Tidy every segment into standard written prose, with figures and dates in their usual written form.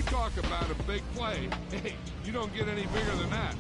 talk about a big play. Hey, you don't get any bigger than that.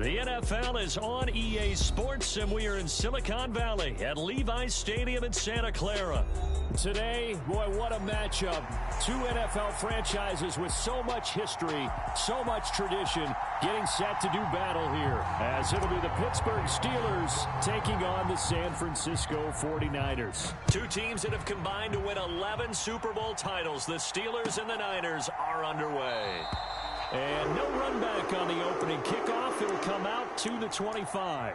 The NFL is on EA Sports, and we are in Silicon Valley at Levi's Stadium in Santa Clara. Today, boy, what a matchup. Two NFL franchises with so much history, so much tradition, getting set to do battle here, as it'll be the Pittsburgh Steelers taking on the San Francisco 49ers. Two teams that have combined to win 11 Super Bowl titles. The Steelers and the Niners are underway. And no run back on the opening kickoff. It'll come out to the 25.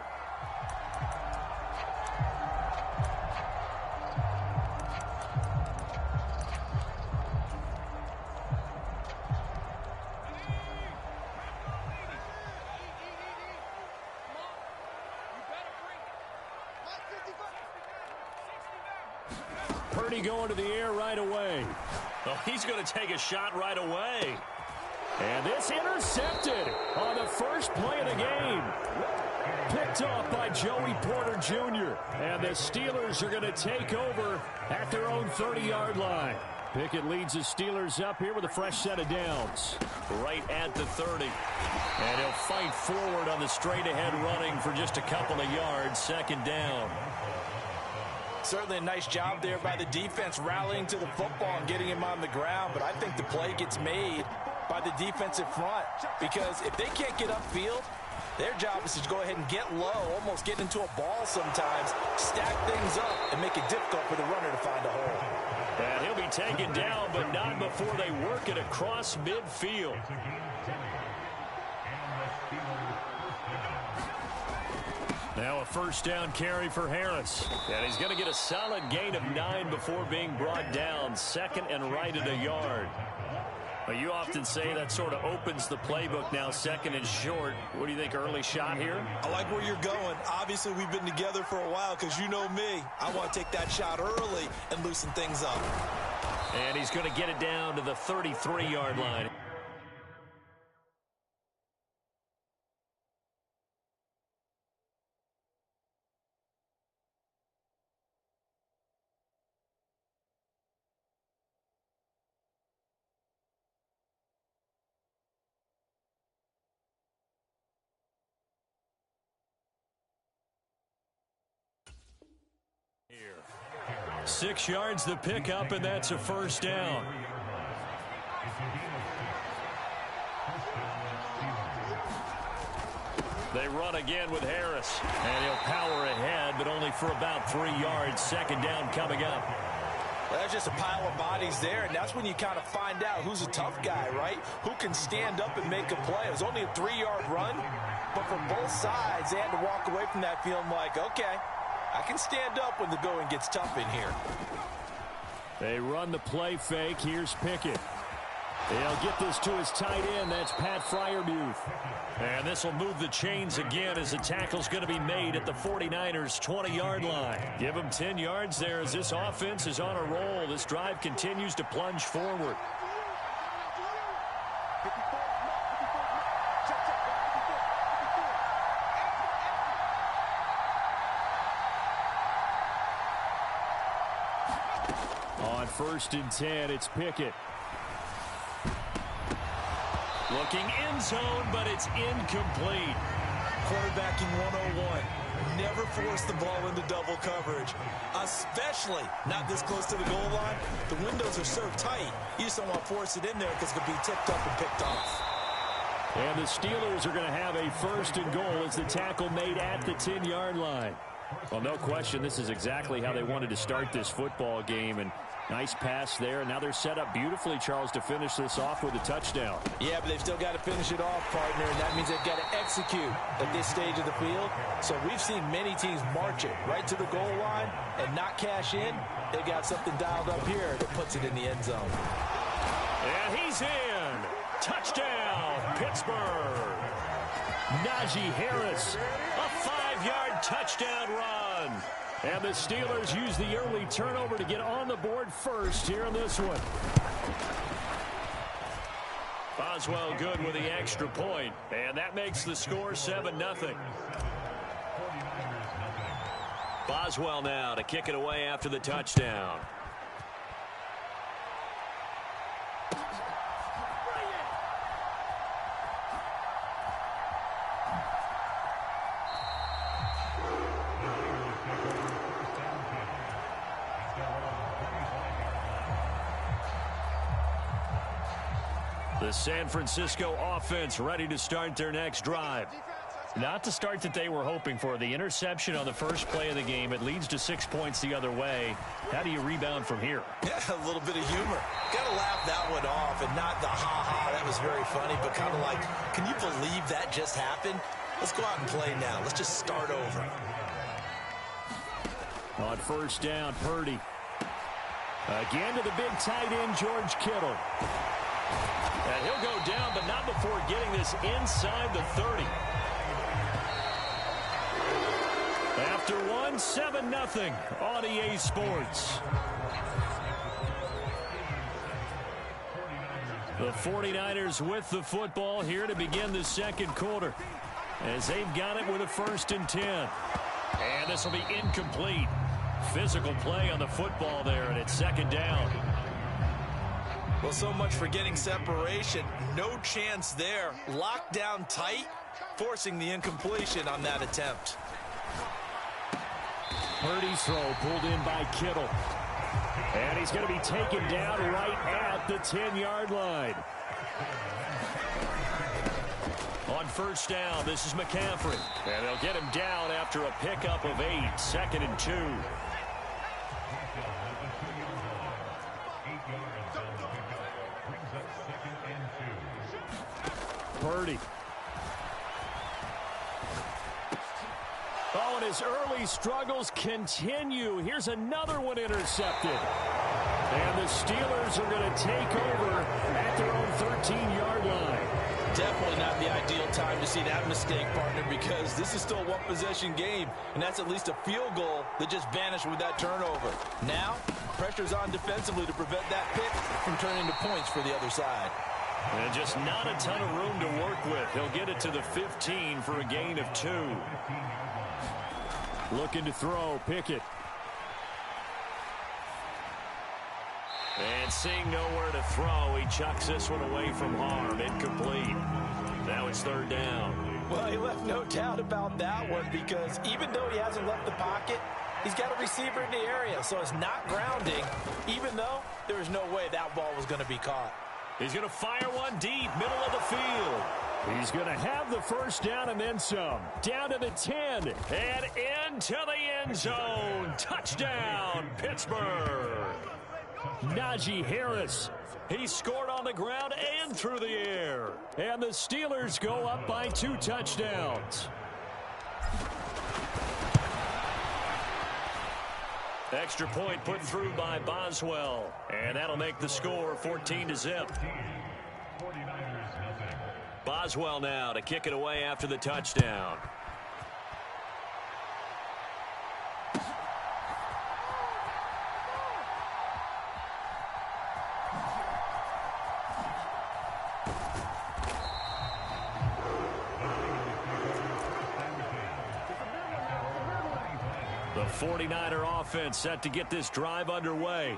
Purdy going to the air right away. Oh, he's going to take a shot right away. And this intercepted on the first play of the game. Picked off by Joey Porter Jr. And the Steelers are going to take over at their own 30-yard line. Pickett leads the Steelers up here with a fresh set of downs. Right at the 30. And he'll fight forward on the straight-ahead running for just a couple of yards. Second down. Certainly a nice job there by the defense rallying to the football and getting him on the ground. But I think the play gets made by the defensive front, because if they can't get upfield, their job is to go ahead and get low, almost get into a ball sometimes, stack things up, and make it difficult for the runner to find a hole. And he'll be taken down, but not before they work it across midfield. Now a first down carry for Harris. And he's going to get a solid gain of 9 before being brought down. Second and right at a yard. Well, you often say that sort of opens the playbook now, second and short. What do you think, early shot here? I like where you're going. Obviously, we've been together for a while because you know me. I want to take that shot early and loosen things up. And he's going to get it down to the 33-yard line. Here. 6 yards the pickup, and that's a first down. They run again with Harris. And he'll power ahead, but only for about 3 yards. Second down coming up. Well, there's just a pile of bodies there, and that's when you kind of find out who's a tough guy, right? Who can stand up and make a play. It was only a 3-yard run, but from both sides, they had to walk away from that feeling like, okay, I can stand up when the going gets tough in here. They run the play fake. Here's Pickett. They'll get this to his tight end. That's Pat Freiermuth. And this will move the chains again as the tackle's going to be made at the 49ers' 20-yard line. Give them 10 yards there as this offense is on a roll. This drive continues to plunge forward. On 1st and 10, it's Pickett. Looking end zone, but it's incomplete. Quarterbacking 101. Never force the ball into double coverage, especially not this close to the goal line. The windows are so tight, you just don't want to force it in there because it could be tipped up and picked off. And the Steelers are going to have a 1st and goal as the tackle made at the 10-yard line. Well, no question, this is exactly how they wanted to start this football game. And nice pass there. Now they're set up beautifully, Charles, to finish this off with a touchdown. Yeah, but they've still got to finish it off, partner, and that means they've got to execute at this stage of the field. So we've seen many teams march it right to the goal line and not cash in. They've got something dialed up here that puts it in the end zone. And he's in. Touchdown, Pittsburgh. Najee Harris, a 5-yard touchdown run. And the Steelers use the early turnover to get on the board first here in this one. Boswell good with the extra point, and that makes the score 7-0. Boswell now to kick it away after the touchdown. The San Francisco offense ready to start their next drive. Not the start that they were hoping for. The interception on the first play of the game. It leads to 6 points the other way. How do you rebound from here? Yeah, a little bit of humor. Got to laugh that one off, and not the ha-ha, that was very funny, but kind of like, can you believe that just happened? Let's go out and play now. Let's just start over. On first down, Purdy. Again to the big tight end, George Kittle. And he'll go down, but not before getting this inside the 30. After one, 7-0 on EA Sports. The 49ers with the football here to begin the second quarter, as they've got it with a 1st and 10. And this will be incomplete. Physical play on the football there, and it's 2nd down. Well, so much for getting separation. No chance there. Locked down tight, forcing the incompletion on that attempt. Purdy's throw pulled in by Kittle. And he's going to be taken down right at the 10-yard line. On first down, this is McCaffrey. And they'll get him down after a pickup of 8, 2nd and 2. Purdy. Oh, and his early struggles continue. Here's another one intercepted. And the Steelers are going to take over at their own 13-yard line. Definitely not the ideal time to see that mistake, partner, because this is still a one-possession game, and that's at least a field goal that just vanished with that turnover. Now, pressure's on defensively to prevent that pick from turning to points for the other side. And just not a ton of room to work with. He'll get it to the 15 for a gain of 2. Looking to throw, Pickett. And seeing nowhere to throw, he chucks this one away from harm. Incomplete. Now it's 3rd down. Well, he left no doubt about that one, because even though he hasn't left the pocket, he's got a receiver in the area, so it's not grounding, even though there was no way that ball was going to be caught. He's going to fire one deep, middle of the field. He's going to have the first down and then some. Down to the 10. And into the end zone. Touchdown, Pittsburgh. Najee Harris. He scored on the ground and through the air. And the Steelers go up by 2 touchdowns. Extra point put through by Boswell. And that'll make the score 14-0. Boswell now to kick it away after the touchdown. The 49er offense set to get this drive underway.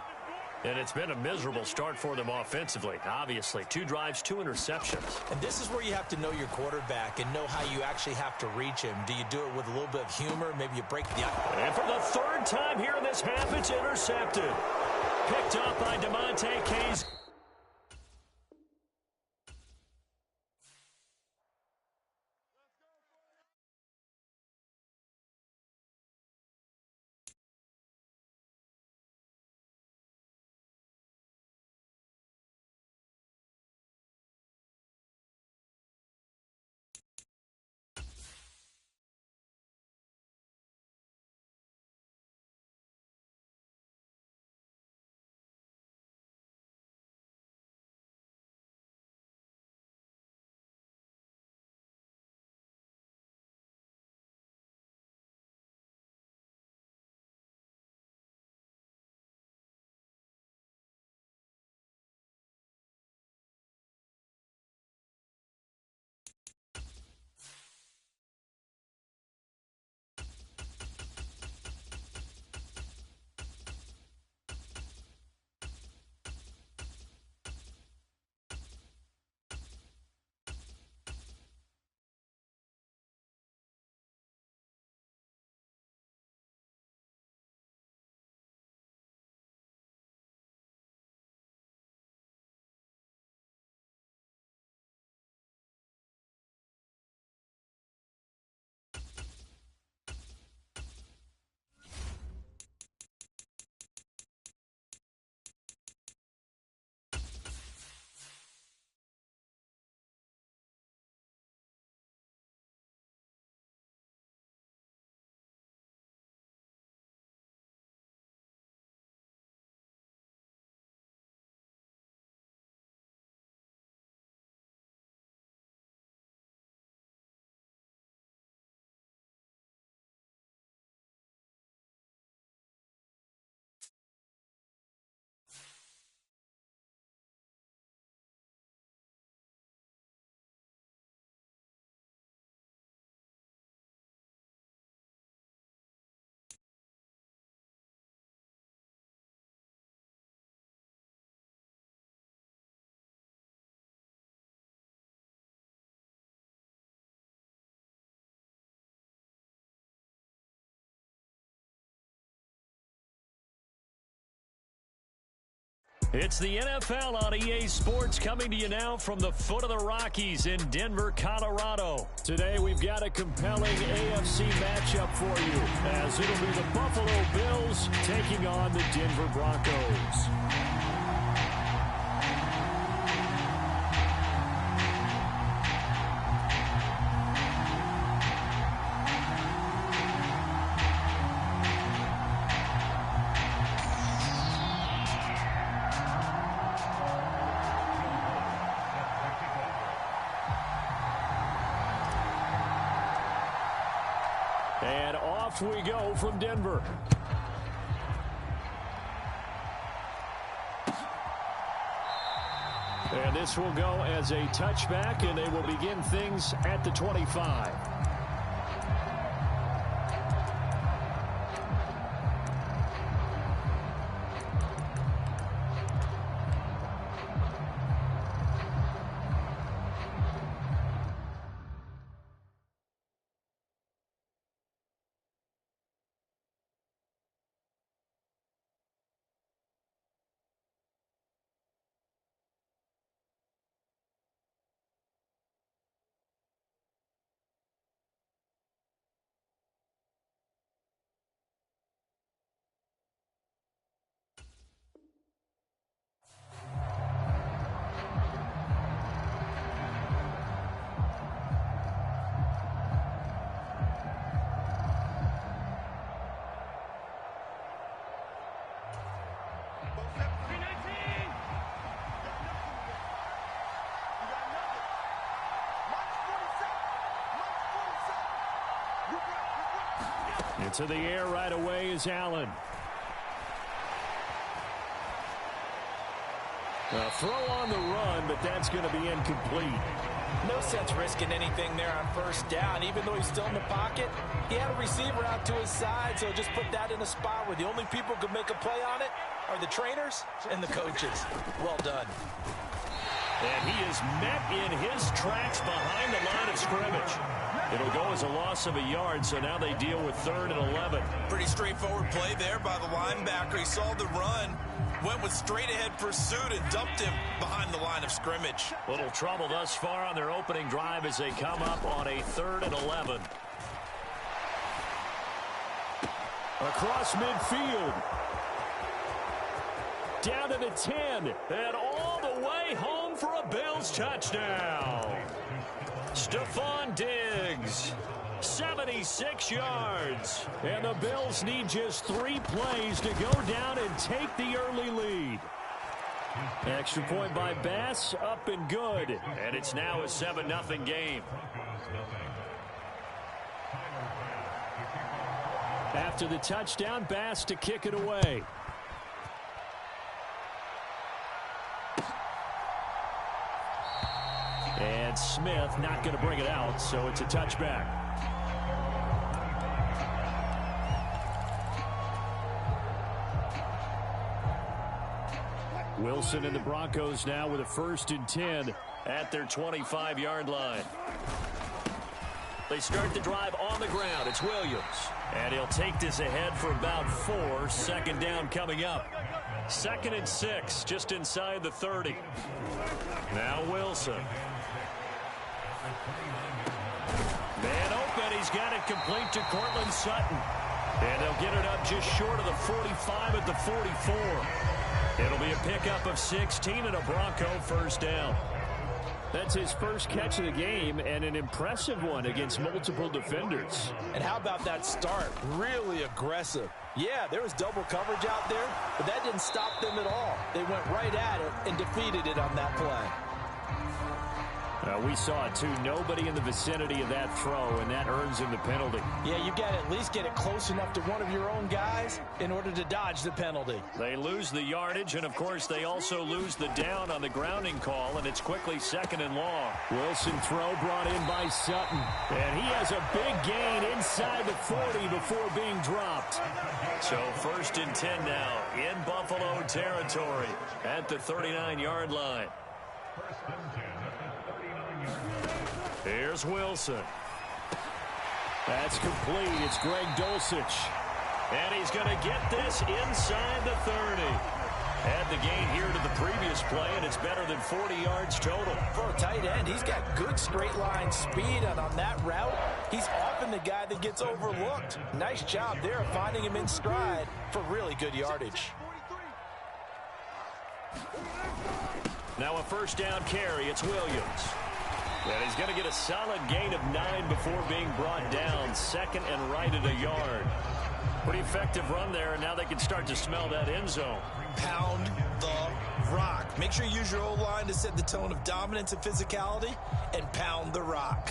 And it's been a miserable start for them offensively. Obviously, 2 drives, 2 interceptions. And this is where you have to know your quarterback and know how you actually have to reach him. Do you do it with a little bit of humor? Maybe you break the... And for the 3rd time here in this half, it's intercepted. Picked up by DeMonte Kayes. It's the NFL on EA Sports coming to you now from the foot of the Rockies in Denver, Colorado. Today we've got a compelling AFC matchup for you as it'll be the Buffalo Bills taking on the Denver Broncos. And off we go from Denver. And this will go as a touchback, and they will begin things at the 25. Into the air right away is Allen. A throw on the run, but that's going to be incomplete. No sense risking anything there on first down. Even though he's still in the pocket, he had a receiver out to his side, so just put that in a spot where the only people who could make a play on it are the trainers and the coaches. Well done. And he is met in his tracks behind the line of scrimmage. It'll go as a loss of a yard, so now they deal with 3rd and 11. Pretty straightforward play there by the linebacker. He saw the run, went with straight-ahead pursuit, and dumped him behind the line of scrimmage. Little trouble thus far on their opening drive as they come up on a 3rd and 11. Across midfield. Down to the 10. And all the way home for a Bills touchdown. Stephon Diggs, 76 yards. And the Bills need just 3 plays to go down and take the early lead. Extra point by Bass, up and good. And it's now a 7-0 game. After the touchdown, Bass to kick it away. And Smith not going to bring it out, so it's a touchback. Wilson and the Broncos now with a 1st and 10 at their 25-yard line. They start the drive on the ground. It's Williams. And he'll take this ahead for about 4. 2nd down coming up. 2nd and 6, just inside the 30. Now Wilson. Man open, he's got it complete to Cortland Sutton. And they'll get it up just short of the 45 at the 44. It'll be a pickup of 16 and a Bronco 1st down. That's his first catch of the game, and an impressive one against multiple defenders. And how about that start? Really aggressive. Yeah, there was double coverage out there, but that didn't stop them at all. They went right at it and defeated it on that play. We saw it, too. Nobody in the vicinity of that throw, and that earns him the penalty. Yeah, you got to at least get it close enough to one of your own guys in order to dodge the penalty. They lose the yardage, and, of course, they also lose the down on the grounding call, and it's quickly 2nd and long. Wilson throw brought in by Sutton, and he has a big gain inside the 40 before being dropped. So 1st and 10 now in Buffalo territory at the 39-yard line. Here's Wilson. That's complete. It's Greg Dulcich. And he's going to get this inside the 30. Add the gain here to the previous play, and it's better than 40 yards total. For a tight end, he's got good straight line speed, and on that route, he's often the guy that gets overlooked. Nice job there finding him in stride for really good yardage. Now a first down carry. It's Williams. And he's going to get a solid gain of 9 before being brought down. Second and right at a yard. Pretty effective run there, and now they can start to smell that end zone. Pound the rock. Make sure you use your O-line to set the tone of dominance and physicality, and pound the rock.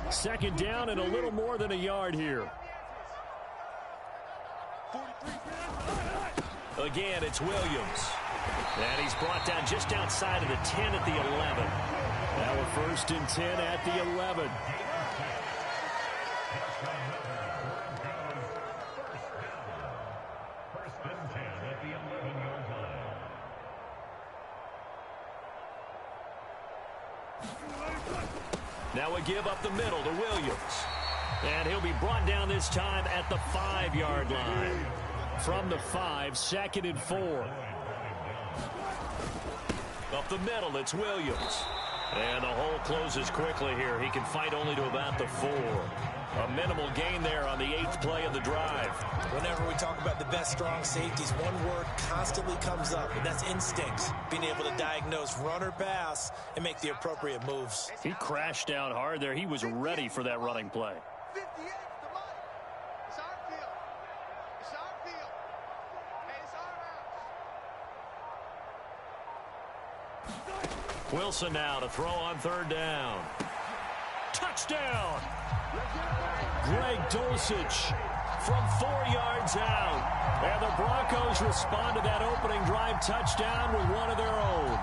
Second down and a little more than a yard here. Again, it's Williams. And he's brought down just outside of the 10 at the 11. Now a first and 10 at the 11. Now a give up the middle to Williams. And he'll be brought down this time at the 5-yard line. From the 5, second and 4. Up the middle, it's Williams. And the hole closes quickly here. He can fight only to about the 4. A minimal gain there on the 8th play of the drive. Whenever we talk about the best strong safeties, one word constantly comes up, and that's instinct. Being able to diagnose run or pass and make the appropriate moves. He crashed down hard there. He was ready for that running play. Wilson now to throw on third down. Touchdown! Greg Dulcich from 4 yards out. And the Broncos respond to that opening drive touchdown with one of their own.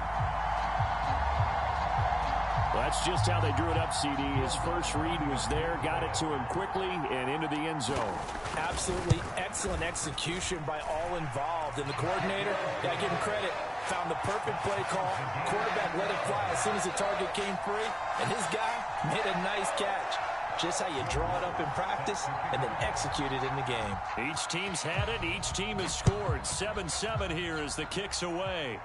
That's just how they drew it up, CD. His first read was there, got it to him quickly, and into the end zone. Absolutely excellent execution by all involved. And the coordinator, gotta give him credit, found the perfect play call. Quarterback let it fly as soon as the target came free, and his guy made a nice catch. Just how you draw it up in practice and then execute it in the game. Each team's had it. Each team has scored. 7-7 here as the kick's away.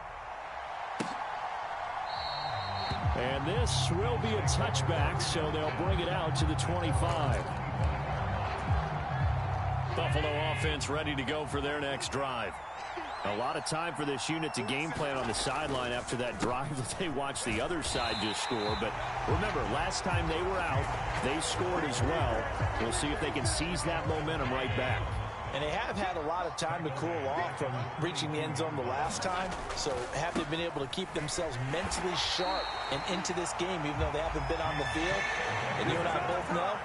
And this will be a touchback, so they'll bring it out to the 25. Buffalo offense ready to go for their next drive. A lot of time for this unit to game plan on the sideline after that drive that they watched the other side just score. But remember, last time they were out, they scored as well. We'll see if they can seize that momentum right back. And they have had a lot of time to cool off from reaching the end zone the last time. So have they been able to keep themselves mentally sharp and into this game, even though they haven't been on the field? And you and I both know,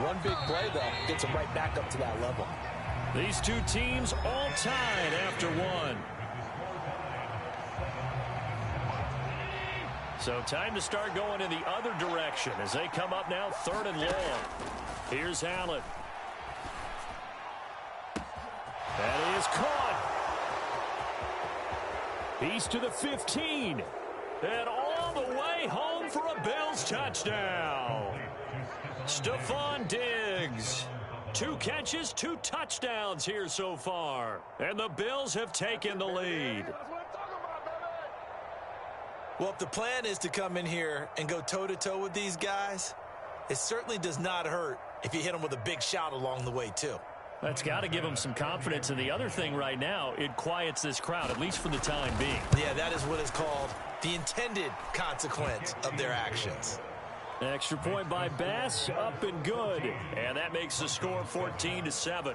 one big play, though, gets them right back up to that level. These two teams all tied after one. So time to start going in the other direction as they come up now 3rd and long. Here's Allen. That is caught. He's to the 15. And all the way home for a Bills touchdown. Stephon Diggs. 2 catches, 2 touchdowns here so far. And the Bills have taken the lead. Well, if the plan is to come in here and go toe-to-toe with these guys, it certainly does not hurt if you hit them with a big shot along the way, too. That's got to give them some confidence. And the other thing right now, it quiets this crowd, at least for the time being. Yeah, that is what is called the intended consequence of their actions. Extra point by Bass, up and good. And that makes the score 14-7.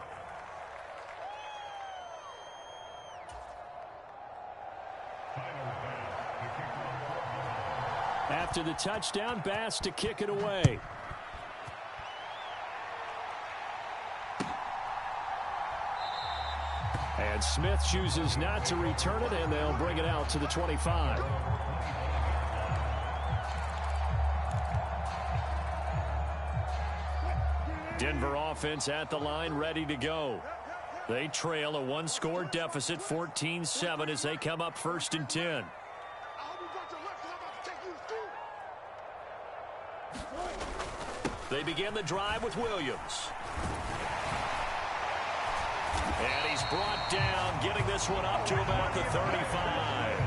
After the touchdown, Bass to kick it away. And Smith chooses not to return it, and they'll bring it out to the 25. Denver offense at the line, ready to go. They trail a 1-score deficit, 14-7, as they come up 1st and 10. They begin the drive with Williams. And he's brought down, getting this one up to about the 35.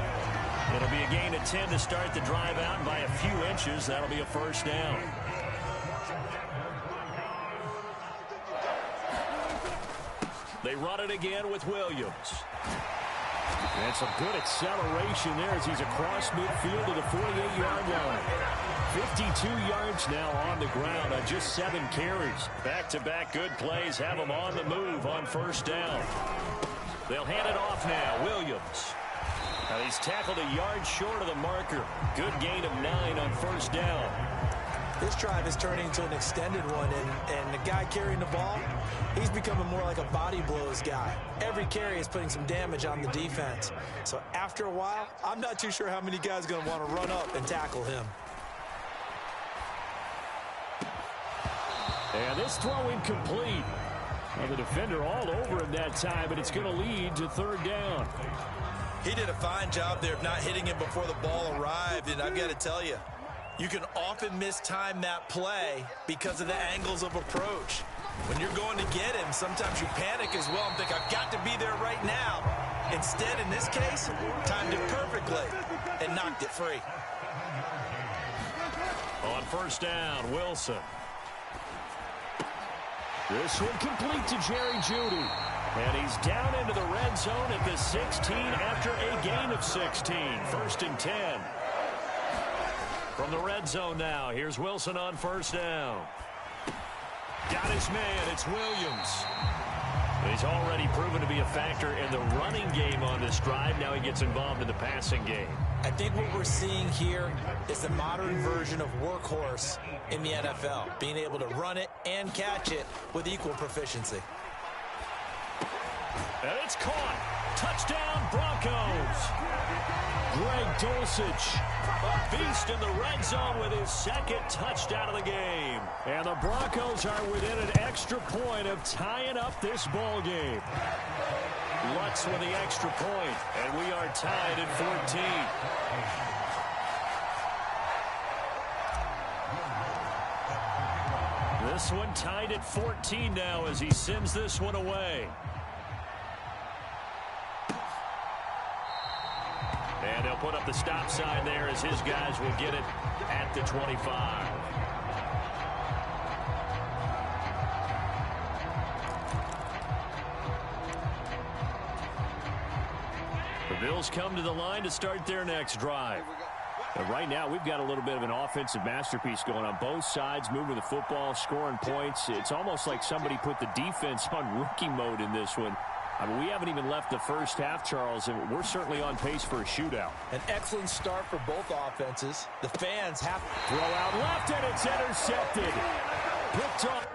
It'll be a gain of 10 to start the drive out, and by a few inches, that'll be a first down. They run it again with Williams. And some good acceleration there as he's across midfield to the 48-yard line. 52 yards now on the ground on just 7 carries. Back-to-back good plays have him on the move on first down. They'll hand it off now. Williams. Now he's tackled a yard short of the marker. Good gain of 9 on first down. This drive is turning into an extended one, and the guy carrying the ball, he's becoming more like a body blows guy. Every carry is putting some damage on the defense. So after a while, I'm not too sure how many guys are going to want to run up and tackle him. And this throw incomplete. Well, the defender all over him that time, but it's going to lead to third down. He did a fine job there of not hitting him before the ball arrived, and I've got to tell you, you can often mistime that play because of the angles of approach. When you're going to get him, sometimes you panic as well and think, I've got to be there right now. Instead, in this case, timed it perfectly and knocked it free. On first down, Wilson. This one complete to Jerry Jeudy. And he's down into the red zone at the 16 after a gain of 16. First and 10. From the red zone now, here's Wilson on first down. Got his man, it's Williams. He's already proven to be a factor in the running game on this drive. Now he gets involved in the passing game. I think what we're seeing here is the modern version of workhorse in the NFL, being able to run it and catch it with equal proficiency. And it's caught. Touchdown, Broncos. Greg Dulcich, A beast in the red zone with his second touchdown of the game. and the Broncos are within an extra point of tying up this ball game. Lutz with the extra point, and we are tied at 14. This one tied at 14 now as he sends this one away. And they'll put up the stop sign there as his guys will get it at the 25. The Bills come to the line to start their next drive. And right now, we've got a little bit of an offensive masterpiece going on both sides, moving the football, scoring points. It's almost like somebody put the defense on rookie mode in this one. I mean, we haven't even left the first half, Charles, and we're certainly on pace for a shootout. An excellent start for both offenses. The fans have to Throw out left, and it's intercepted. Picked off.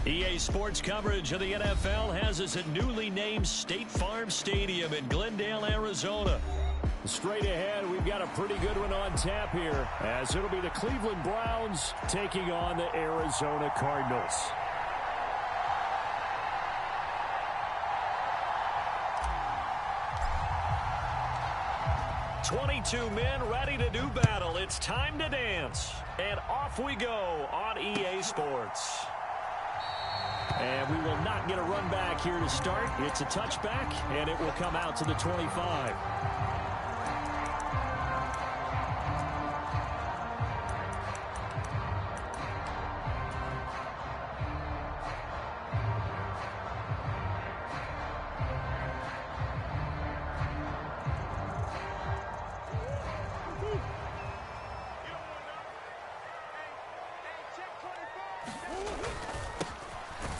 EA Sports coverage of the NFL has us at newly named State Farm Stadium in Glendale, Arizona. Straight ahead, we've got a pretty good one on tap here, as it'll be the Cleveland Browns taking on the Arizona Cardinals. "22 men ready to do battle. It's time to dance." And off we go on EA Sports. And we will not get a run back here to start. It's a touchback, and it will come out to the 25.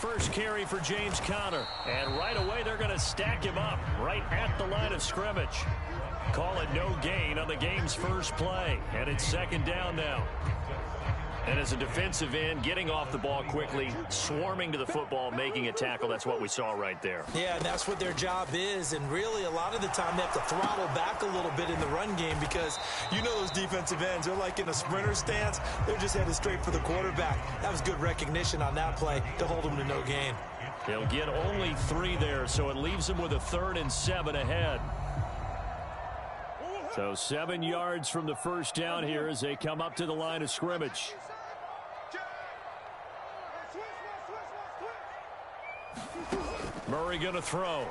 First carry for James Conner. And right away, they're going to stack him up right at the line of scrimmage. Call it no gain on the game's first play. And it's second down now. And as a defensive end, getting off the ball quickly, swarming to the football, making a tackle, that's what we saw right there. Yeah, and that's what their job is. And really, a lot of the time, they have to throttle back a little bit in the run game because you know those defensive ends, they're like in a sprinter stance. They're just headed straight for the quarterback. That was good recognition on that play to hold them to no gain. They'll get only 3 there, so it leaves them with a 3rd and 7 ahead. So 7 yards from the first down here as they come up to the line of scrimmage. Murray going to throw.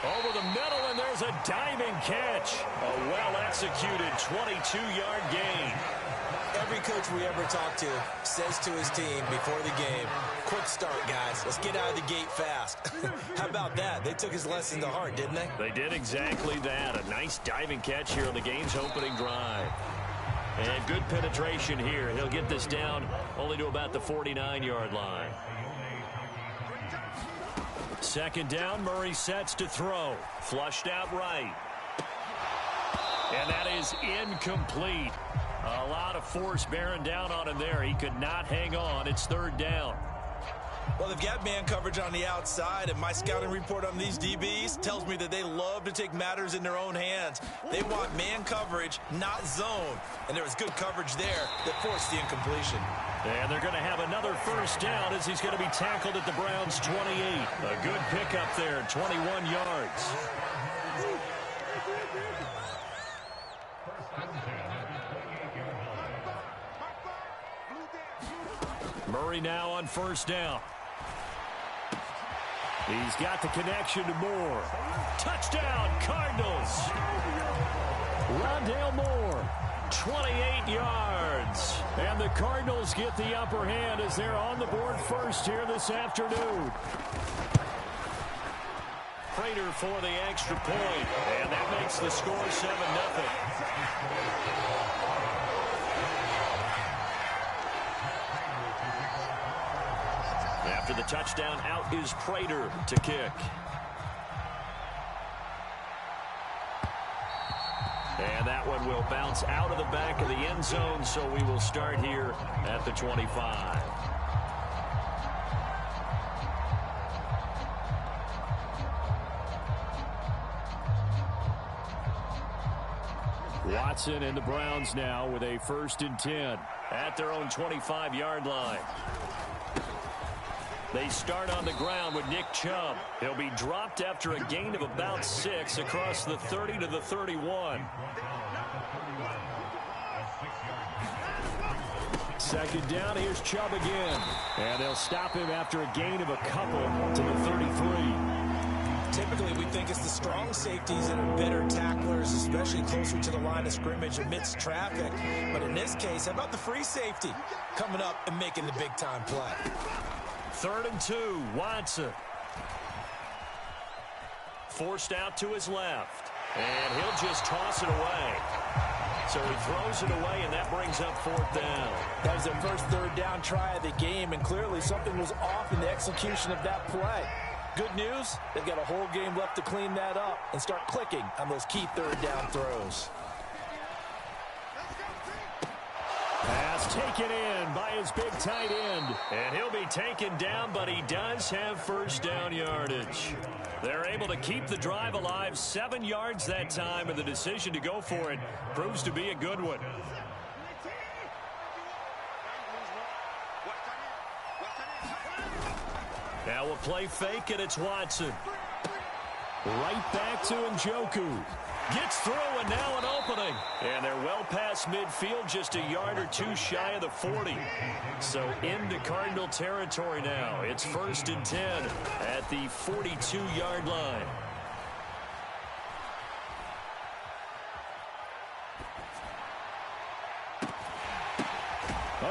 Over the middle, and there's a diving catch. A well-executed 22-yard gain. Every coach we ever talk to says to his team before the game, quick start, guys. Let's get out of the gate fast. How about that? They took his lesson to heart, didn't they? They did exactly that. A nice diving catch here on the game's opening drive. And good penetration here. He'll get this down only to about the 49-yard line. Second down, Murray sets to throw. Flushed out right. And that is incomplete. A lot of force bearing down on him there. He could not hang on. It's 3rd down. Well, they've got man coverage on the outside, and my scouting report on these DBs tells me that they love to take matters in their own hands. They want man coverage, not zone. And there was good coverage there that forced the incompletion. And they're going to have another first down as he's going to be tackled at the Browns' 28. A good pickup there, 21 yards. Murray now on first down. He's got the connection to Moore. Touchdown, Cardinals. Rondale Moore, 28 yards. And the Cardinals get the upper hand as they're on the board first here this afternoon. Prater for the extra point. And that makes the score 7-0. After the touchdown, out is Prater to kick. And that one will bounce out of the back of the end zone, so we will start here at the 25. Watson and the Browns now with a 1st and 10 at their own 25-yard line. They start on the ground with Nick Chubb. He'll be dropped after a gain of about 6 across the 30 to the 31. Second down, here's Chubb again. And they'll stop him after a gain of a couple to the 33. Typically, we think it's the strong safeties that are better tacklers, especially closer to the line of scrimmage amidst traffic. But in this case, how about the free safety coming up and making the big-time play? 3rd and 2, Watson. Forced out to his left. And he'll just toss it away. So he throws it away, and that brings up 4th down. That was their first 3rd down try of the game, and clearly something was off in the execution of that play. Good news, they've got a whole game left to clean that up and start clicking on those key 3rd down throws. Pass taken in by his big tight end. And he'll be taken down, but he does have first down yardage. They're able to keep the drive alive, 7 yards that time, and the decision to go for it proves to be a good one. Now we'll play fake, and it's Watson. Right back to Njoku. Gets through, and now an opening. And they're well past midfield, just a yard or two shy of the 40. So into Cardinal territory now. It's 1st and 10 at the 42-yard line.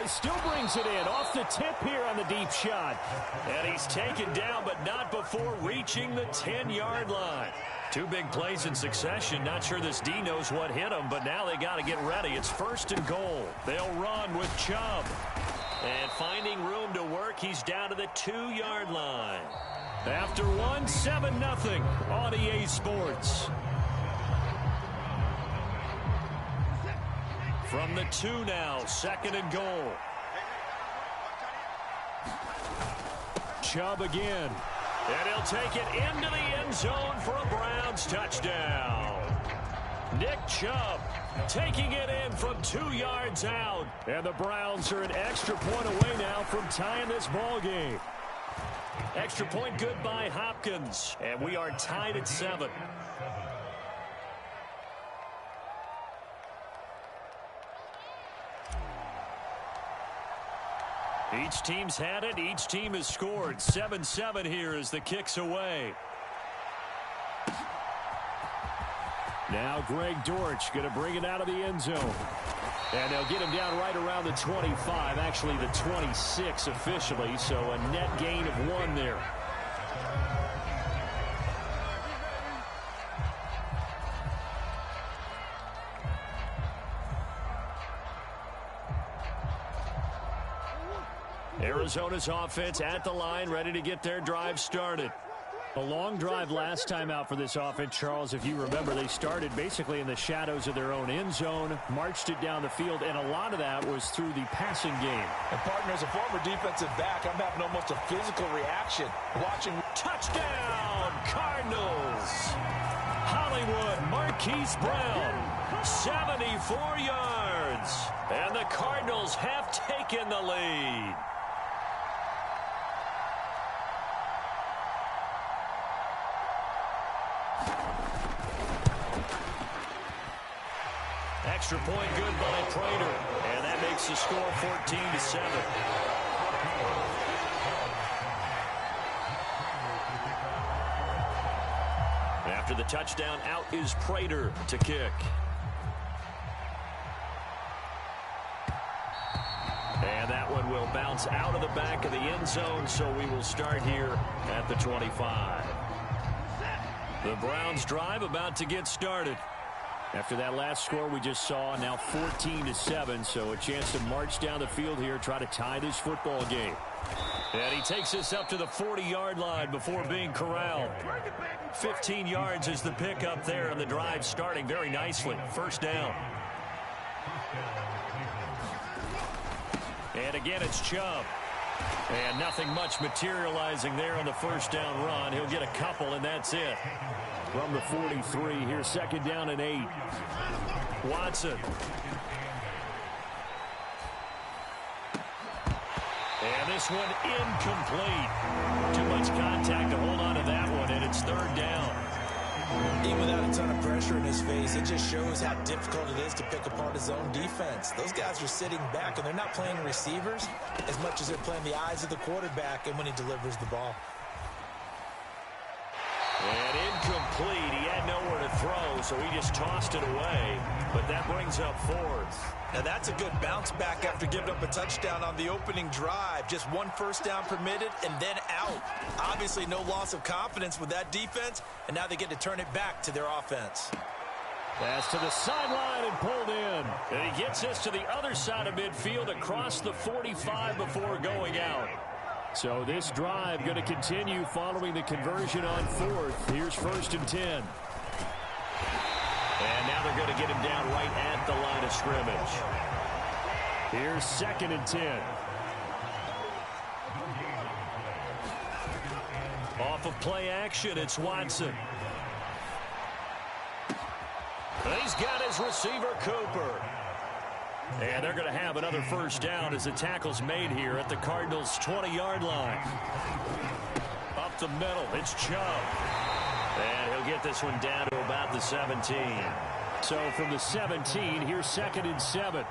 He still brings it in off the tip here on the deep shot. And he's taken down, but not before reaching the 10-yard line. 2 big plays in succession. Not sure this D knows what hit him, but now they got to get ready. It's 1st and goal. They'll run with Chubb. And finding room to work, he's down to the 2-yard line. After one, 7-0 on EA Sports. From the 2 now, 2nd and goal. Chubb again. And he'll take it into the end zone for a Browns touchdown. Nick Chubb taking it in from 2 yards out. And the Browns are an extra point away now from tying this ball game. Extra point good by Hopkins. And we are tied at 7. Each team's had it. Each team has scored. 7-7 here as the kick's away. Now Greg Dortch going to bring it out of the end zone. And they'll get him down right around the 25, actually the 26 officially, so a net gain of 1 there. Arizona's offense at the line, ready to get their drive started. A long drive last time out for this offense, Charles. If you remember, they started basically in the shadows of their own end zone, marched it down the field, and a lot of that was through the passing game. And partner, as a former defensive back, I'm having almost a physical reaction watching. Touchdown, Cardinals! Hollywood Marquise Brown, 74 yards. And the Cardinals have taken the lead. Extra point good by Prater, and that makes the score 14-7. After the touchdown, out is Prater to kick. And that one will bounce out of the back of the end zone, so we will start here at the 25. The Browns drive about to get started. After that last score we just saw, now 14-7, so a chance to march down the field here, try to tie this football game. And he takes this up to the 40-yard line before being corralled. 15 yards is the pickup there, and the drive starting very nicely. 1st down. And again, it's Chubb. And nothing much materializing there on the 1st down run. He'll get a couple, and that's it. From the 43, here's 2nd down and 8. Watson. And this one incomplete. Too much contact to hold on to that one, and it's 3rd down. Even without a ton of pressure in his face, it just shows how difficult it is to pick apart his own defense. Those guys are sitting back, and they're not playing receivers as much as they're playing the eyes of the quarterback and when he delivers the ball. And incomplete. He had nowhere to throw, so he just tossed it away. But that brings up 4th. Now that's a good bounce back after giving up a touchdown on the opening drive. Just 1 first down permitted and then out. Obviously no loss of confidence with that defense, and now they get to turn it back to their offense. Pass to the sideline and pulled in. And he gets this to the other side of midfield across the 45 before going out. So this drive going to continue following the conversion on 4th. Here's 1st and 10. And now they're going to get him down right at the line of scrimmage. Here's 2nd and 10. Off of play action, it's Watson. He's got his receiver, Cooper. And they're going to have another first down as the tackle's made here at the Cardinals' 20-yard line. Up the middle, it's Chubb. And he'll get this one down to about the 17. So from the 17, here's 2nd and 7.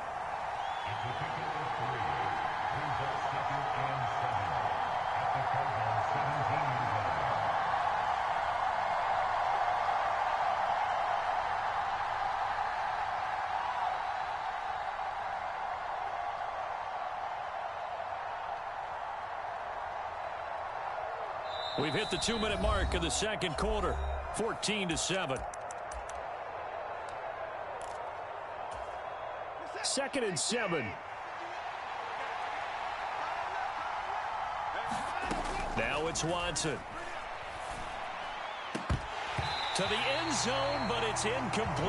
We've hit the 2-minute mark of the second quarter, 14-7. 2nd and 7. Now it's Watson. To the end zone, but it's incomplete.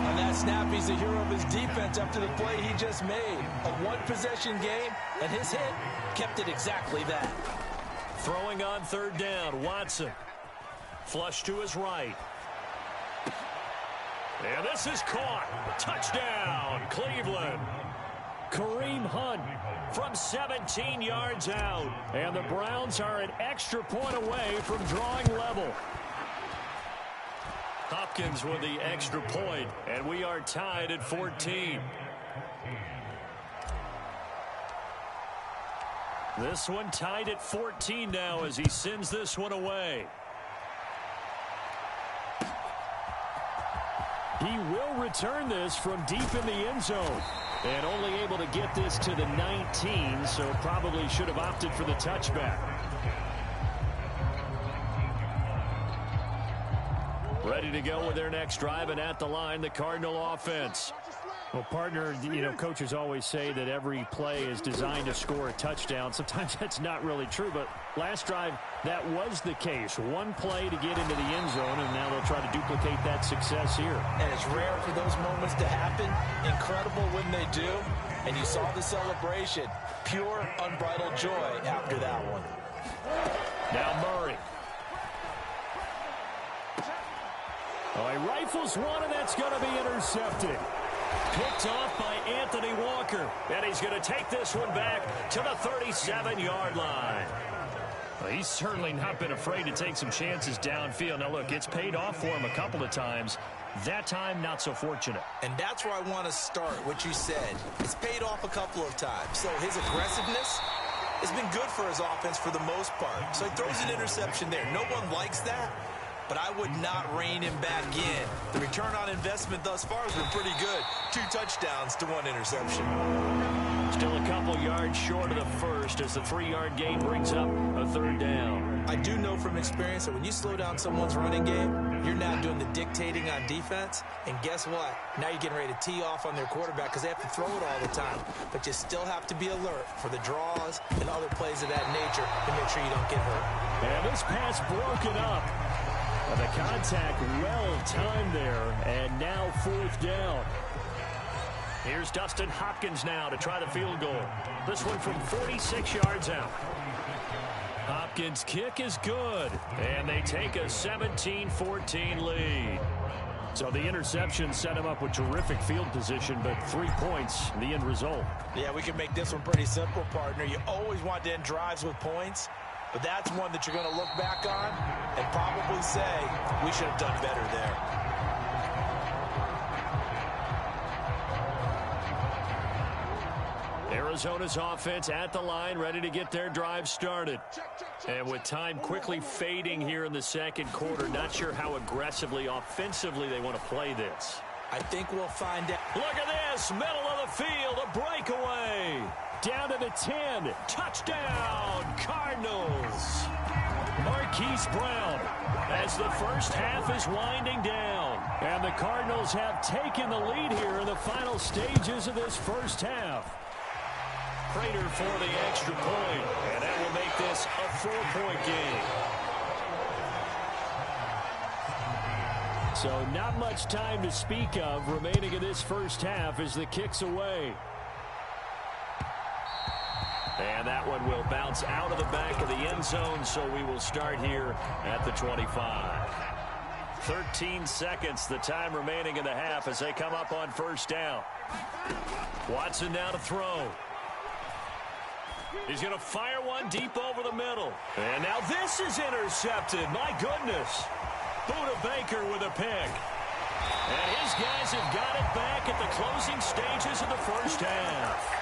On that snap, he's the hero of his defense after the play he just made. A one-possession game, and his hit kept it exactly that. Throwing on 3rd down, Watson. Flush to his right. And this is caught. Touchdown, Cleveland. Kareem Hunt From 17 yards out. And the Browns are an extra point away from drawing level. Hopkins with the extra point, and we are tied at 14. This one tied at 14 now as he sends this one away. He will return this from deep in the end zone. And only able to get this to the 19, so probably should have opted for the touchback. Ready to go with their next drive, and at the line, the Cardinal offense. Well, partner, coaches always say that every play is designed to score a touchdown. Sometimes that's not really true, but last drive, that was the case. One play to get into the end zone, and now they'll try to duplicate that success here. And it's rare for those moments to happen. Incredible when they do. And you saw the celebration. Pure, unbridled joy after that one. Now Murray. Oh, he rifles one, and that's going to be intercepted. Picked off by Anthony Walker. And he's going to take this one back to the 37-yard line. Well, he's certainly not been afraid to take some chances downfield. Now, look, it's paid off for him a couple of times. That time, not so fortunate. And that's where I want to start, what you said. It's paid off a couple of times. So his aggressiveness has been good for his offense for the most part. So he throws an interception there. No one likes that. But I would not rein him back in. The return on investment thus far has been pretty good. 2 touchdowns to 1 interception. Still a couple yards short of the first as the 3-yard gain brings up a 3rd down. I do know from experience that when you slow down someone's running game, you're now doing the dictating on defense. And guess what? Now you're getting ready to tee off on their quarterback because they have to throw it all the time. But you still have to be alert for the draws and other plays of that nature to make sure you don't get hurt. And this pass broken up. The contact well timed there, and now 4th down. Here's Dustin Hopkins now to try the field goal. This one from 46 yards out. Hopkins' kick is good, and they take a 17-14 lead. So the interception set him up with terrific field position, but 3 points, the end result. Yeah, we can make this one pretty simple, partner. You always want to end drives with points. But that's one that you're going to look back on and probably say, we should have done better there. Arizona's offense at the line, ready to get their drive started. And with time quickly fading here in the second quarter, not sure how aggressively, offensively they want to play this. I think we'll find out. Look at this, middle of the field, a breakaway. Down to the 10. Touchdown, Cardinals. Marquise Brown as the first half is winding down. And the Cardinals have taken the lead here in the final stages of this first half. Prater for the extra point, and that will make this a 4-point game. So not much time to speak of remaining in this first half as the kick's away. And that one will bounce out of the back of the end zone, so we will start here at the 25. 13 seconds, the time remaining in the half as they come up on first down. Watson now to throw. He's going to fire one deep over the middle. And now this is intercepted. My goodness. Buda Baker with a pick. And his guys have got it back at the closing stages of the first half.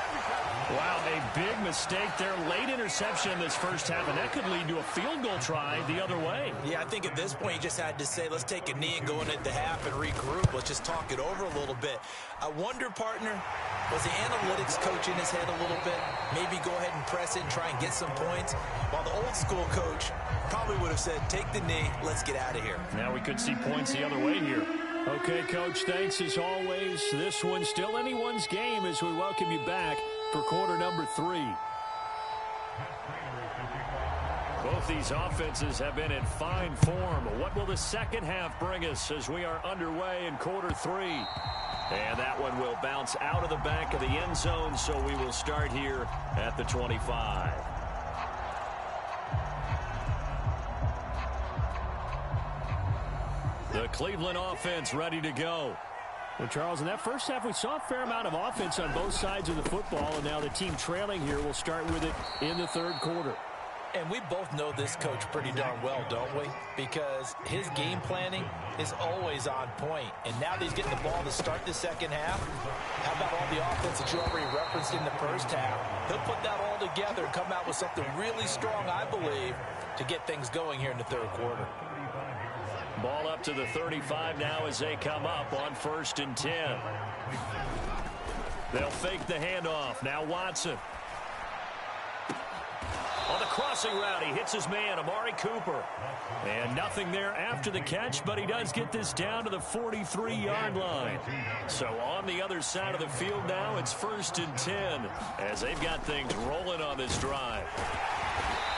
Wow, a big mistake there. Late interception in this first half, and that could lead to a field goal try the other way. Yeah, I think at this point you just had to say, let's take a knee and go in at the half and regroup. Let's just talk it over a little bit. I wonder, partner, was the analytics coach in his head a little bit? Maybe go ahead and press it and try and get some points. While the old school coach probably would have said, take the knee, let's get out of here. Now we could see points the other way here. Okay, Coach, thanks as always. This one's still anyone's game as we welcome you back for quarter number 3. Both these offenses have been in fine form. What will the second half bring us as we are underway in quarter 3? And that one will bounce out of the back of the end zone, so we will start here at the 25. The Cleveland offense ready to go. Well, Charles, in that first half, we saw a fair amount of offense on both sides of the football, and now the team trailing here will start with it in the third quarter. And we both know this coach pretty darn well, don't we? Because his game planning is always on point. And now that he's getting the ball to start the second half, how about all the offense that you already referenced in the first half? He'll put that all together and come out with something really strong, I believe, to get things going here in the third quarter. Ball up to the 35 now as they come up on 1st and 10. They'll fake the handoff. Now Watson. On the crossing route, he hits his man, Amari Cooper. And nothing there after the catch, but he does get this down to the 43-yard line. So on the other side of the field now, it's 1st and 10 as they've got things rolling on this drive.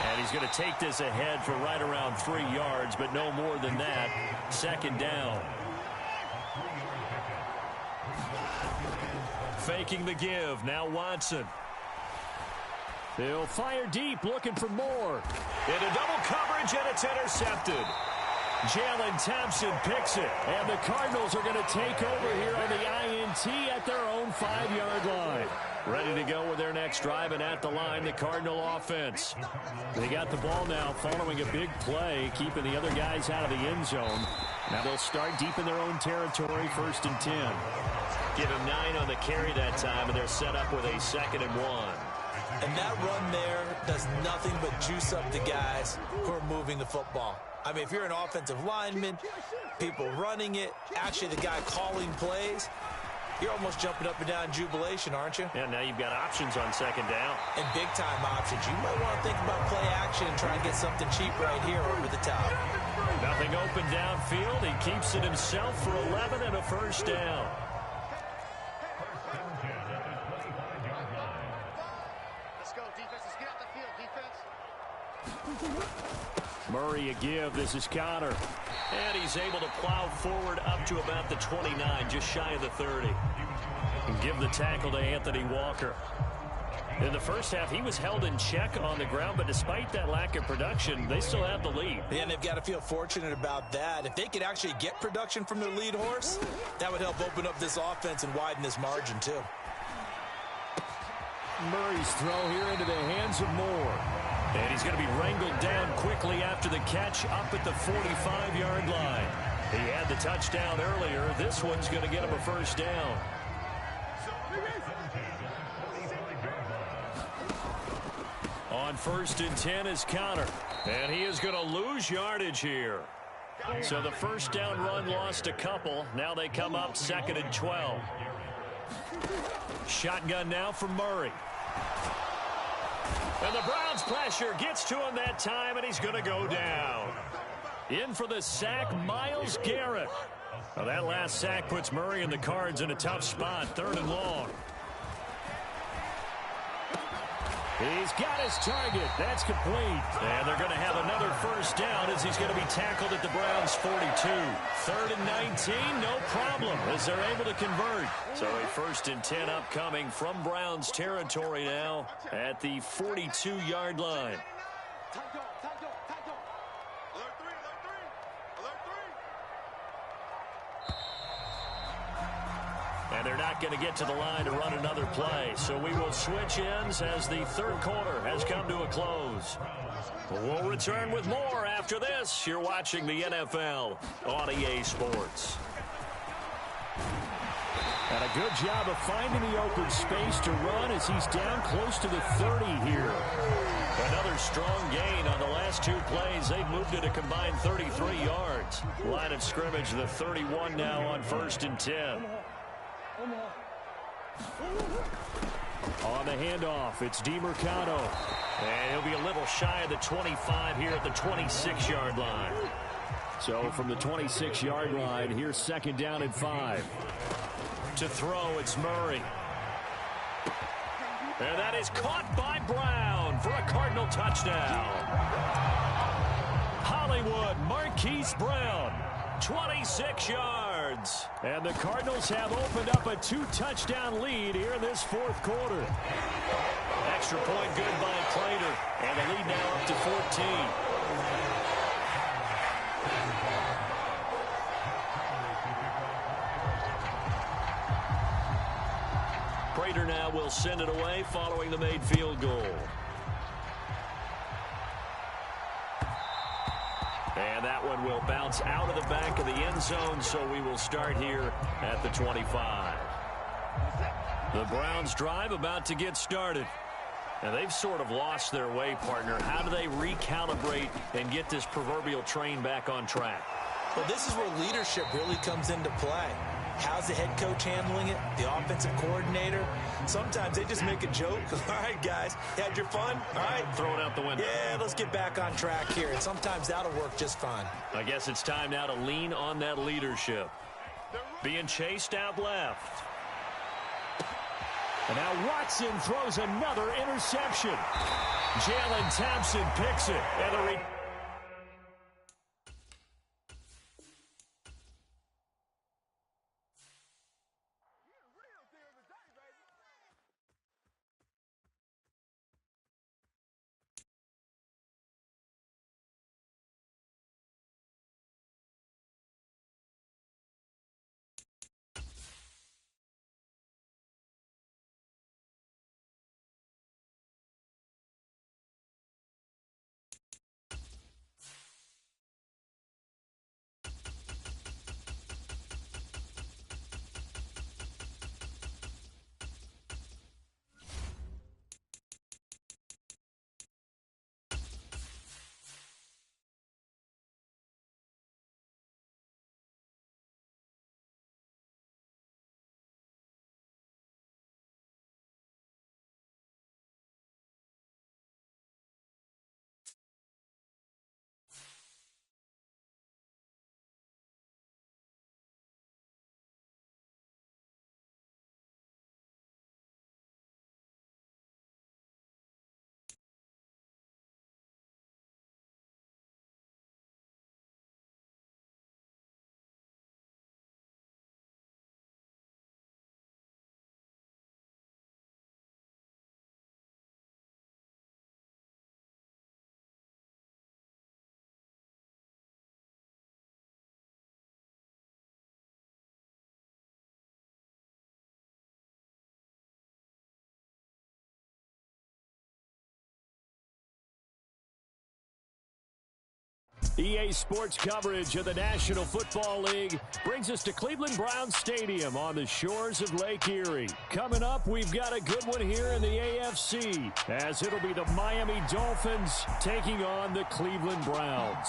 And he's going to take this ahead for right around 3 yards, but no more than that. 2nd down. Faking the give. Now Watson. They'll fire deep, looking for more. Into double coverage, and it's intercepted. Jalen Thompson picks it, and the Cardinals are going to take over here on the INT at their own 5-yard line. Ready to go with their next drive, and at the line, the Cardinal offense. They got the ball now following a big play, keeping the other guys out of the end zone. Now they'll start deep in their own territory, 1st and 10. Give him 9 on the carry that time, and they're set up with a 2nd and 1. And that run there does nothing but juice up the guys who are moving the football. I mean, if you're an offensive lineman, people running it, actually the guy calling plays, you're almost jumping up and down in jubilation, aren't you? Yeah, now you've got options on 2nd down. And big-time options. You might want to think about play action and try and get something cheap right here over the top. Nothing open downfield. He keeps it himself for 11 and a 1st down. Murray a give. This is Connor. And he's able to plow forward up to about the 29, just shy of the 30. And give the tackle to Anthony Walker. In the first half, he was held in check on the ground, but despite that lack of production, they still have the lead. And they've got to feel fortunate about that. If they could actually get production from their lead horse, that would help open up this offense and widen this margin, too. Murray's throw here into the hands of Moore. And he's going to be wrangled down quickly after the catch up at the 45-yard line. He had the touchdown earlier. This one's going to get him a 1st down. On 1st and 10 is Connor. And he is going to lose yardage here. So the 1st down run lost a couple. Now they come up 2nd and 12. Shotgun now from Murray. And the Browns pressure gets to him that time, and he's going to go down. In for the sack, Myles Garrett. Well, that last sack puts Murray and the Cards in a tough spot, 3rd and long. He's got his target. That's complete. And they're going to have another first down as he's going to be tackled at the Browns' 42. 3rd and 19, no problem, as they're able to convert. So a 1st and 10 upcoming from Browns territory now at the 42-yard line. And they're not going to get to the line to run another play. So we will switch ends as the 3rd quarter has come to a close. We'll return with more after this. You're watching the NFL on EA Sports. And a good job of finding the open space to run as he's down close to the 30 here. Another strong gain on the last 2 plays. They've moved it a combined 33 yards. Line of scrimmage, the 31 now on 1st and 10. On the handoff, it's DiMercado. And he'll be a little shy of the 25 here at the 26-yard line. So from the 26-yard line, here's 2nd down and 5. To throw, it's Murray. And that is caught by Brown for a Cardinal touchdown. Hollywood Marquise Brown, 26 yards. And the Cardinals have opened up a 2-touchdown lead here in this 4th quarter. Extra point good by Prater. And the lead now up to 14. Prater now will send it away following the made field goal. And that one will bounce out of the back of the end zone, so we will start here at the 25. The Browns drive about to get started. And they've sort of lost their way, partner. How do they recalibrate and get this proverbial train back on track? Well, this is where leadership really comes into play. How's the head coach handling it? The offensive coordinator? Sometimes they just make a joke. All right, guys, had your fun? All right. Throw it out the window. Yeah, let's get back on track here. And sometimes that'll work just fine. I guess it's time now to lean on that leadership. Being chased out left. And now Watson throws another interception. Jalen Thompson picks it. And the EA Sports coverage of the National Football League brings us to Cleveland Browns Stadium on the shores of Lake Erie. Coming up, we've got a good one here in the AFC, as it'll be the Miami Dolphins taking on the Cleveland Browns.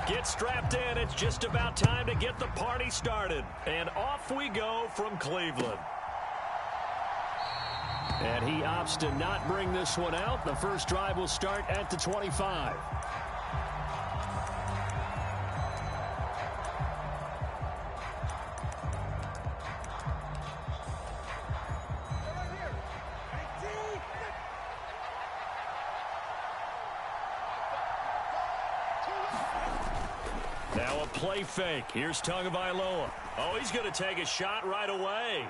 Get strapped in. It's just about time to get the party started. And off we go from Cleveland. And he opts to not bring this one out. The first drive will start at the 25. Now a play fake. Here's Tagovailoa. Oh, he's going to take a shot right away.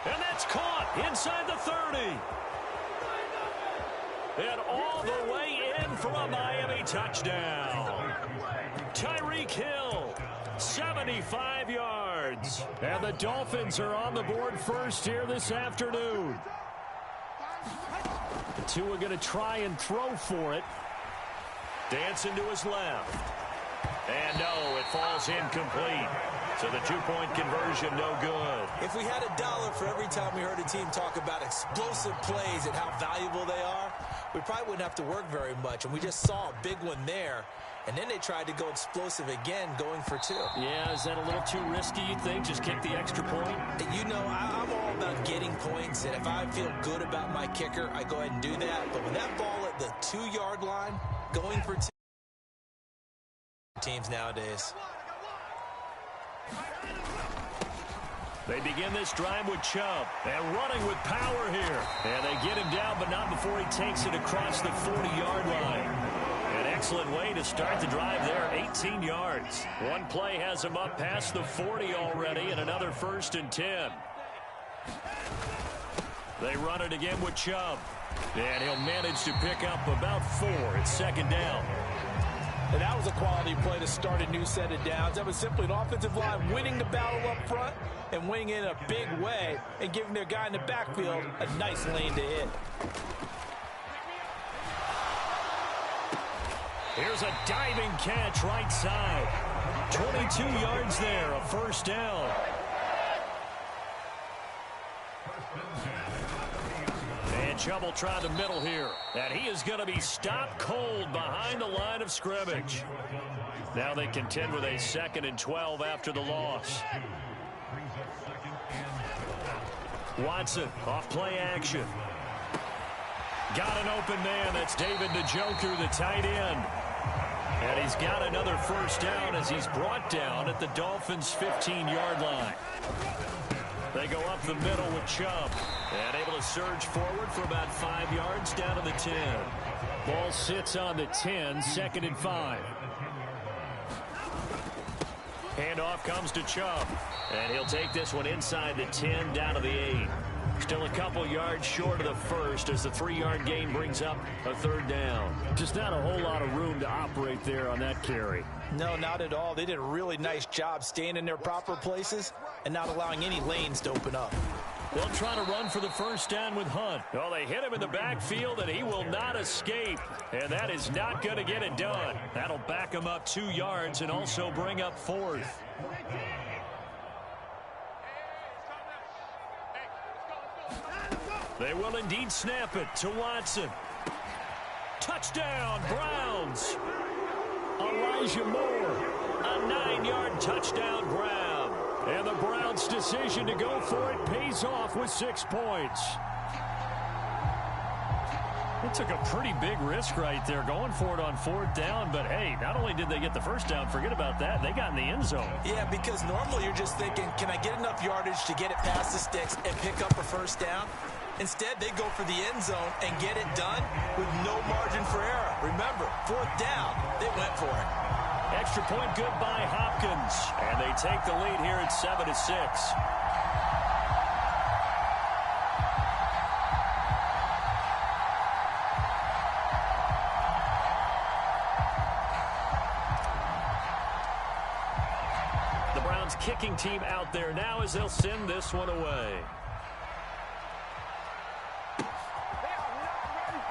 And that's caught inside the 30. And all the way in for a Miami touchdown. Tyreek Hill, 75 yards. And the Dolphins are on the board first here this afternoon. The two are going to try and throw for it. Dancing to his left. And no, it falls incomplete. So the two-point conversion, no good. If we had $1 for every time we heard a team talk about explosive plays and how valuable they are, we probably wouldn't have to work very much. And we just saw a big one there. And then they tried to go explosive again, going for 2. Yeah, is that a little too risky, you think? Just kick the extra point? You know, I'm all about getting points. And if I feel good about my kicker, I go ahead and do that. But when that ball at the 2-yard line, going for 2, teams nowadays. They begin this drive with Chubb. And running with power here. And they get him down, but not before he takes it across the 40-yard line. An excellent way to start the drive there, 18 yards. One play has him up past the 40 already, and another 1st and 10. They run it again with Chubb. And he'll manage to pick up about 4. It's 2nd down. And that was a quality play to start a new set of downs. That was simply an offensive line winning the battle up front and winning in a big way and giving their guy in the backfield a nice lane to hit. Here's a diving catch right side. 22 yards there, a 1st down. And Chubb will try the middle here. And he is going to be stopped cold behind the line of scrimmage. Now they contend with a 2nd and 12 after the loss. Watson, off play action. Got an open man. That's David Njoku, the tight end. And he's got another 1st down as he's brought down at the Dolphins' 15-yard line. They go up the middle with Chubb. And able to surge forward for about 5 yards down to the 10. Ball sits on the 10, 2nd and 5. Handoff comes to Chubb. And he'll take this one inside the 10 down to the 8. Still a couple yards short of the 1st as the 3-yard gain brings up a 3rd down. Just not a whole lot of room to operate there on that carry. No, not at all. They did a really nice job staying in their proper places and not allowing any lanes to open up. They'll try to run for the 1st down with Hunt. Well, they hit him in the backfield, and he will not escape. And that is not going to get it done. That'll back him up 2 yards and also bring up 4th. They will indeed snap it to Watson. Touchdown, Browns. Elijah Moore, a 9-yard touchdown grab. And the Browns' decision to go for it pays off with 6 points. It took a pretty big risk right there going for it on 4th down. But, hey, not only did they get the 1st down, forget about that, they got in the end zone. Yeah, because normally you're just thinking, can I get enough yardage to get it past the sticks and pick up a 1st down? Instead, they go for the end zone and get it done with no margin for error. Remember, 4th down, they went for it. Extra point good by Hopkins. And they take the lead here at 7-6. The Browns kicking team out there now as they'll send this one away.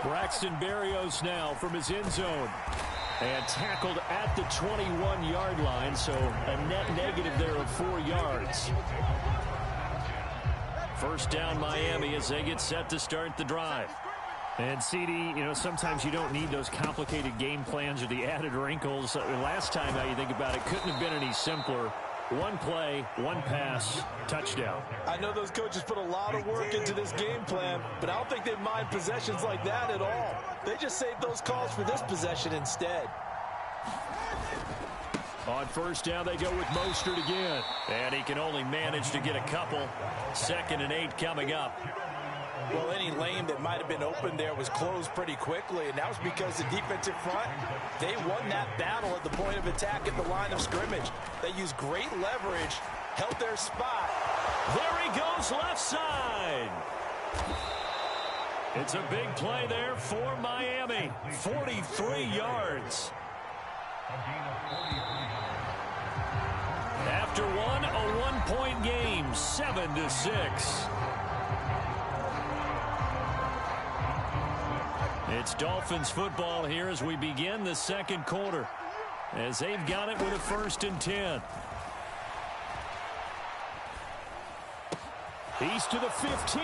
Braxton Berrios now from his end zone. And tackled at the 21-yard line, so a net negative there of 4 yards. 1st down Miami as they get set to start the drive. And, CD, you know, sometimes you don't need those complicated game plans or the added wrinkles. Last time, now you think about it, couldn't have been any simpler. One play, one pass, touchdown. I know those coaches put a lot of work into this game plan, but I don't think they mind possessions like that at all. They just save those calls for this possession instead. On first down, they go with Mostert again. And he can only manage to get a couple. 2nd and 8 coming up. Well, any lane that might have been open there was closed pretty quickly, and that was because the defensive front, they won that battle at the point of attack at the line of scrimmage. They used great leverage, held their spot. There he goes left side. It's a big play there for Miami. 43 yards. After one, a one-point game, 7-6. It's Dolphins football here as we begin the second quarter, as they've got it with a 1st and 10. He's to the 15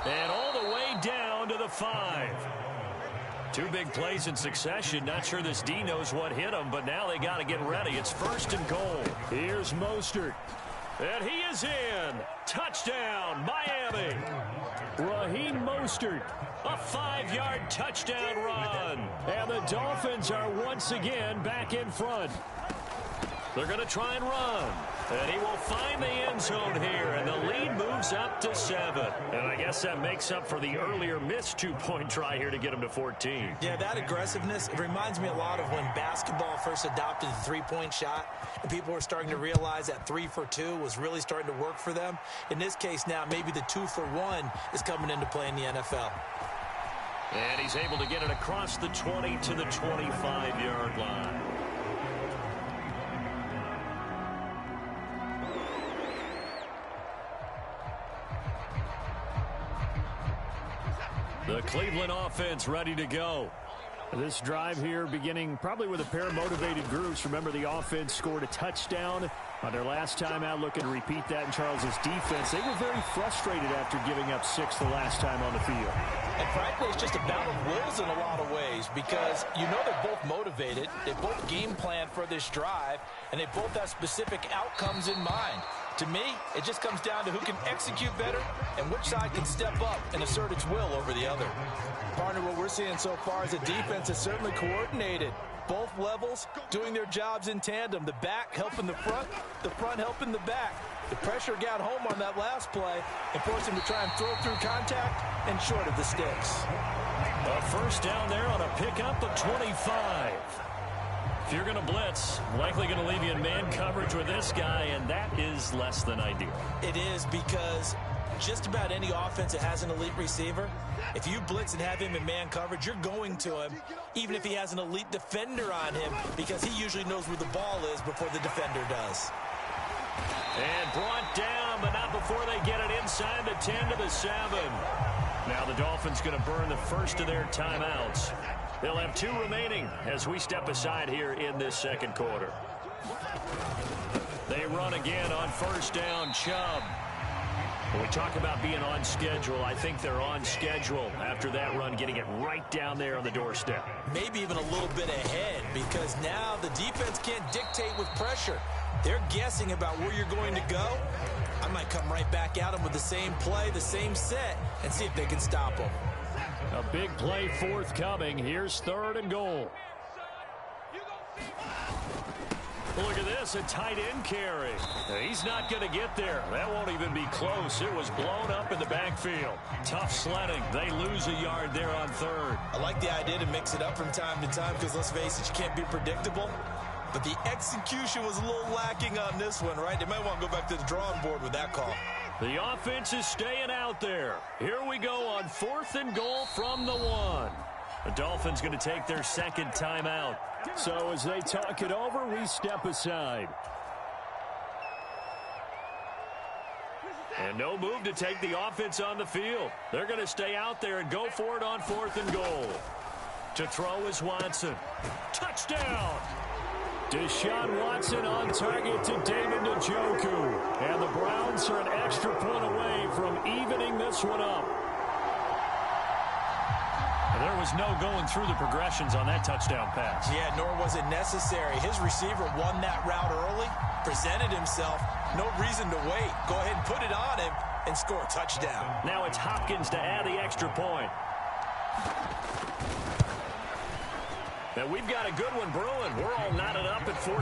and all the way down to the 5. 2 big plays in succession. Not sure this D knows what hit him, but now they got to get ready. It's 1st and goal. Here's Mostert. And he is in. Touchdown, Miami. Raheem Mostert, a 5-yard touchdown run. And the Dolphins are once again back in front. They're going to try and run. And he will find the end zone here, and the lead moves up to 7. And I guess that makes up for the earlier missed 2-point try here to get him to 14. Yeah, that aggressiveness, it reminds me a lot of when basketball first adopted the 3-point shot, and people were starting to realize that 3 for 2 was really starting to work for them. In this case now, maybe the 2 for 1 is coming into play in the NFL. And he's able to get it across the 20 to the 25-yard line. The Cleveland offense ready to go. This drive here beginning probably with a pair of motivated groups. Remember, the offense scored a touchdown on their last time out. Looking to repeat that in Charles's defense. They were very frustrated after giving up 6 the last time on the field. And frankly, it's just a battle of wills in a lot of ways, because you know they're both motivated. They both game plan for this drive, and they both have specific outcomes in mind. To me, it just comes down to who can execute better and which side can step up and assert its will over the other. Partner, what we're seeing so far is the defense is certainly coordinated. Both levels doing their jobs in tandem. The back helping the front helping the back. The pressure got home on that last play and forced him to try and throw through contact and short of the sticks. A first down there on a pickup of 25. If you're going to blitz, likely going to leave you in man coverage with this guy, and that is less than ideal. It is, because just about any offense that has an elite receiver, if you blitz and have him in man coverage, you're going to him, even if he has an elite defender on him, because he usually knows where the ball is before the defender does. And brought down, but not before they get it inside the 10 to the 7. Now the Dolphins going to burn the first of their timeouts. They'll have 2 remaining as we step aside here in this second quarter. They run again on first down, Chubb. When we talk about being on schedule, I think they're on schedule after that run, getting it right down there on the doorstep. Maybe even a little bit ahead, because now the defense can't dictate with pressure. They're guessing about where you're going to go. I might come right back at them with the same play, the same set, and see if they can stop them. A big play forthcoming. Here's 3rd and goal. Look at this, a tight end carry. He's not going to get there. That won't even be close. It was blown up in the backfield. Tough sledding. They lose a yard there on 3rd. I like the idea to mix it up from time to time, because let's face it, you can't be predictable. But the execution was a little lacking on this one, right? They might want to go back to the drawing board with that call. The offense is staying out there. Here we go on 4th and goal from the 1. The Dolphins going to take their 2nd timeout. So as they talk it over, we step aside. And no move to take the offense on the field. They're going to stay out there and go for it on 4th and goal. To throw is Watson. Touchdown! Deshaun Watson on target to David Njoku. And the Browns are an extra point away from evening this one up. was no going through the progressions on that touchdown pass. Yeah, nor was it necessary. His receiver won that route early, presented himself. No reason to wait. Go ahead and put it on him and score a touchdown. Now it's Hopkins to add the extra point. And we've got a good one brewing. We're all knotted up at 14.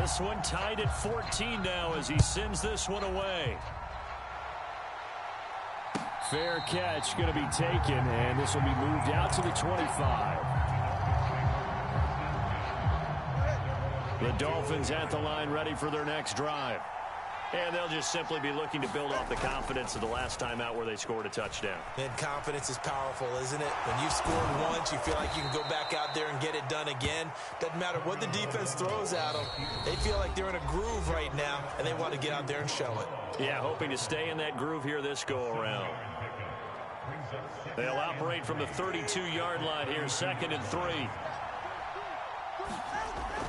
This one tied at 14 now as he sends this one away. Fair catch going to be taken, and this will be moved out to the 25. The Dolphins at the line ready for their next drive. And they'll just simply be looking to build off the confidence of the last time out where they scored a touchdown. And confidence is powerful, isn't it? When you've scored once, you feel like you can go back out there and get it done again. Doesn't matter what the defense throws at them. They feel like they're in a groove right now, and they want to get out there and show it. Yeah, hoping to stay in that groove here this go-around. They'll operate from the 32-yard line here, 2nd and 3.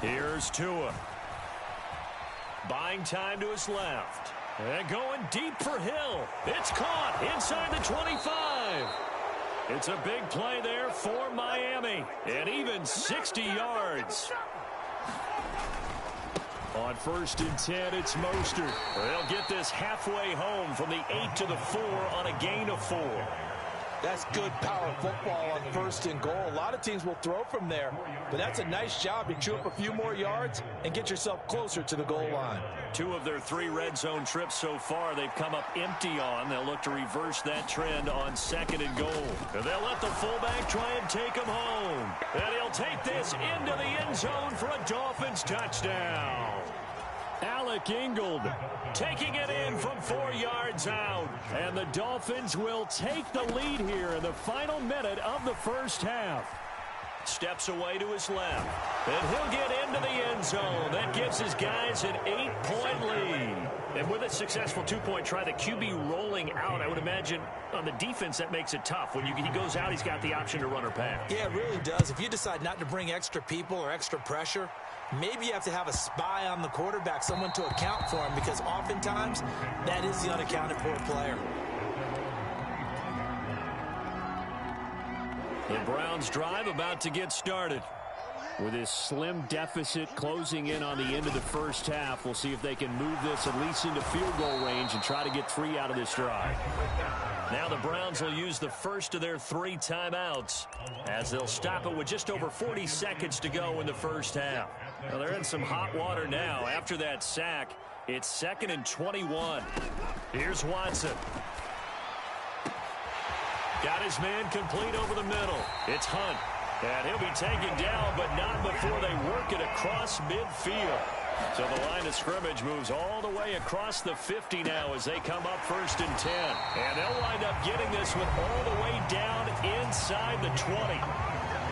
Here's Tua. Buying time to his left. And going deep for Hill. It's caught inside the 25. It's a big play there for Miami. And even 60 yards. On 1st and 10, it's Mostert. They'll get this halfway home from the 8 to the 4 on a gain of 4. That's good power football on 1st and goal. A lot of teams will throw from there, but that's a nice job to chew up a few more yards and get yourself closer to the goal line. 2 of their 3 red zone trips so far they've come up empty on. They'll look to reverse that trend on 2nd and goal. And they'll let the fullback try and take him home. And he'll take this into the end zone for a Dolphins touchdown. Alec Ingold taking it in from 4 yards out. And the Dolphins will take the lead here in the final minute of the first half. Steps away to his left. And he'll get into the end zone. That gives his guys an 8-point lead. And with a successful 2-point try, the QB rolling out, I would imagine on the defense that makes it tough. When he goes out, he's got the option to run or pass. Yeah, it really does. If you decide not to bring extra people or extra pressure, maybe you have to have a spy on the quarterback, someone to account for him, because oftentimes that is the unaccounted for player. The Browns drive about to get started. With this slim deficit closing in on the end of the first half, we'll see if they can move this at least into field goal range and try to get 3 out of this drive. Now the Browns will use the first of their 3 timeouts as they'll stop it with just over 40 seconds to go in the first half. Well, they're in some hot water now. After that sack, it's 2nd and 21. Here's Watson. Got his man complete over the middle. It's Hunt. And he'll be taken down, but not before they work it across midfield. So the line of scrimmage moves all the way across the 50 now as they come up 1st and 10. And they'll wind up getting this one all the way down inside the 20.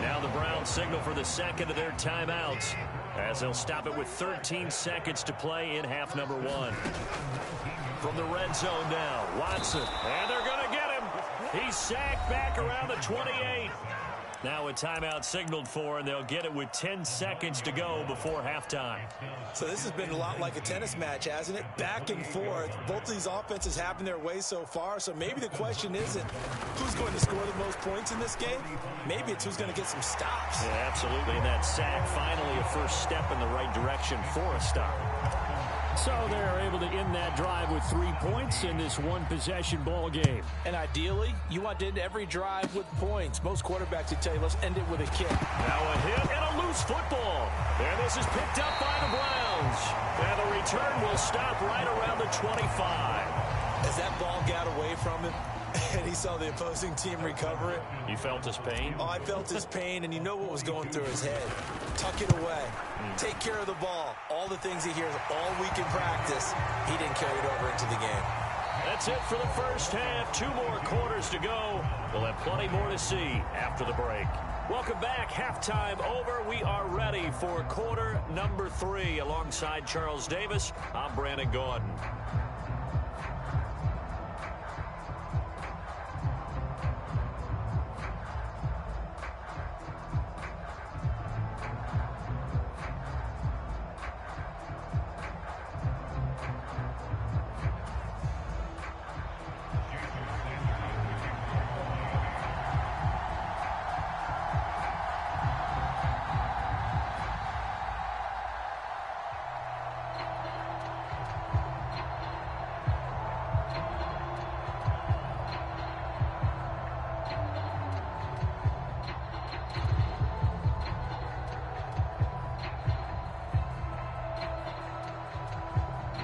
Now the Browns signal for the second of their timeouts as they'll stop it with 13 seconds to play in half number 1. From the red zone now, Watson. And they're going to get him. He's sacked back around the 28. Now a timeout signaled for, and they'll get it with 10 seconds to go before halftime. So this has been a lot like a tennis match, hasn't it? Back and forth. Both of these offenses having their way so far, so maybe the question isn't who's going to score the most points in this game. Maybe it's who's going to get some stops. Yeah, absolutely, and that sack finally a first step in the right direction for a stop. So they're able to end that drive with 3 points in this one-possession ball game. And ideally, you want to end every drive with points. Most quarterbacks would tell you, let's end it with a kick. Now a hit and a loose football. And this is picked up by the Browns. And the return will stop right around the 25. As that ball got away from him, and he saw the opposing team recover it. You felt his pain? Oh, I felt his pain, and you know what was going through his head. Tuck it away. Take care of the ball. All the things he hears all week in practice, he didn't carry it over into the game. That's it for the first half. 2 more quarters to go. We'll have plenty more to see after the break. Welcome back. Halftime over. We are ready for quarter number 3. Alongside Charles Davis, I'm Brandon Gordon.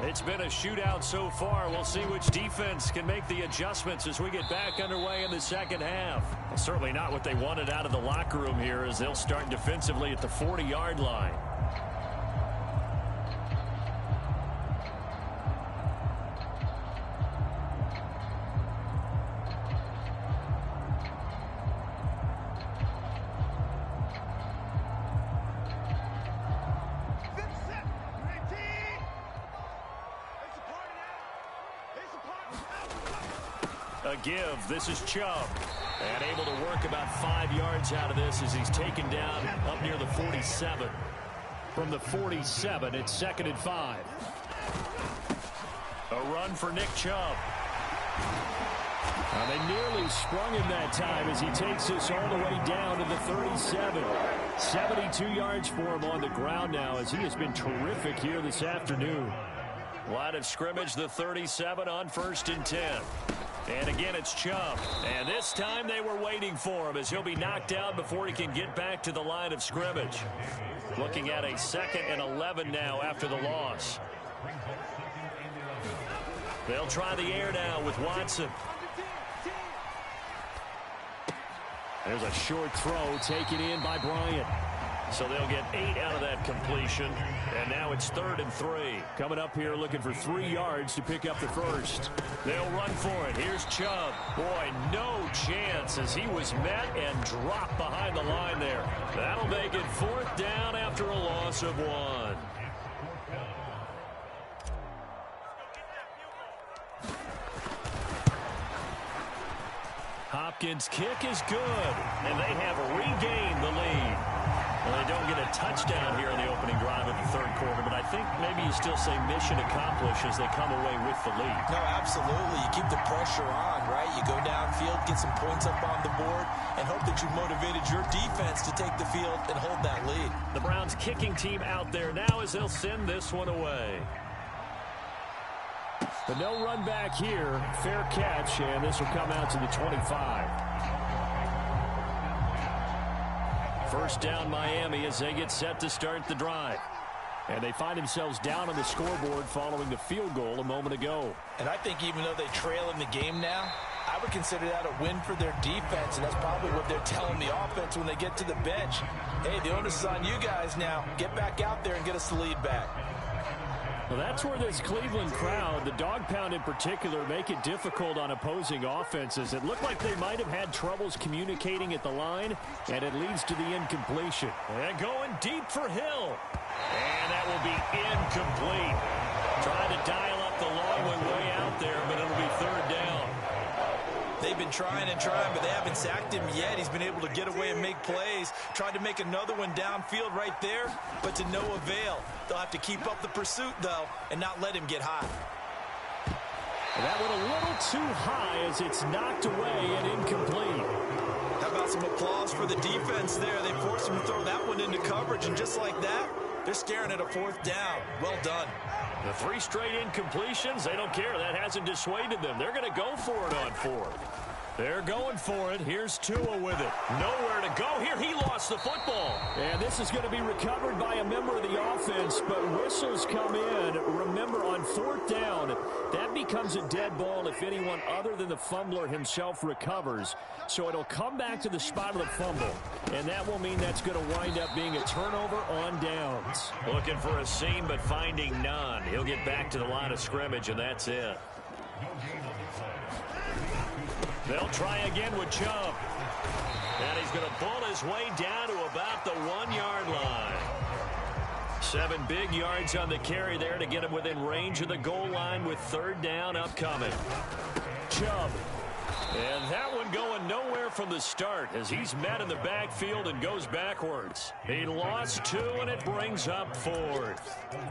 It's been a shootout so far. We'll see which defense can make the adjustments as we get back underway in the second half. Well, certainly not what they wanted out of the locker room here as they'll start defensively at the 40-yard line. A give. This is Chubb. And able to work about 5 yards out of this as he's taken down up near the 47. From the 47, it's 2nd and 5. A run for Nick Chubb. They nearly sprung him that time as he takes this all the way down to the 37. 72 yards for him on the ground now as he has been terrific here this afternoon. Line of scrimmage, the 37 on 1st and 10. And again, it's Chubb. And this time they were waiting for him as he'll be knocked out before he can get back to the line of scrimmage. Looking at a 2nd and 11 now after the loss. They'll try the air now with Watson. There's a short throw taken in by Bryant. So they'll get 8 out of that completion. And now it's 3rd and 3. Coming up here looking for 3 yards to pick up the first. They'll run for it. Here's Chubb. Boy, no chance as he was met and dropped behind the line there. That'll make it 4th down after a loss of 1. Hopkins' kick is good, and they have regained the lead. Well, they don't get a touchdown here in the opening drive of the 3rd quarter, but I think maybe you still say mission accomplished as they come away with the lead. No, absolutely. You keep the pressure on, right? You go downfield, get some points up on the board, and hope that you motivated your defense to take the field and hold that lead. The Browns kicking team out there now as they'll send this one away. But no run back here. Fair catch, and this will come out to the 25. 1st down Miami as they get set to start the drive. And they find themselves down on the scoreboard following the field goal a moment ago. And I think even though they trail in the game now, I would consider that a win for their defense, and that's probably what they're telling the offense when they get to the bench. Hey, the onus is on you guys now. Get back out there and get us the lead back. Well, that's where this Cleveland crowd, the dog pound in particular, make it difficult on opposing offenses. It looked like they might have had troubles communicating at the line, and it leads to the incompletion. And going deep for Hill. And that will be incomplete. Trying to dial up the long one way out there, but it'll be 3rd down. They've been trying and trying, but they haven't sacked him yet. He's been able to get away and make plays. Tried to make another one downfield right there, but to no avail. They'll have to keep up the pursuit, though, and not let him get high. That went a little too high as it's knocked away and incomplete. How about some applause for the defense there? They forced him to throw that one into coverage, and just like that, they're staring at a 4th down. Well done. The 3 straight incompletions, they don't care. That hasn't dissuaded them. They're going to go for it on 4th. They're going for it. Here's Tua with it. Nowhere to go here. He lost the football. And this is going to be recovered by a member of the offense, but whistles come in. Remember, on 4th down, that becomes a dead ball if anyone other than the fumbler himself recovers. So it'll come back to the spot of the fumble, and that will mean that's going to wind up being a turnover on downs. Looking for a seam, but finding none. He'll get back to the line of scrimmage, and that's it. They'll try again with Chubb. And he's going to pull his way down to about the 1-yard line. 7 big yards on the carry there to get him within range of the goal line with 3rd down upcoming. Chubb. And that one going nowhere from the start as he's met in the backfield and goes backwards. He lost 2, and it brings up 4th.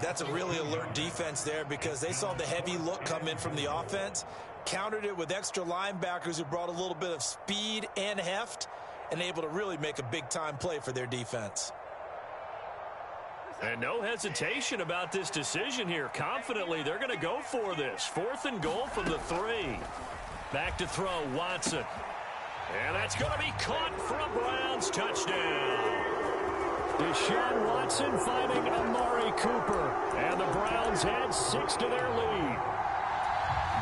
That's a really alert defense there because they saw the heavy look come in from the offense, countered it with extra linebackers who brought a little bit of speed and heft, and able to really make a big-time play for their defense. And no hesitation about this decision here. Confidently, they're going to go for this. 4th and goal from the 3. Back to throw, Watson. And that's going to be caught for a Browns touchdown. Deshaun Watson finding Amari Cooper. And the Browns add 6 to their lead.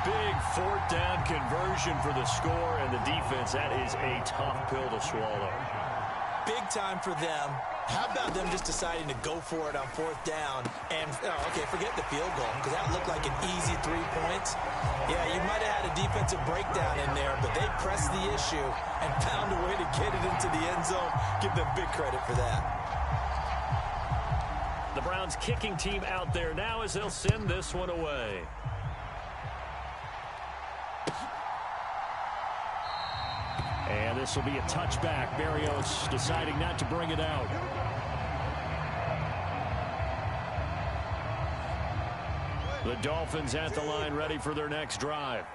Big fourth down conversion for the score, and the defense, that is a tough pill to swallow. Big time for them. How about them just deciding to go for it on fourth down and, okay, forget the field goal, because that looked like an easy 3 points. Yeah, you might have had a defensive breakdown in there, but they pressed the issue and found a way to get it into the end zone. Give them big credit for that. The Browns kicking team out there now as they'll send this one away. And this will be a touchback. Berrios deciding not to bring it out. The Dolphins at the line, ready for their next drive.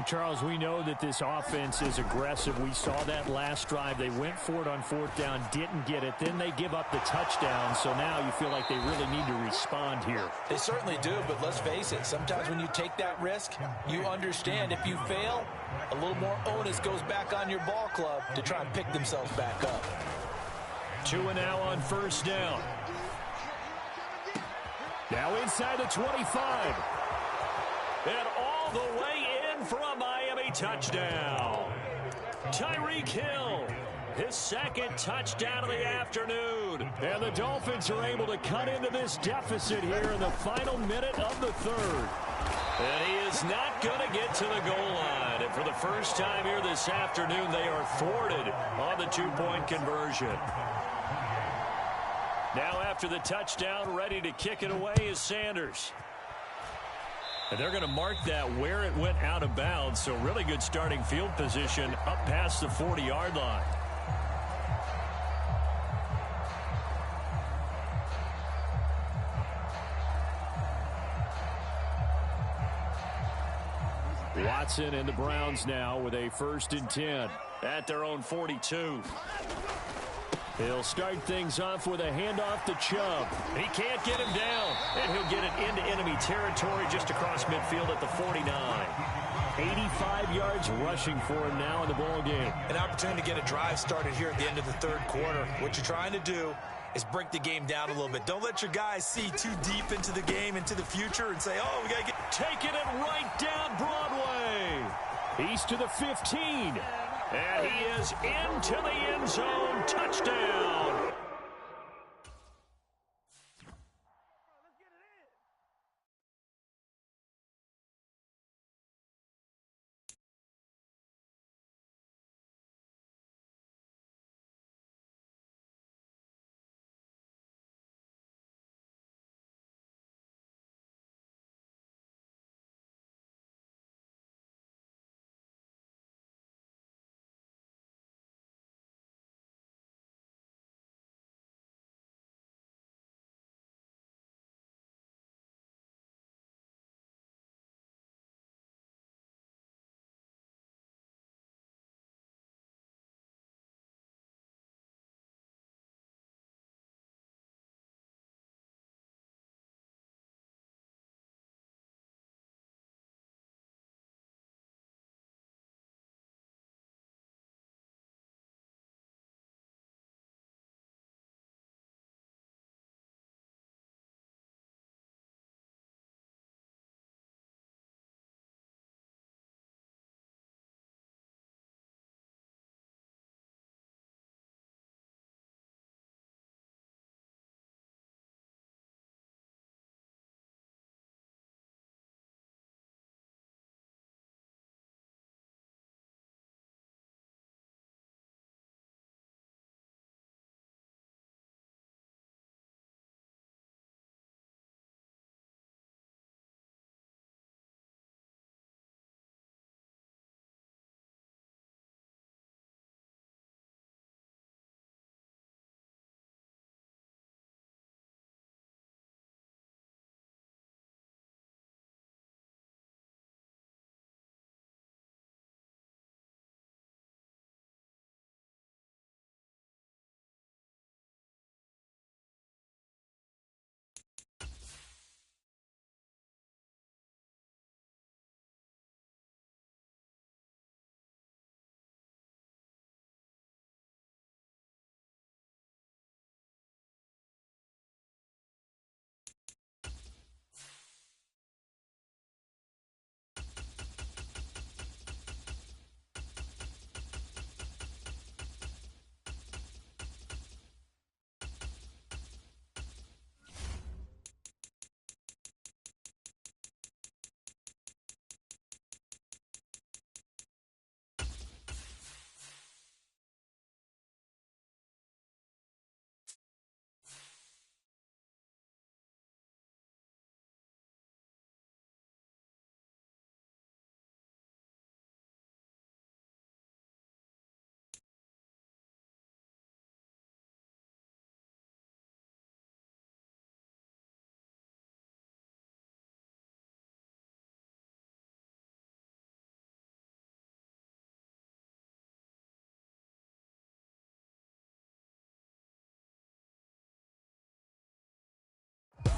Charles, we know that this offense is aggressive. We saw that last drive. They went for it on fourth down, didn't get it. Then they give up the touchdown. So now you feel like they really need to respond here. They certainly do, but let's face it. Sometimes when you take that risk, you understand if you fail, a little more onus goes back on your ball club to try and pick themselves back up. 2 and now on first down. Now inside the 25. And all the way in for a Miami touchdown. Tyreek Hill, his second touchdown of the afternoon. And the Dolphins are able to cut into this deficit here in the final minute of the third. And he is not going to get to the goal line. And for the first time here this afternoon, they are thwarted on the 2-point conversion. Now after the touchdown, ready to kick it away is Sanders. And they're going to mark that where it went out of bounds. So really good starting field position up past the 40-yard line. Watson and the Browns now with a 1st and 10 at their own 42. He'll start things off with a handoff to Chubb. He can't get him down, and he'll get it into enemy territory just across midfield at the 49. 85 yards rushing for him now in the ball game. An opportunity to get a drive started here at the end of the third quarter. What you're trying to do is break the game down a little bit. Don't let your guys see too deep into the game, into the future, and say, oh, we got to get... Taking it right down Broadway. He's to the 15. And he is into the end zone. Touchdown.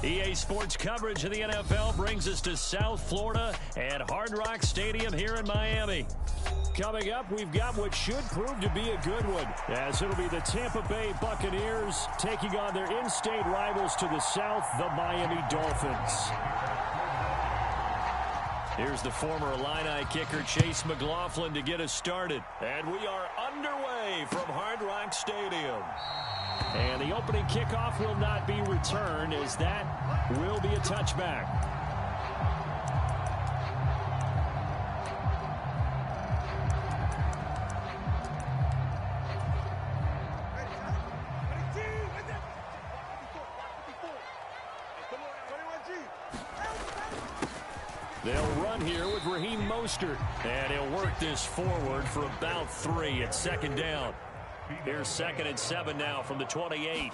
EA Sports coverage of the NFL brings us to South Florida at Hard Rock Stadium here in Miami. Coming up, we've got what should prove to be a good one, as it'll be the Tampa Bay Buccaneers taking on their in-state rivals to the south, the Miami Dolphins. Here's the former Illini kicker Chase McLaughlin to get us started. And we are underway from Hard Rock Stadium. And the opening kickoff will not be returned, as that will be a touchback. They'll run here with Raheem Mostert. And he'll work this forward for about 3 at second down. Here's 2nd and 7 now from the 28.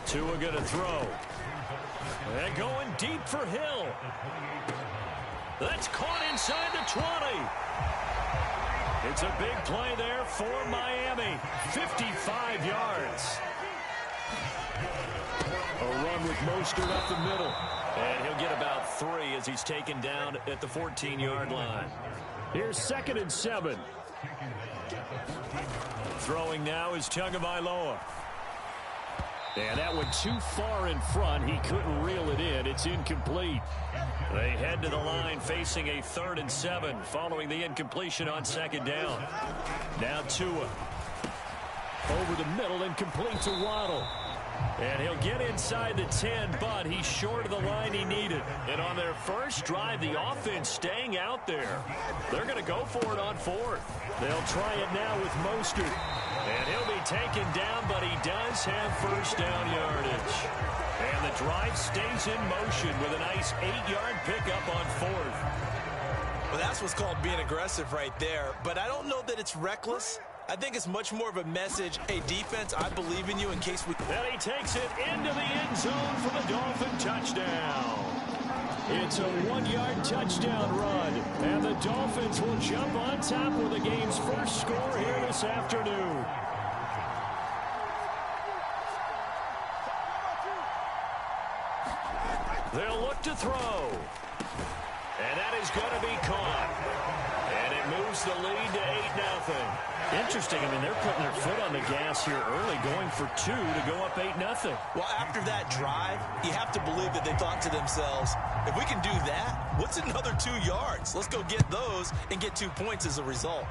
Tua going to throw. And going deep for Hill. That's caught inside the 20. It's a big play there for Miami. 55 yards. A run with Mostert up the middle. And he'll get about 3 as he's taken down at the 14-yard line. Here's 2nd and 7. Throwing now is Tagovailoa. And that went too far in front. He couldn't reel it in. It's incomplete. They head to the line facing a 3rd and 7 following the incompletion on 2nd down. Now Tua. Over the middle and complete to Waddle. And he'll get inside the 10, but he's short of the line he needed. And on their first drive, the offense staying out there. They're going to go for it on 4th. They'll try it now with Mostert. And he'll be taken down, but he does have first down yardage. And the drive stays in motion with a nice 8-yard pickup on 4th. Well, that's what's called being aggressive right there. But I don't know that it's reckless. I think it's much more of a message, hey, defense, I believe in you in case we... And he takes it into the end zone for the Dolphin touchdown. It's a 1-yard touchdown run, and the Dolphins will jump on top with the game's first score here this afternoon. They'll look to throw. And that is going to be caught. And it moves the lead to 8-0. Interesting. I mean, they're putting their foot on the gas here early, going for 2 to go up 8-0. Well, after that drive, you have to believe that they thought to themselves, if we can do that, what's another 2 yards? Let's go get those and get 2 points as a result.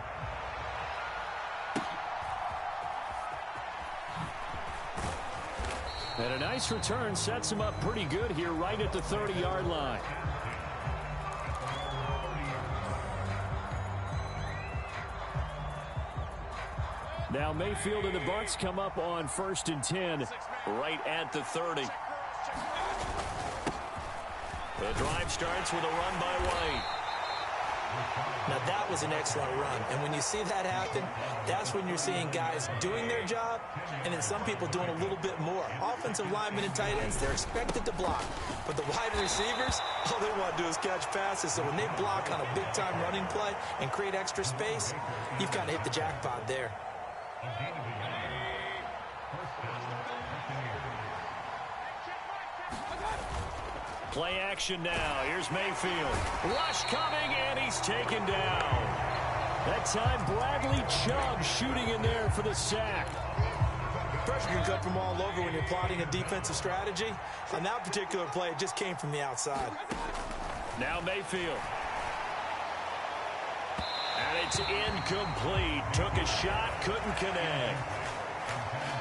And a nice return sets him up pretty good here right at the 30-yard line. Now Mayfield and the Bucs come up on 1st and 10 right at the 30. The drive starts with a run by White. Now that was an excellent run, and when you see that happen, that's when you're seeing guys doing their job and then some people doing a little bit more. Offensive linemen and tight ends, they're expected to block, but the wide receivers, all they want to do is catch passes. So when they block on a big-time running play and create extra space, you've kind of hit the jackpot there. Play action now. Here's Mayfield. Rush coming, and he's taken down. That time, Bradley Chubb shooting in there for the sack. Pressure can come from all over when you're plotting a defensive strategy. On that particular play, it just came from the outside. Now Mayfield. And it's incomplete. Took a shot, couldn't connect.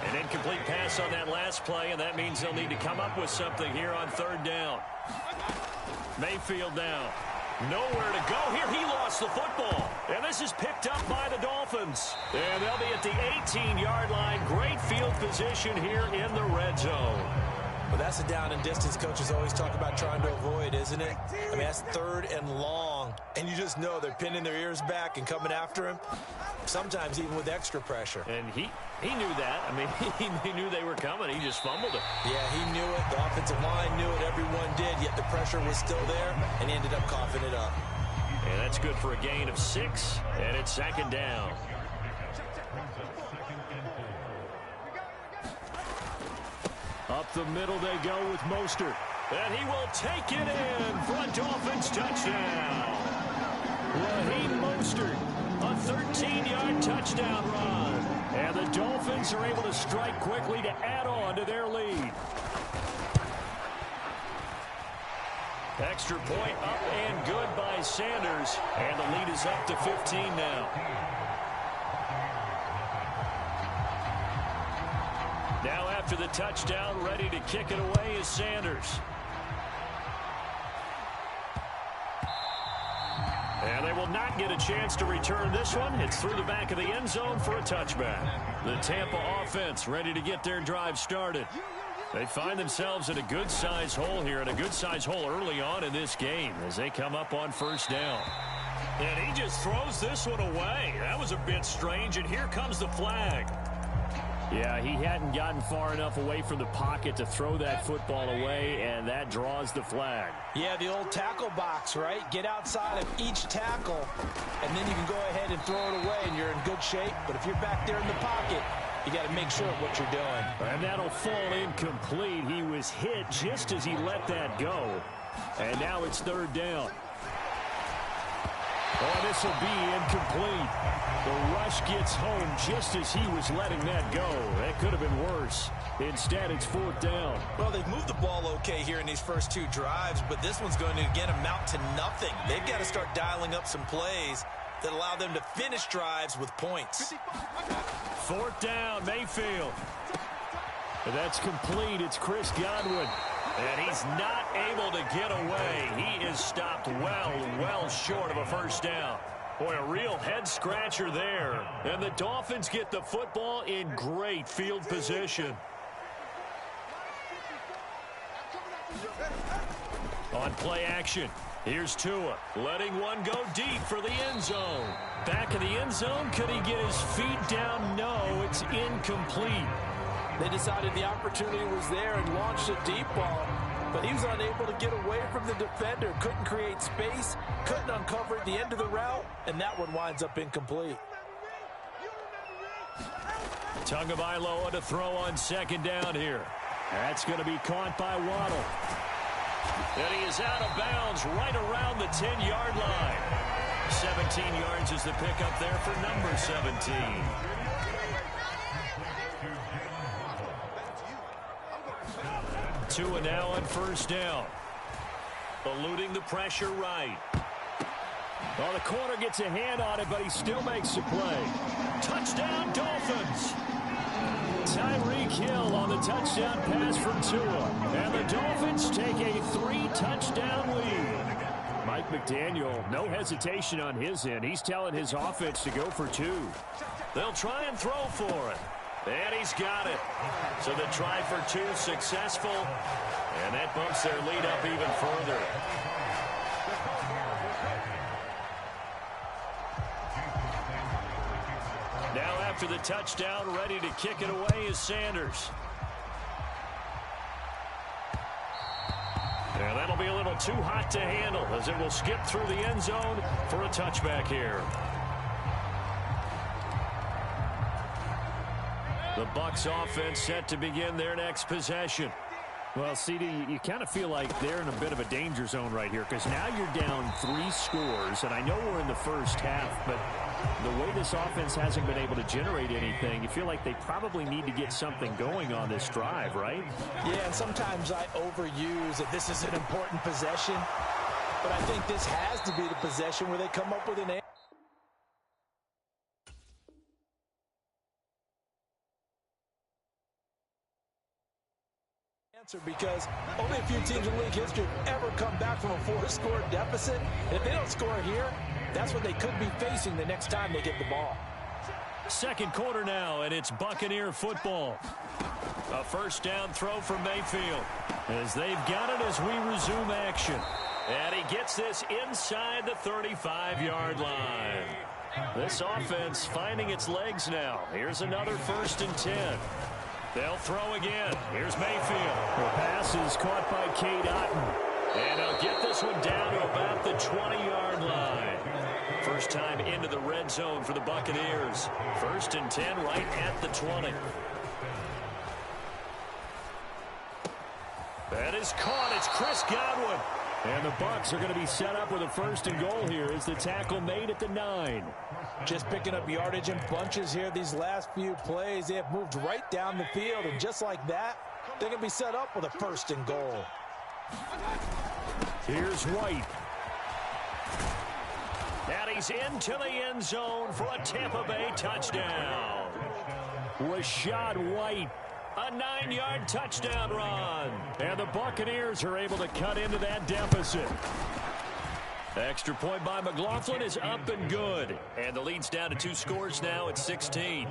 An incomplete pass on that last play, and that means they'll need to come up with something here on 3rd down. Mayfield now. Nowhere to go here. He lost the football. And this is picked up by the Dolphins. And they'll be at the 18-yard line. Great field position here in the red zone. Well, that's a down and distance coaches always talk about trying to avoid, isn't it? I mean, that's 3rd and long, and you just know they're pinning their ears back and coming after him, sometimes even with extra pressure. And he knew that. I mean, he knew they were coming. He just fumbled it. Yeah, he knew it. The offensive line knew it. Everyone did, yet the pressure was still there, and he ended up coughing it up. And that's good for a gain of 6, and it's 2nd down. Up the middle they go with Mostert. And he will take it in for a Dolphins touchdown. Raheem Mostert, a 13-yard touchdown run. And the Dolphins are able to strike quickly to add on to their lead. Extra point up and good by Sanders. And the lead is up to 15 now. Now after the touchdown, ready to kick it away is Sanders. And they will not get a chance to return this one. It's through the back of the end zone for a touchback. The Tampa offense ready to get their drive started. They find themselves in a good-sized hole here, and a good-sized hole early on in this game as they come up on first down. And he just throws this one away. That was a bit strange, and here comes the flag. Yeah, he hadn't gotten far enough away from the pocket to throw that football away, and that draws the flag. Yeah, the old tackle box, right? Get outside of each tackle, and then you can go ahead and throw it away, and you're in good shape. But if you're back there in the pocket, you got to make sure of what you're doing. And that'll fall incomplete. He was hit just as he let that go. And now it's third down. Oh, this will be incomplete. The rush gets home just as he was letting that go. That could have been worse. Instead, it's fourth down. Well, they've moved the ball okay here in these first two drives, but this one's going to, again, amount to nothing. They've got to start dialing up some plays that allow them to finish drives with points. Fourth down, Mayfield. And that's complete. It's Chris Godwin. And he's not able to get away. He is stopped well short of a first down. Boy, a real head-scratcher there. And the Dolphins get the football in great field position. On play action, here's Tua, letting one go deep for the end zone. Back in the end zone, could he get his feet down? No, it's incomplete. They decided the opportunity was there and launched a deep ball, but he was unable to get away from the defender, couldn't create space, couldn't uncover at the end of the route, and that one winds up incomplete. Tagovailoa to throw on second down here. That's going to be caught by Waddle. And he is out of bounds right around the 10-yard line. 17 yards is the pickup there for number 17. Tua now on first down. Eluding the pressure right. Well, the corner gets a hand on it, but he still makes the play. Touchdown, Dolphins! Tyreek Hill on the touchdown pass from Tua. And the Dolphins take a 3-touchdown lead. Mike McDaniel, no hesitation on his end. He's telling his offense to go for 2. They'll try and throw for it. And he's got it. So the try for 2 successful. And that bumps their lead up even further. Now after the touchdown, ready to kick it away is Sanders. And that'll be a little too hot to handle as it will skip through the end zone for a touchback here. The Bucs offense set to begin their next possession. Well, CD, you kind of feel like they're in a bit of a danger zone right here because now you're down 3 scores, and I know we're in the first half, but the way this offense hasn't been able to generate anything, you feel like they probably need to get something going on this drive, right? Yeah, and sometimes I overuse that this is an important possession, but I think this has to be the possession where they come up with an answer, because only a few teams in league history have ever come back from a 4-score deficit. And if they don't score here, that's what they could be facing the next time they get the ball. Second quarter now, and it's Buccaneer football. A first down throw from Mayfield as they've got it as we resume action. And he gets this inside the 35-yard line. This offense finding its legs now. Here's another 1st and 10. They'll throw again. Here's Mayfield. The pass is caught by Cade Otton. And they'll get this one down to about the 20-yard line. First time into the red zone for the Buccaneers. 1st and 10 right at the 20. And is caught. It's Chris Godwin. And the Bucs are going to be set up with a 1st and goal here as the tackle made at the 9. Just picking up yardage in bunches here these last few plays. They have moved right down the field, and just like that, they're going to be set up with a 1st and goal. Here's White. And he's into the end zone for a Tampa Bay touchdown. Rashad White, a 9-yard touchdown run. And the Buccaneers are able to cut into that deficit. Extra point by McLaughlin is up and good. And the lead's down to 2 scores now at 16.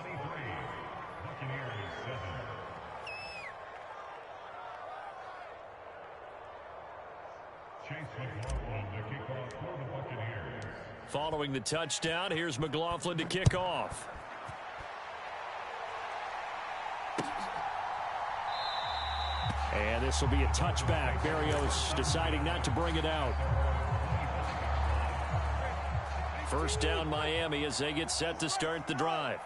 Following the touchdown, here's McLaughlin to kick off. And this will be a touchback. Berrios deciding not to bring it out. 1st down Miami as they get set to start the drive.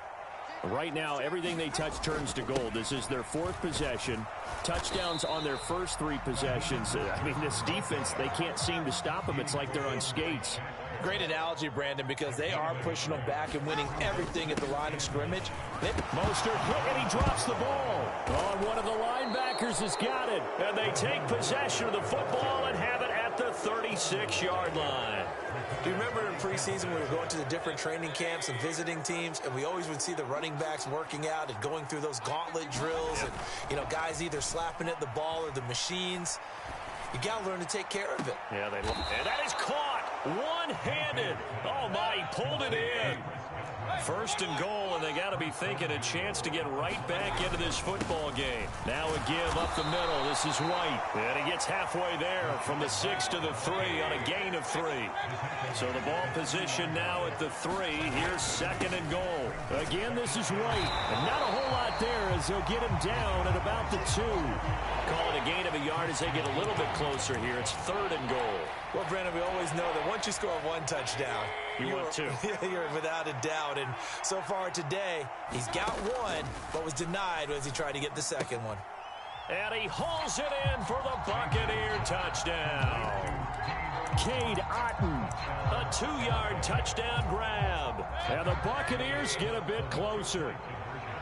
Right now, everything they touch turns to gold. This is their 4th possession. Touchdowns on their first 3 possessions. I mean, this defense, they can't seem to stop them. It's like they're on skates. Great analogy, Brandon, because they are pushing them back and winning everything at the line of scrimmage. Mostert hit, and he drops the ball. On one of the linebackers has got it. And they take possession of the football and have it at the 36-yard line. Do you remember in preseason we were going to the different training camps and visiting teams, and we always would see the running backs working out and going through those gauntlet drills, and, you know, guys either slapping at the ball or the machines. You got to learn to take care of it. Yeah, and that is caught one-handed. Oh, my, he pulled it in. 1st and goal, and they got to be thinking a chance to get right back into this football game. Now a give up the middle. This is White, and he gets halfway there from the 6 to the 3 on a gain of 3. So the ball position now at the 3. Here's 2nd and goal. Again, this is White, and not a whole lot there as they'll get him down at about the 2. Call it a gain of a yard as they get a little bit closer here. It's 3rd and goal. Well, Brandon, we always know that once you score 1 touchdown, you want 2. You're without a doubt. And so far today, he's got 1, but was denied as he tried to get the 2nd one. And he hauls it in for the Buccaneer touchdown. Cade Otton, a 2-yard touchdown grab. And the Buccaneers get a bit closer.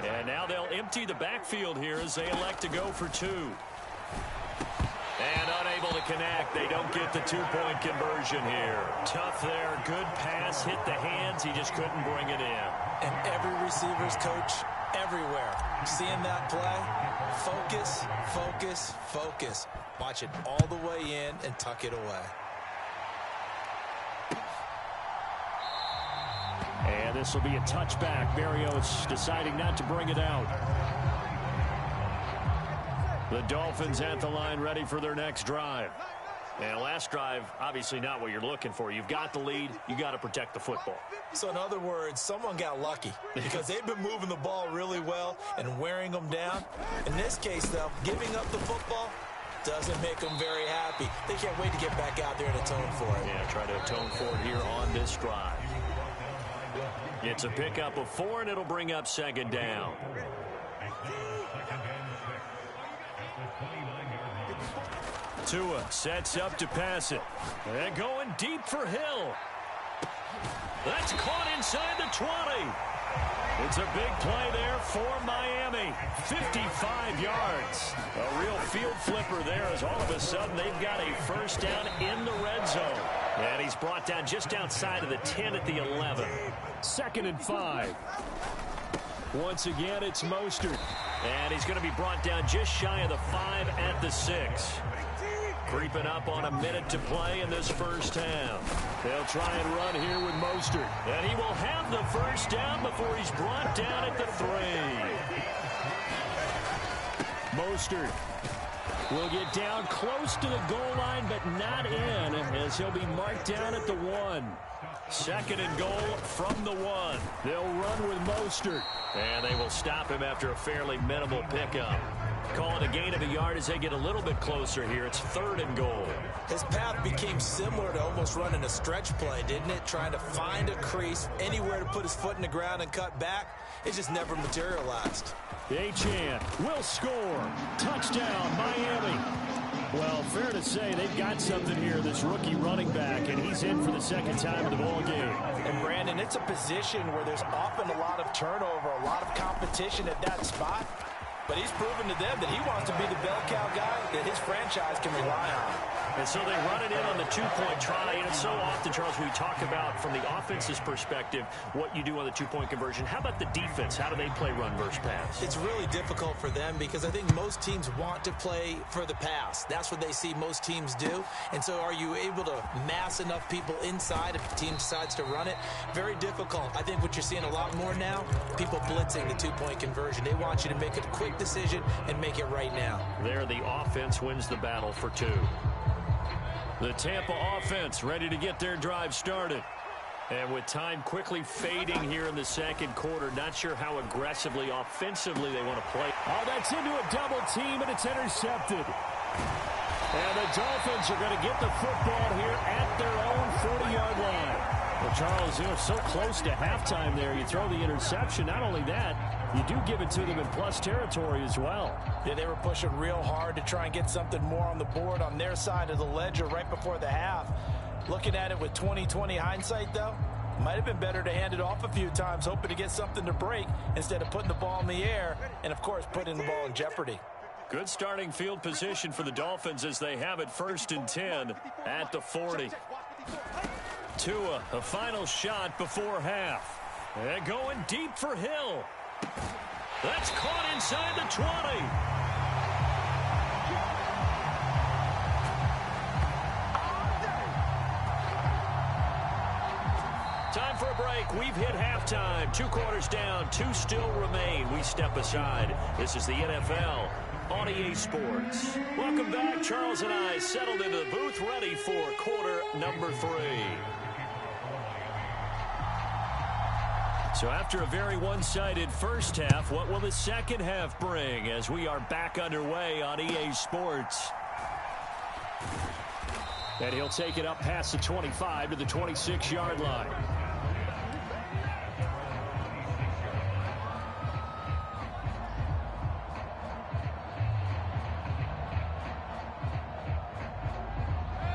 And now they'll empty the backfield here as they elect to go for 2. And unable to connect. They don't get the 2-point conversion here. Tough there. Good pass. Hit the hands. He just couldn't bring it in. And every receiver's coach everywhere seeing that play. Focus, focus, focus. Watch it all the way in and tuck it away. And this will be a touchback. Berrios deciding not to bring it out. The Dolphins at the line ready for their next drive. And last drive, obviously not what you're looking for. You've got the lead. You got to protect the football. So in other words, someone got lucky because they've been moving the ball really well and wearing them down. In this case, though, giving up the football doesn't make them very happy. They can't wait to get back out there and atone for it. Yeah, try to atone for it here on this drive. It's a pickup of 4, and it'll bring up 2nd down. Tua sets up to pass it. And going deep for Hill. That's caught inside the 20. It's a big play there for Miami. 55 yards. A real field flipper there as all of a sudden they've got a 1st down in the red zone. And he's brought down just outside of the 10 at the 11. 2nd and 5. Once again, it's Mostert. And he's going to be brought down just shy of the 5 at the 6. Creeping up on a minute to play in this 1st half. They'll try and run here with Mostert. And he will have the 1st down before he's brought down at the 3. Mostert will get down close to the goal line, but not in, as he'll be marked down at the 1. 2nd and goal from the 1. They'll run with Mostert. And they will stop him after a fairly minimal pickup. Call it a gain of a yard as they get a little bit closer here. It's 3rd and goal. His path became similar to almost running a stretch play, didn't it? Trying to find a crease, anywhere to put his foot in the ground and cut back. It just never materialized. Achane will score. Touchdown, Miami. Well, fair to say they've got something here, this rookie running back, and he's in for the second time in the ball game. And, Brandon, it's a position where there's often a lot of turnover, a lot of competition at that spot. But he's proven to them that he wants to be the bell cow guy that his franchise can rely on. And so they run it in on the two-point try. And so often, Charles, we talk about from the offense's perspective what you do on the two-point conversion. How about the defense? How do they play run versus pass? It's really difficult for them because I think most teams want to play for the pass. That's what they see most teams do. And so are you able to mass enough people inside if the team decides to run it? Very difficult. I think what you're seeing a lot more now, people blitzing the two-point conversion. They want you to make a quick decision and make it right now. There, the offense wins the battle for two. The Tampa offense ready to get their drive started. And with time quickly fading here in the second quarter, not sure how aggressively, offensively they want to play. Oh, that's into a double team, and it's intercepted. And the Dolphins are going to get the football here at their own 40-yard line. Well, Charles, you know, so close to halftime there. You throw the interception. Not only that, you do give it to them in plus territory as well. Yeah, they were pushing real hard to try and get something more on the board on their side of the ledger right before the half. Looking at it with 20/20 hindsight, though, might have been better to hand it off a few times, hoping to get something to break instead of putting the ball in the air and, of course, putting the ball in jeopardy. Good starting field position for the Dolphins as they have it 1st and 10 at the 40. Tua, a final shot before half. And going deep for Hill. That's caught inside the 20. Time for a break. We've hit halftime. 2 quarters down. 2 still remain. We step aside. This is the NFL on EA Sports. Welcome back. Charles and I settled into the booth ready for quarter number 3. So after a very one-sided first half, what will the second half bring as we are back underway on EA Sports? And he'll take it up past the 25 to the 26-yard line.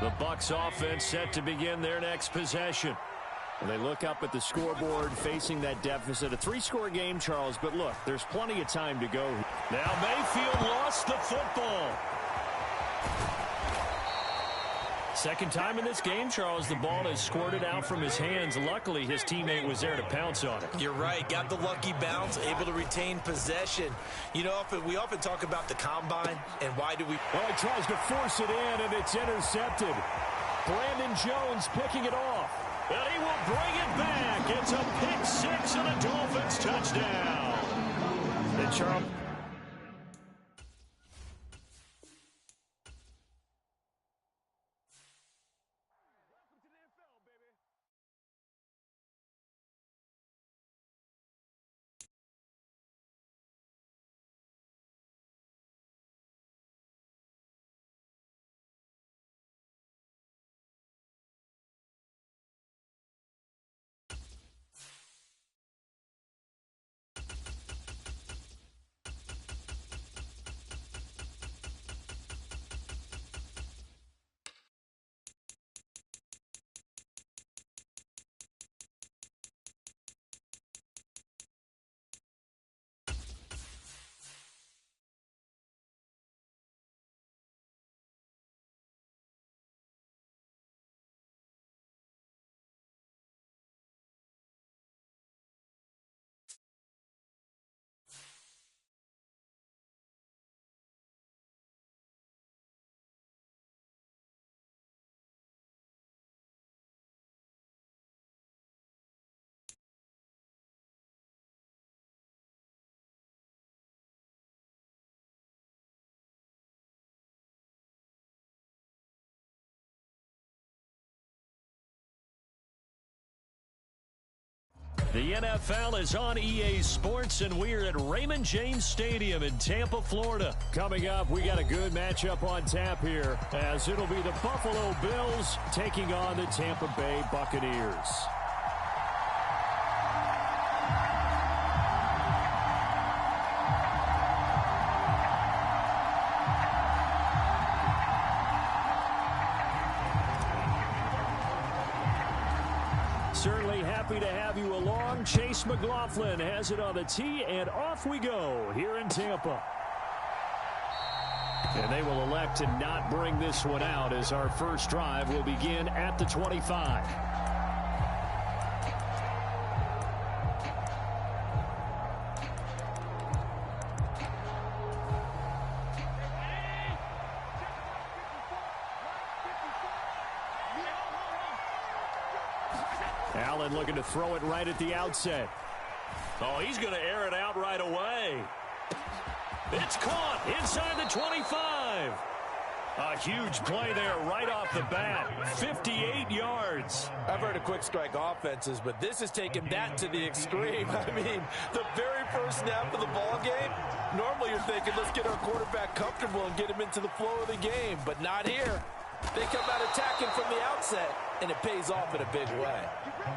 The Bucs offense set to begin their next possession. And they look up at the scoreboard facing that deficit. A 3-score game, Charles, but look, there's plenty of time to go. Now Mayfield lost the football. Second time in this game, Charles, the ball has squirted out from his hands. Luckily, his teammate was there to pounce on it. You're right. Got the lucky bounce, able to retain possession. You know, we often talk about the combine and why do we... Well, he tries to force it in, and it's intercepted. Brandon Jones picking it off. And he will bring it back. It's a pick 6 and a Dolphins touchdown. And Charles... The NFL is on EA Sports, and we're at Raymond James Stadium in Tampa, Florida. Coming up, we got a good matchup on tap here, as it'll be the Buffalo Bills taking on the Tampa Bay Buccaneers. certainly happy to have you along. Chase McLaughlin has it on the tee, and off we go here in Tampa. And they will elect to not bring this one out as our first drive will begin at the 25. Allen looking to throw it right at the outset. Oh, he's going to air it out right away. It's caught inside the 25. A huge play there right off the bat. 58 yards. I've heard of quick strike offenses, but this has taken that to the extreme. I mean, the very first snap of the ball game, normally you're thinking, let's get our quarterback comfortable and get him into the flow of the game, but not here. They come out attacking from the outset, and it pays off in a big way.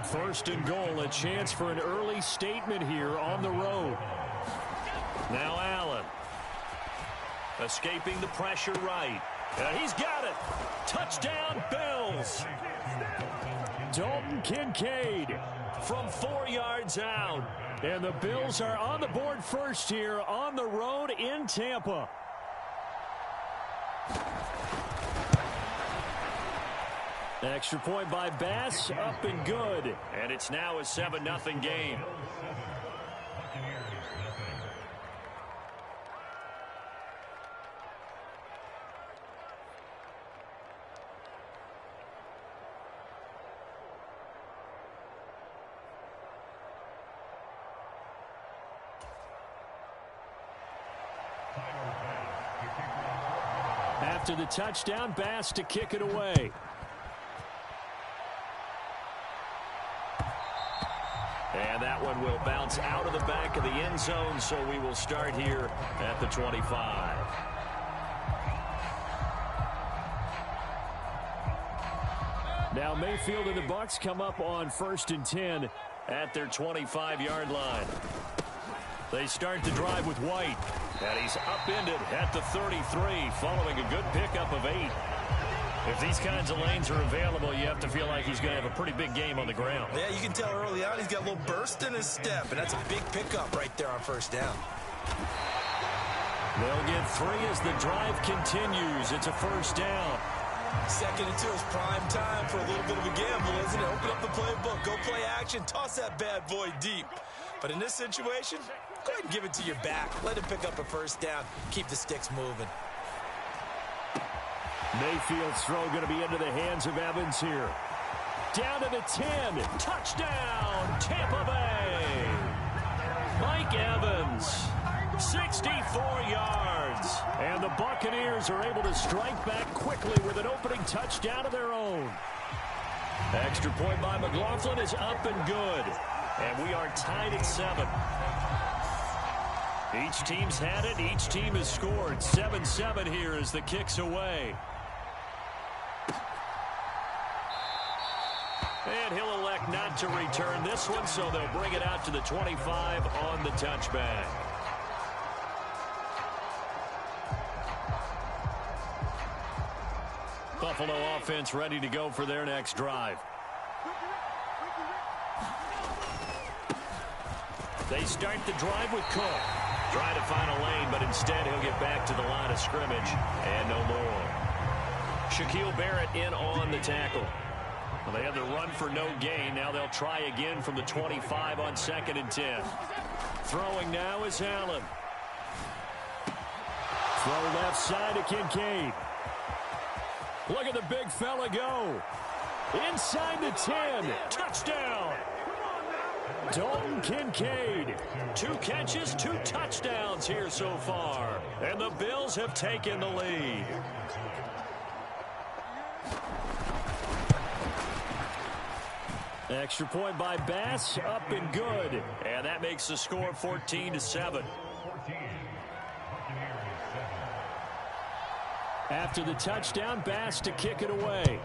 First and goal, a chance for an early statement here on the road. Now Allen. Escaping the pressure right. He's got it. Touchdown, Bills. Dalton Kincaid From 4 yards out. And the Bills are on the board first here on the road in Tampa. Extra point by Bass, up and good. And it's now a 7-0 game. After the touchdown, Bass to kick it away. And that one will bounce out of the back of the end zone, so we will start here at the 25. Now Mayfield and the Bucs come up on 1st and 10 at their 25-yard line. They start the drive with White, and he's upended at the 33, following a good pickup of 8. If these kinds of lanes are available, you have to feel like he's going to have a pretty big game on the ground. Yeah, you can tell early on he's got a little burst in his step, and that's a big pickup right there on first down. They'll get 3 as the drive continues. It's a first down. 2nd and 2 is prime time for a little bit of a gamble, isn't it? Open up the playbook, go play action, toss that bad boy deep. But in this situation, go ahead and give it to your back. Let him pick up a first down. Keep the sticks moving. Mayfield's throw going to be into the hands of Evans here. Down to the 10. Touchdown, Tampa Bay. Mike Evans, 64 yards. And the Buccaneers are able to strike back quickly with an opening touchdown of their own. Extra point by McLaughlin is up and good. And we are tied at 7. Each team's had it. Each team has scored. 7-7 here as the kick's away. And he'll elect not to return this one, so they'll bring it out to the 25 on the touchback. Buffalo offense ready to go for their next drive. They start the drive with Cook. Trying to find a lane, but instead he'll get back to the line of scrimmage and no more. Shaquille Barrett in on the tackle. Well, they had the run for no gain. Now they'll try again from the 25 on 2nd and 10. Throwing now is Allen. Throw left side to Kincaid. Look at the big fella go. Inside the 10. Touchdown. Dalton Kincaid. 2 catches, 2 touchdowns here so far. And the Bills have taken the lead. Extra point by Bass, up and good. And that makes the score 14-7. After the touchdown, Bass to kick it away.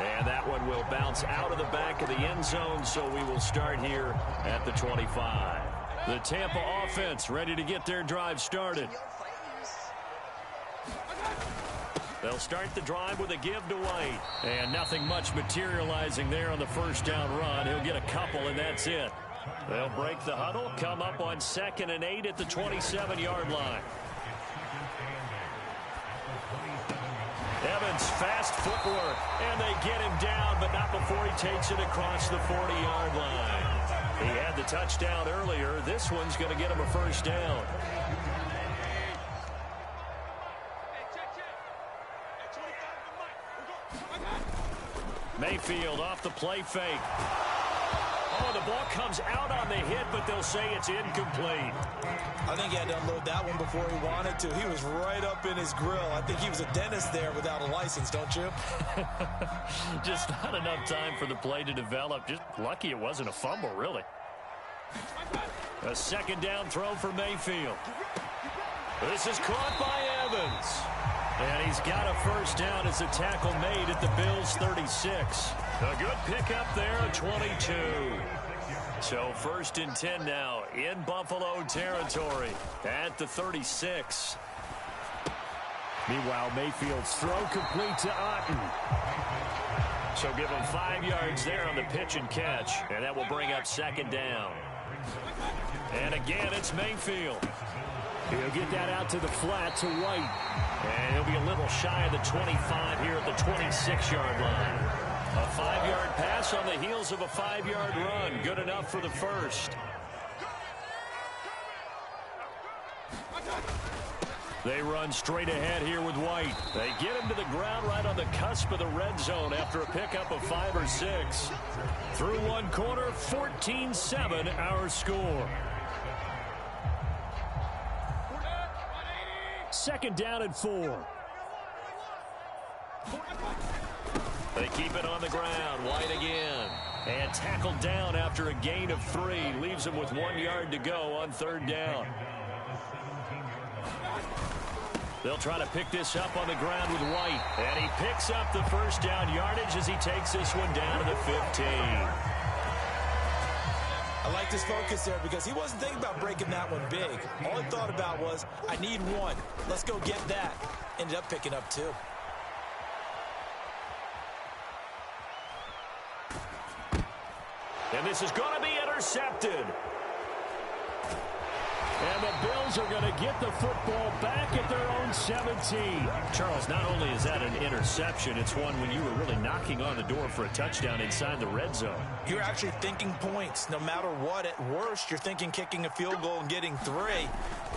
And that one will bounce out of the back of the end zone, so we will start here at the 25. The Tampa offense ready to get their drive started. They'll start the drive with a give to White. And nothing much materializing there on the first down run. He'll get a couple, and that's it. They'll break the huddle, come up on 2nd and 8 at the 27-yard line. Evans, fast footwork, and they get him down, but not before he takes it across the 40-yard line. He had the touchdown earlier. This one's going to get him a first down. Mayfield off the play fake. Oh, the ball comes out on the hit, but they'll say it's incomplete. I think he had to unload that one before he wanted to. He was right up in his grill. I think he was a dentist there without a license, don't you? Just not enough time for the play to develop. Just lucky it wasn't a fumble, really. A 2nd down throw for Mayfield. This is caught by Evans. And he's got a first down as a tackle made at the Bills' 36. A good pickup there at 22. So 1st and 10 now in Buffalo territory at the 36. Meanwhile, Mayfield's throw complete to Otten. So give him 5 yards there on the pitch and catch. And that will bring up 2nd down. And again, it's Mayfield. He'll get that out to the flat to White. And he'll be a little shy of the 25 here at the 26-yard line. A 5-yard pass on the heels of a 5-yard run. Good enough for the first. They run straight ahead here with White. They get him to the ground right on the cusp of the red zone after a pickup of 5 or 6. Through one quarter, 14-7 our score. 2nd down and 4. They keep it on the ground. White again. And tackled down after a gain of 3. Leaves him with 1 yard to go on 3rd down. They'll try to pick this up on the ground with White. And he picks up the first down yardage as he takes this one down to the 15. I liked his focus there because he wasn't thinking about breaking that one big. All he thought about was, I need 1. Let's go get that. Ended up picking up 2. And this is going to be intercepted. And the Bills are going to get the football back at their own 17. Charles, not only is that an interception, it's one when you were really knocking on the door for a touchdown inside the red zone. You're actually thinking points. No matter what, at worst, you're thinking kicking a field goal and getting 3.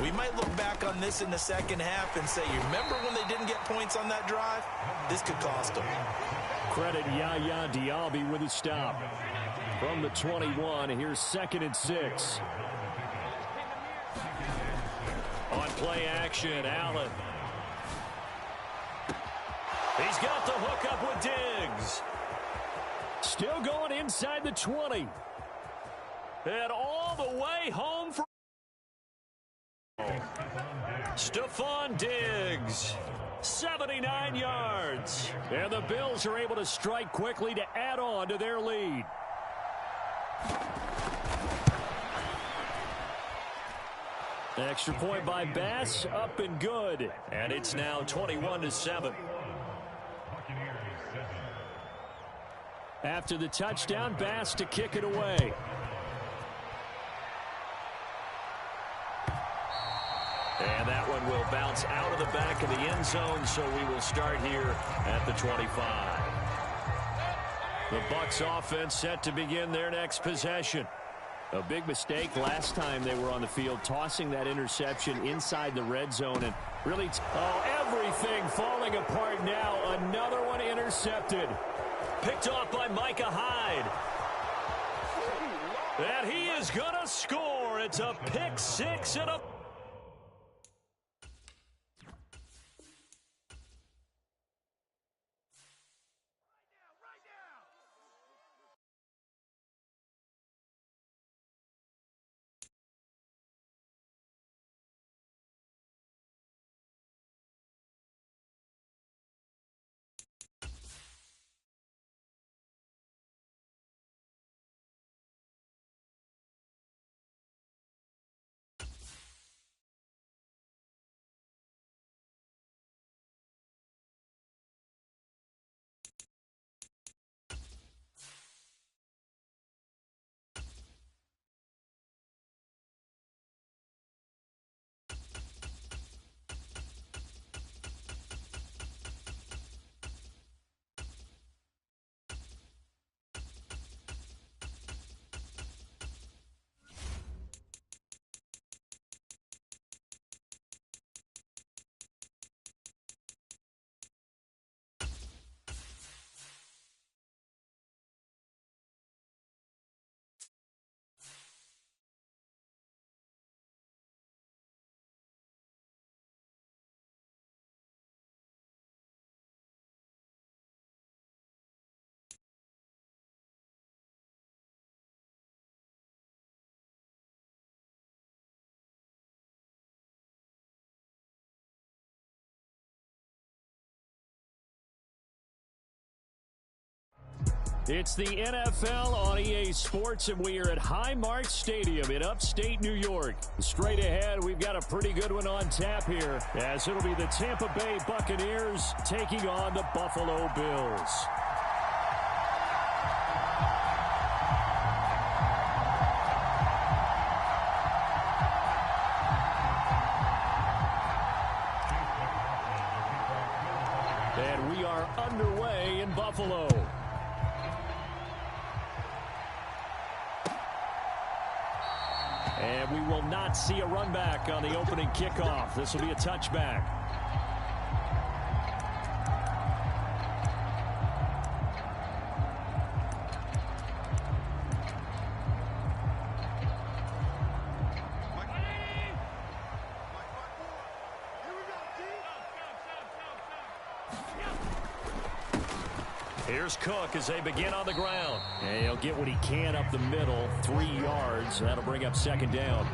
We might look back on this in the second half and say, you remember when they didn't get points on that drive? This could cost them. Credit Yaya Diaby with a stop. From the 21, here's 2nd and 6. On play action, Allen. He's got the hook up with Diggs. Still going inside the 20. And all the way home for Stephon Diggs. 79 yards. And the Bills are able to strike quickly to add on to their lead. Extra point by Bass, up and good. And it's now 21-7. After the touchdown, Bass to kick it away. And that one will bounce out of the back of the end zone, so we will start here at the 25. The Bucs offense set to begin their next possession. A big mistake last time they were on the field, tossing that interception inside the red zone. And really, everything falling apart now. Another one intercepted. Picked off by Micah Hyde. And he is going to score. It's a pick 6 and a It's the NFL on EA Sports, and we are at Highmark Stadium in upstate New York. Straight ahead, we've got a pretty good one on tap here, as it'll be the Tampa Bay Buccaneers taking on the Buffalo Bills. And we are underway in Buffalo. And we will not see a run back on the opening kickoff. This will be a touchback. Here's Cook as they begin on the ground. And he'll get what he can up the middle, 3 yards. That'll bring up second down.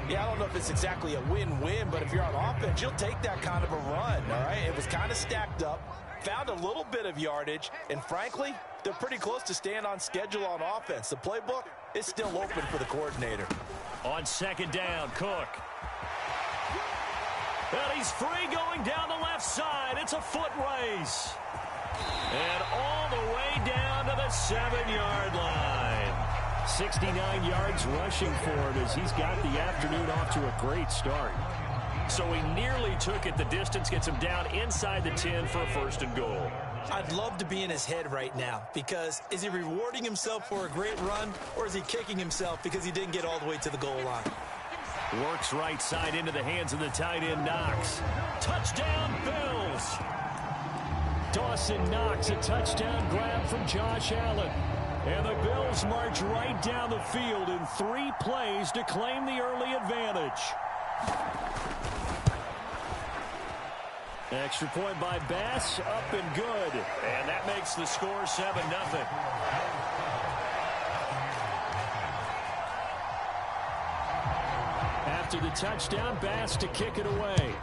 Yeah, I don't know if it's exactly a win-win, but if you're on offense, you'll take that kind of a run, all right? It was kind of stacked up, found a little bit of yardage, and frankly, they're pretty close to staying on schedule on offense. The playbook is still open for the coordinator. On second down, Cook. And he's free going down the left side. It's a foot race. And all the way down to the 7-yard line. 69 yards rushing for him as he's got the afternoon off to a great start. So he nearly took it the distance, gets him down inside the 10 for a first and goal. I'd love to be in his head right now, because is he rewarding himself for a great run, or is he kicking himself because he didn't get all the way to the goal line? Works right side into the hands of the tight end, Knox. Touchdown, Bills! Dawson Knox, a touchdown grab from Josh Allen. And the Bills march right down the field in 3 plays to claim the early advantage. Extra point by Bass, up and good. And that makes the score 7-0. After the touchdown, Bass to kick it away.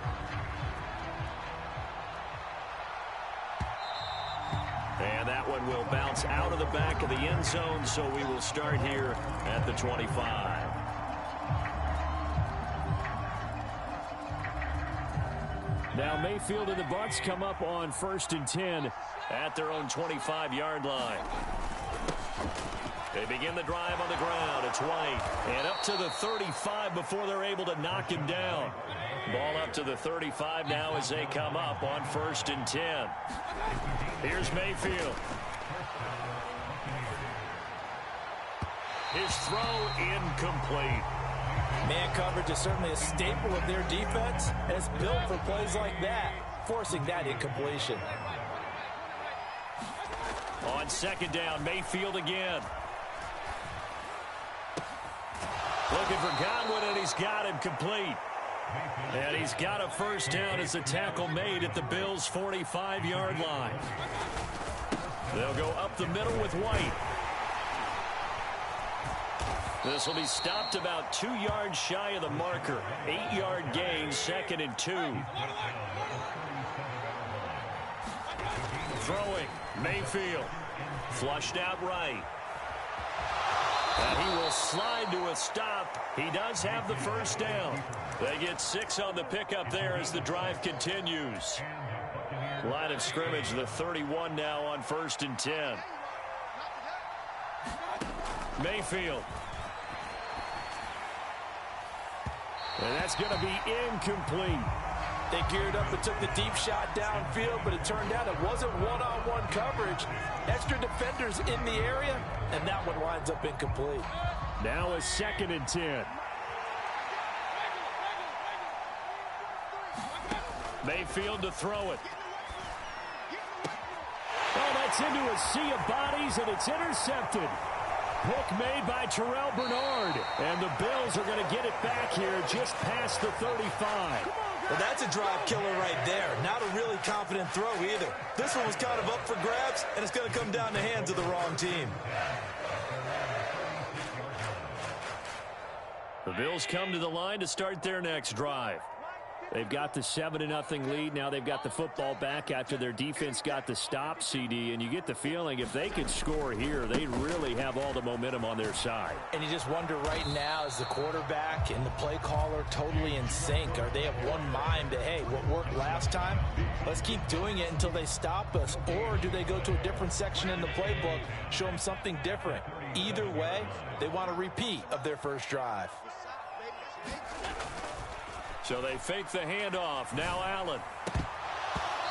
And that one will bounce out of the back of the end zone, so we will start here at the 25. Now Mayfield and the Bucs come up on 1st and 10 at their own 25-yard line. They begin the drive on the ground. It's White. And up to the 35 before they're able to knock him down. Ball up to the 35 now as they come up on 1st and 10. Here's Mayfield. His throw incomplete. Man coverage is certainly a staple of their defense, and it's built for plays like that, forcing that incompletion. On second down, Mayfield again. Looking for Godwin, and he's got him complete. And he's got a first down as the tackle made at the Bills' 45-yard line. They'll go up the middle with White. This will be stopped about 2 yards shy of the marker. 8-yard gain, 2nd and 2. Throwing, Mayfield. Flushed out right. And he will slide to a stop. He does have the first down. They get 6 on the pickup there as the drive continues. Line of scrimmage, the 31 now on 1st and 10. Mayfield. And that's going to be incomplete. They geared up and took the deep shot downfield, but it turned out it wasn't one-on-one coverage. Extra defenders in the area, and that one winds up incomplete. Now a 2nd and 10. Mayfield to throw it. Oh, that's into a sea of bodies, and it's intercepted. Pick made by Terrell Bernard. And the Bills are going to get it back here just past the 35. Well, that's a drive killer right there. Not a really confident throw either. This one was kind of up for grabs, and it's going to come down the hands of the wrong team. The Bills come to the line to start their next drive. They've got the 7-0 lead. Now they've got the football back after their defense got the stop, CD. And you get the feeling if they could score here, they really have all the momentum on their side. And you just wonder right now, is the quarterback and the play caller totally in sync? Are they of one mind that, hey, what worked last time, let's keep doing it until they stop us? Or do they go to a different section in the playbook, show them something different? Either way, they want a repeat of their first drive. So they fake the handoff. Now Allen.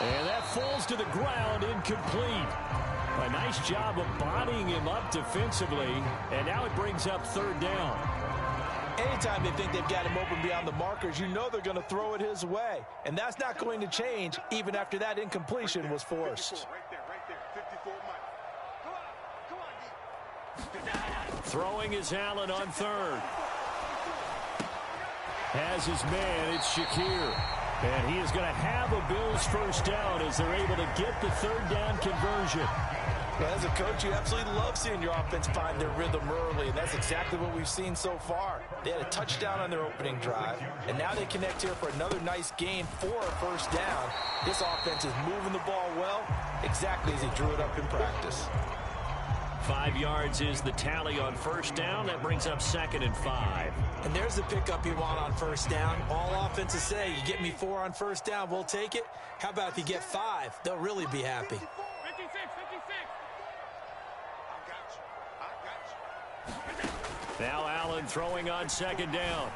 And that falls to the ground, incomplete. A nice job of bodying him up defensively. And now it brings up third down. Anytime they think they've got him open beyond the markers, you know they're going to throw it his way. And that's not going to change even after that incompletion was forced. Throwing is Allen on third. Has his man, it's Shakir. And he is going to have a Bills first down as they're able to get the third down conversion. Well, as a coach, you absolutely love seeing your offense find their rhythm early, and that's exactly what we've seen so far. They had a touchdown on their opening drive, and now they connect here for another nice gain for a first down. This offense is moving the ball well, exactly as he drew it up in practice. 5 yards is the tally on first down. That brings up 2nd and 5. And there's the pickup you want on first down. All offenses say, you get me 4 on first down, we'll take it. How about if you get 5? They'll really be happy. 56. Now Allen throwing on 2nd down.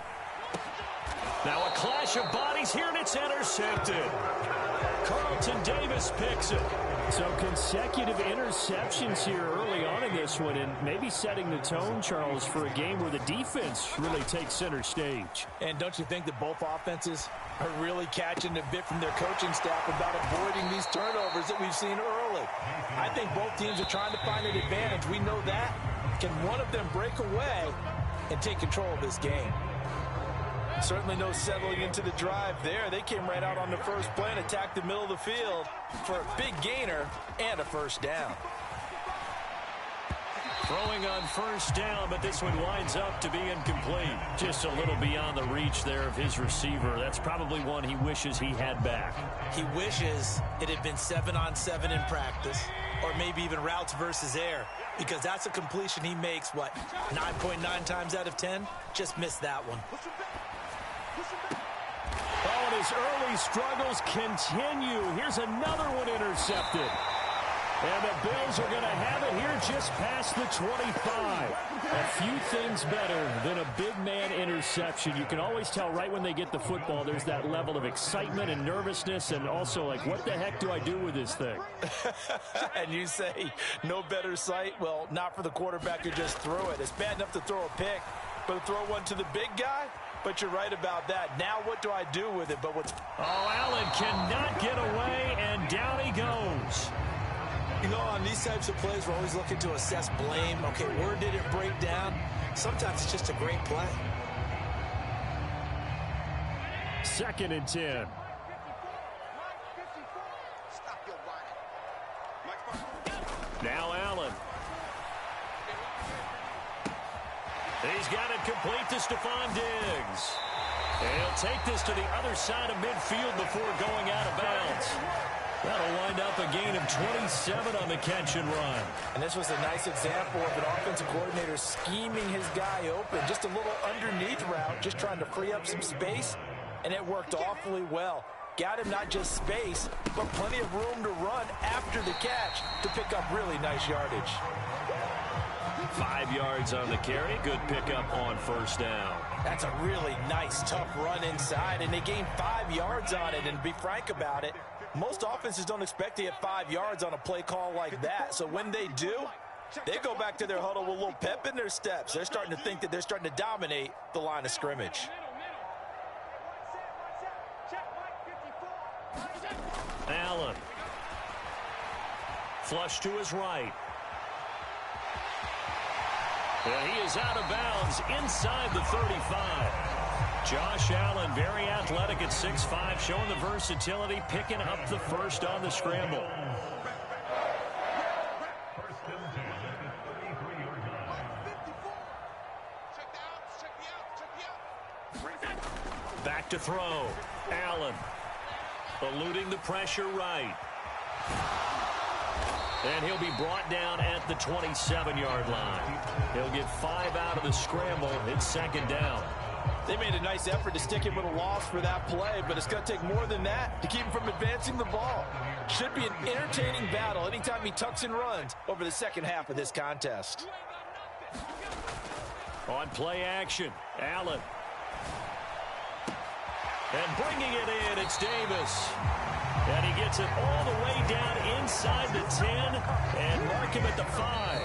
Now a clash of bodies here, and it's intercepted. Carlton Davis picks it. So consecutive interceptions here early on in this one, and maybe setting the tone, Charles, for a game where the defense really takes center stage. And don't you think that both offenses are really catching a bit from their coaching staff about avoiding these turnovers that we've seen early? I think both teams are trying to find an advantage. We know that. Can one of them break away and take control of this game? Certainly no settling into the drive there. They came right out on the first play and attacked the middle of the field for a big gainer and a first down. Throwing on first down, but this one winds up to be incomplete. Just a little beyond the reach there of his receiver. That's probably one he wishes he had back. He wishes it had been 7-on-7 in practice, or maybe even routes versus air, because that's a completion he makes, 9.9 times out of 10? Just missed that one. Oh, and his early struggles continue. Here's another one intercepted. And the Bills are going to have it here just past the 25. A few things better than a big man interception. You can always tell right when they get the football, there's that level of excitement and nervousness, and also like, what the heck do I do with this thing? And you say, no better sight? Well, not for the quarterback who just threw it. It's bad enough to throw a pick, but to throw one to the big guy? But you're right about that. Now what do I do with it? Oh, Allen cannot get away, and down he goes. You know, on these types of plays, we're always looking to assess blame. Okay, where did it break down? Sometimes it's just a great play. 2nd and 10. Now Allen. He's got it complete to Stephon Diggs. And he'll take this to the other side of midfield before going out of bounds. That'll wind up a gain of 27 on the catch and run. And this was a nice example of an offensive coordinator scheming his guy open. Just a little underneath route, just trying to free up some space, and it worked awfully well. Got him not just space, but plenty of room to run after the catch to pick up really nice yardage. 5 yards on the carry. Good pickup on first down. That's a really nice, tough run inside, and they gained 5 yards on it. And to be frank about it, most offenses don't expect to get 5 yards on a play call like that. So when they do, they go back to their huddle with a little pep in their steps. They're starting to think that they're starting to dominate the line of scrimmage. Allen. Flush to his right. And he is out of bounds inside the 35. Josh Allen, very athletic at 6'5", showing the versatility, picking up the first on the scramble. Back to throw. Allen eluding the pressure right. And he'll be brought down at the 27-yard line. He'll get 5 out of the scramble. It's second down. They made a nice effort to stick him with a loss for that play, but it's going to take more than that to keep him from advancing the ball. Should be an entertaining battle anytime he tucks and runs over the second half of this contest. On play action, Allen. And bringing it in, it's Davis. And he gets it all the way down inside the 10 and mark him at the 5.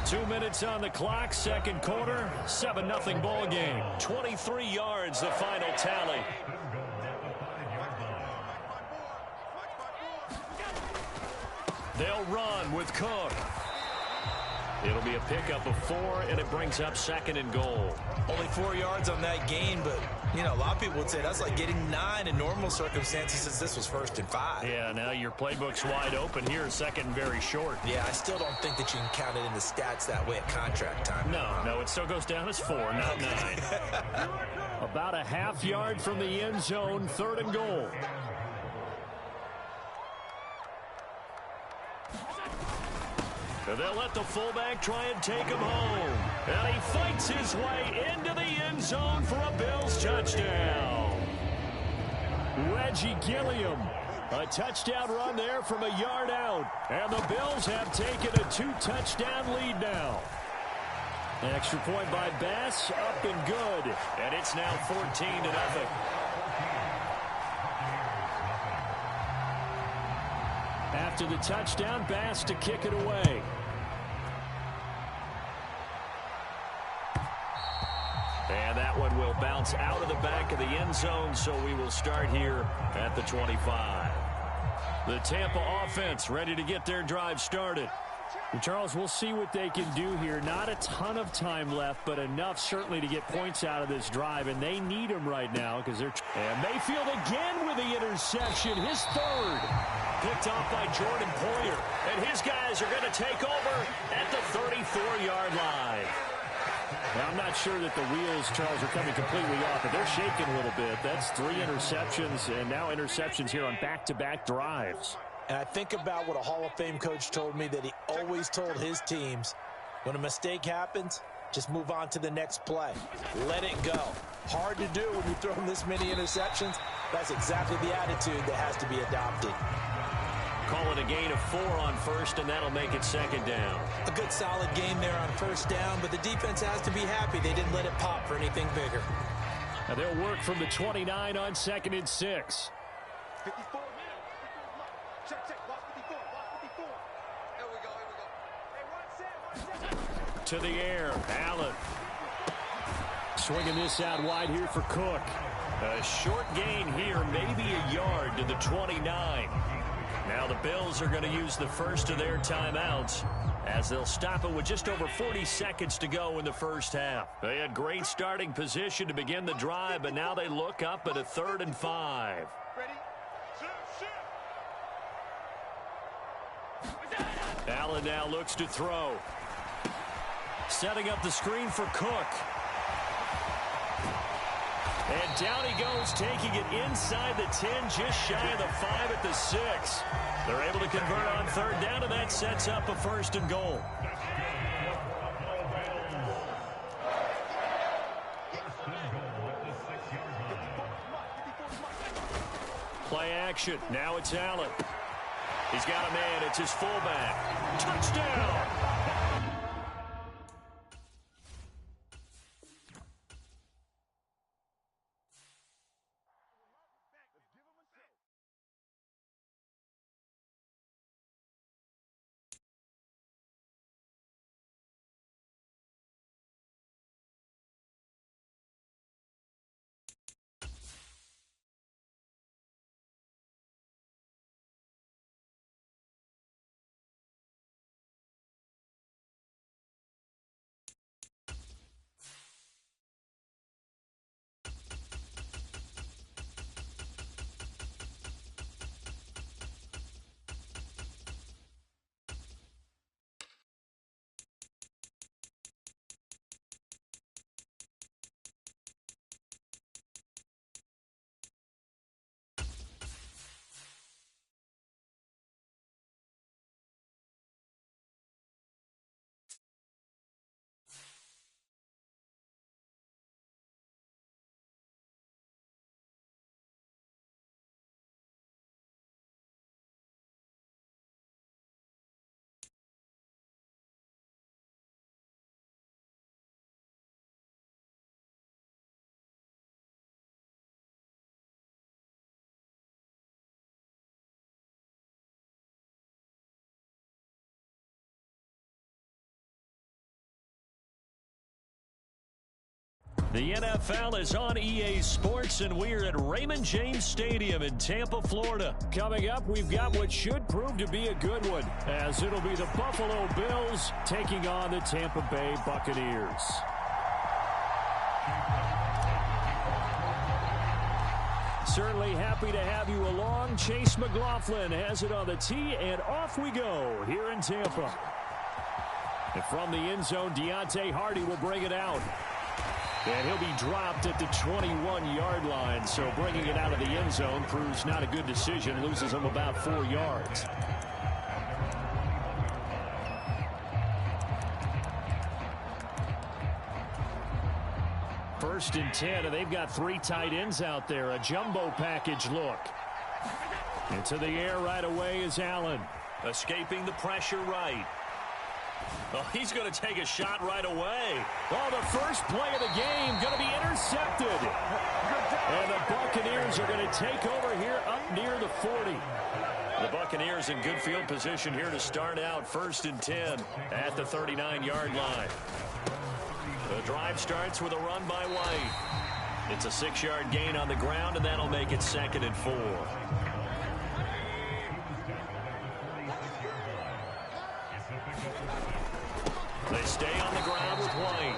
2 minutes on the clock, second quarter, 7-0 ball game. 23 yards, the final tally. They'll run with Cook. It'll be a pickup of 4, and it brings up second and goal. Only 4 yards on that gain, but, you know, a lot of people would say that's like getting 9 in normal circumstances since this was 1st and 5. Yeah, now your playbook's wide open here, second and very short. Yeah, I still don't think that you can count it in the stats that way at contract time. No, it still goes down as 4, not 9. About a half yard from the end zone, third and goal. They'll let the fullback try and take him home. And he fights his way into the end zone for a Bills touchdown. Reggie Gilliam. A touchdown run there from a yard out. And the Bills have taken a 2-touchdown lead now. Extra point by Bass, up and good. And it's now 14-0. After the touchdown, Bass to kick it away. And that one will bounce out of the back of the end zone, so we will start here at the 25. The Tampa offense ready to get their drive started. And Charles, we'll see what they can do here. Not a ton of time left, but enough certainly to get points out of this drive, and they need them right now because they're... And Mayfield again with the interception, his third. Picked off by Jordan Poyer. And his guys are going to take over at the 34-yard line. Now, I'm not sure that the wheels, Charles, are coming completely off, but they're shaking a little bit. That's 3 interceptions, and now interceptions here on back-to-back drives. And I think about what a Hall of Fame coach told me that he always told his teams, when a mistake happens, just move on to the next play. Let it go. Hard to do when you throw this many interceptions. That's exactly the attitude that has to be adopted. Call it a gain of 4 on first, and that'll make it second down. A good solid game there on first down, but the defense has to be happy they didn't let it pop for anything bigger. Now they'll work from the 29 on 2nd and 6. 54. Check. Watch 54. Here we go. Hey, run set. To the air, Allen. Swinging this out wide here for Cook. A short gain here, maybe a yard to the 29. Now the Bills are going to use the first of their timeouts as they'll stop it with just over 40 seconds to go in the first half. They had great starting position to begin the drive, but now they look up at a 3rd and 5. Ready? Shoot. Allen now looks to throw. Setting up the screen for Cook. And down he goes, taking it inside the 10, just shy of the 5 at the 6. They're able to convert on 3rd down, and that sets up a 1st and goal. Play action. Now it's Allen. He's got a man. It's his fullback. Touchdown! The NFL is on EA Sports, and we're at Raymond James Stadium in Tampa, Florida. Coming up, we've got what should prove to be a good one, as it'll be the Buffalo Bills taking on the Tampa Bay Buccaneers. Certainly happy to have you along. Chase McLaughlin has it on the tee, and off we go here in Tampa. And from the end zone, Deontay Hardy will bring it out. And he'll be dropped at the 21-yard line, so bringing it out of the end zone proves not a good decision, loses him about 4 yards. First and 10, and they've got 3 tight ends out there, a jumbo package look. Into the air right away is Allen. Escaping the pressure right. Oh, he's going to take a shot right away. Oh, the first play of the game going to be intercepted. And the Buccaneers are going to take over here up near the 40. The Buccaneers in good field position here to start out. First and 10 at the 39-yard line. The drive starts with a run by White. It's a 6-yard gain on the ground, and that'll make it 2nd and 4. They stay on the ground with White.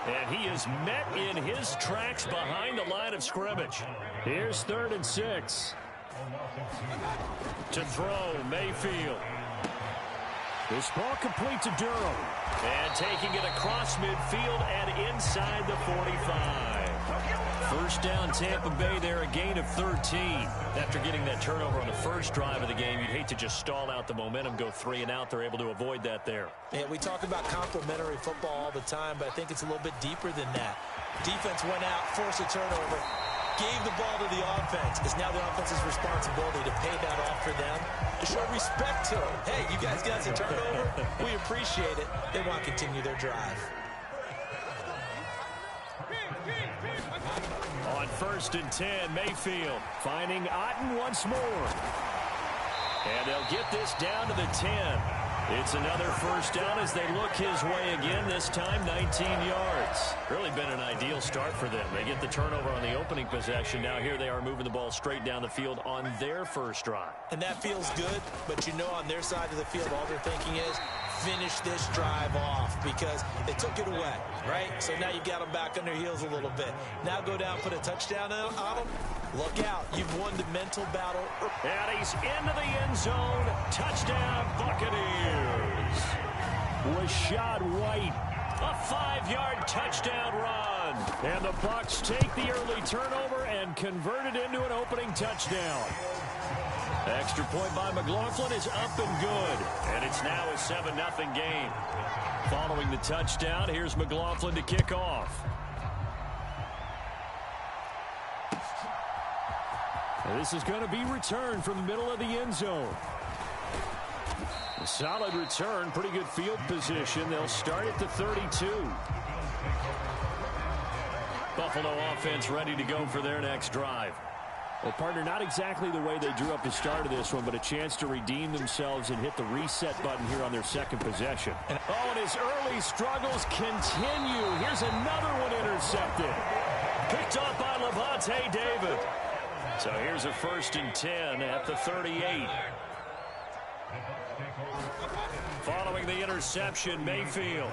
And he is met in his tracks behind the line of scrimmage. Here's 3rd and 6. To throw, Mayfield. This ball complete to Durham. And taking it across midfield and inside the 45. First down, Tampa Bay there, a gain of 13. After getting that turnover on the first drive of the game, you'd hate to just stall out the momentum, go 3 and out. They're able to avoid that there. Yeah, we talk about complementary football all the time, but I think it's a little bit deeper than that. Defense went out, forced a turnover, gave the ball to the offense. It's now the offense's responsibility to pay that off for them, to show respect to them. Hey, you guys got a turnover? We appreciate it. They want to continue their drive. On 1st and 10, Mayfield finding Otten once more. And they'll get this down to the 10. It's another first down as they look his way again, this time 19 yards. Really been an ideal start for them. They get the turnover on the opening possession. Now here they are moving the ball straight down the field on their first drive. And that feels good, but you know on their side of the field all they're thinking is finish this drive off because they took it away, right? So now you got them back on their heels a little bit. Now go down, put a touchdown on them. Look out. You've won the mental battle. And he's into the end zone. Touchdown, Buccaneers. Rashad White. A 5-yard touchdown run. And the Bucs take the early turnover and convert it into an opening touchdown. Extra point by McLaughlin is up and good. And it's now a 7-0 game. Following the touchdown, here's McLaughlin to kick off. And this is going to be returned from the middle of the end zone. A solid return, pretty good field position. They'll start at the 32. Buffalo offense ready to go for their next drive. Well, partner, not exactly the way they drew up the start of this one, but a chance to redeem themselves and hit the reset button here on their second possession. And his early struggles continue. Here's another one intercepted. Picked off by Levante David. So here's a 1st and 10 at the 38. Following the interception, Mayfield.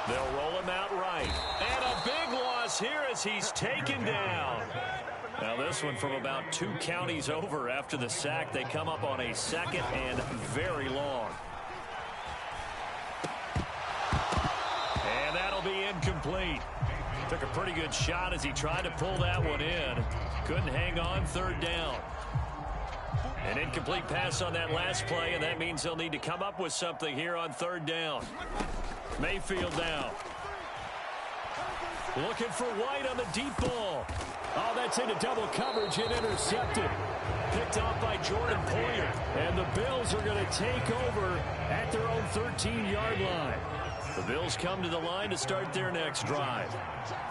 They'll roll him out right. And a big loss here as he's taken down. Now this one from about 2 counties over after the sack. They come up on a 2nd and very long. And that'll be incomplete. Took a pretty good shot as he tried to pull that one in. Couldn't hang on, 3rd down. An incomplete pass on that last play, and that means they'll need to come up with something here on 3rd down. Mayfield now. Looking for White on the deep ball. Oh, that's into double coverage and intercepted. Picked off by Jordan Poyer. And the Bills are going to take over at their own 13-yard line. The Bills come to the line to start their next drive.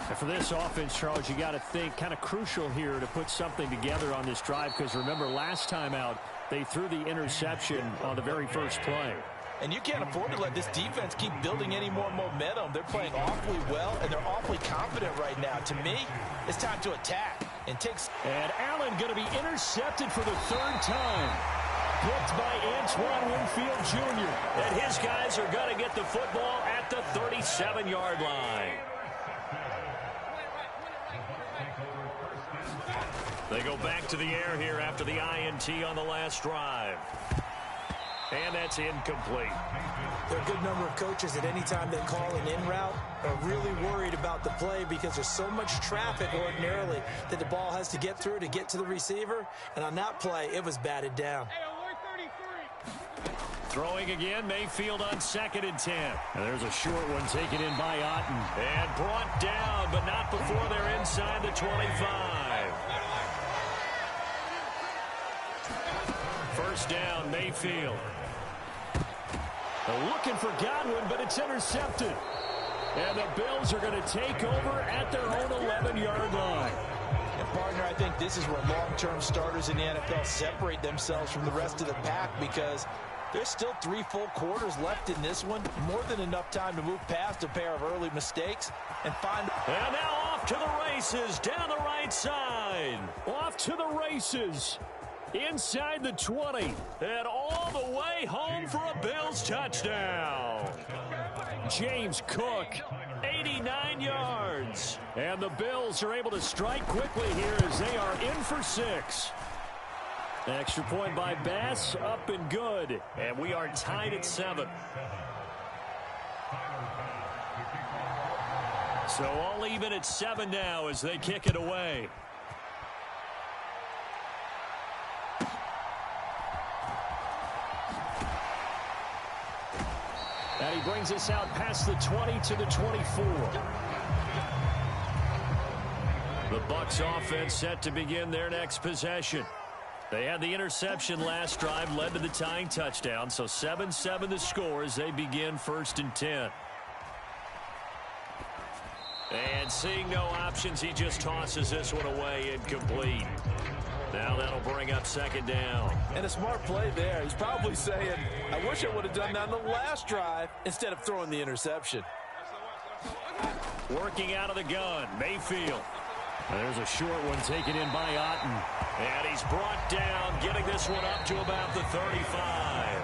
And for this offense, Charles, you got to think kind of crucial here to put something together on this drive because remember last time out, they threw the interception on the very first play. And you can't afford to let this defense keep building any more momentum. They're playing awfully well, and they're awfully confident right now. To me, it's time to attack. And Allen going to be intercepted for the third time. Picked by Antoine Winfield Jr. And his guys are going to get the football at the 37-yard line. They go back to the air here after the INT on the last drive. And that's incomplete. There are a good number of coaches at any time they call an in route are really worried about the play because there's so much traffic ordinarily that the ball has to get through to get to the receiver. And on that play, it was batted down. Throwing again, Mayfield on 2nd and 10. And there's a short one taken in by Otten. And brought down, but not before they're inside the 25. First down, Mayfield. They're looking for Godwin, but it's intercepted. And the Bills are going to take over at their own 11-yard line. And, partner, I think this is where long-term starters in the NFL separate themselves from the rest of the pack because there's still 3 full quarters left in this one. More than enough time to move past a pair of early mistakes and find... And now off to the races down the right side. Off to the races. Inside the 20. And all the way home for a Bills touchdown. James Cook, 89 yards. And the Bills are able to strike quickly here as they are in for 6. Extra point by Bass, up and good. And we are tied at 7. So all even at 7 now as they kick it away. And he brings us out past the 20 to the 24. The Bucs offense set to begin their next possession. They had the interception last drive, led to the tying touchdown, so 7-7 the score as they begin 1st and 10. And seeing no options, he just tosses this one away, incomplete. Now that'll bring up 2nd down. And a smart play there. He's probably saying, I wish I would have done that on the last drive instead of throwing the interception. Working out of the gun, Mayfield. There's a short one taken in by Otten. And he's brought down, getting this one up to about the 35.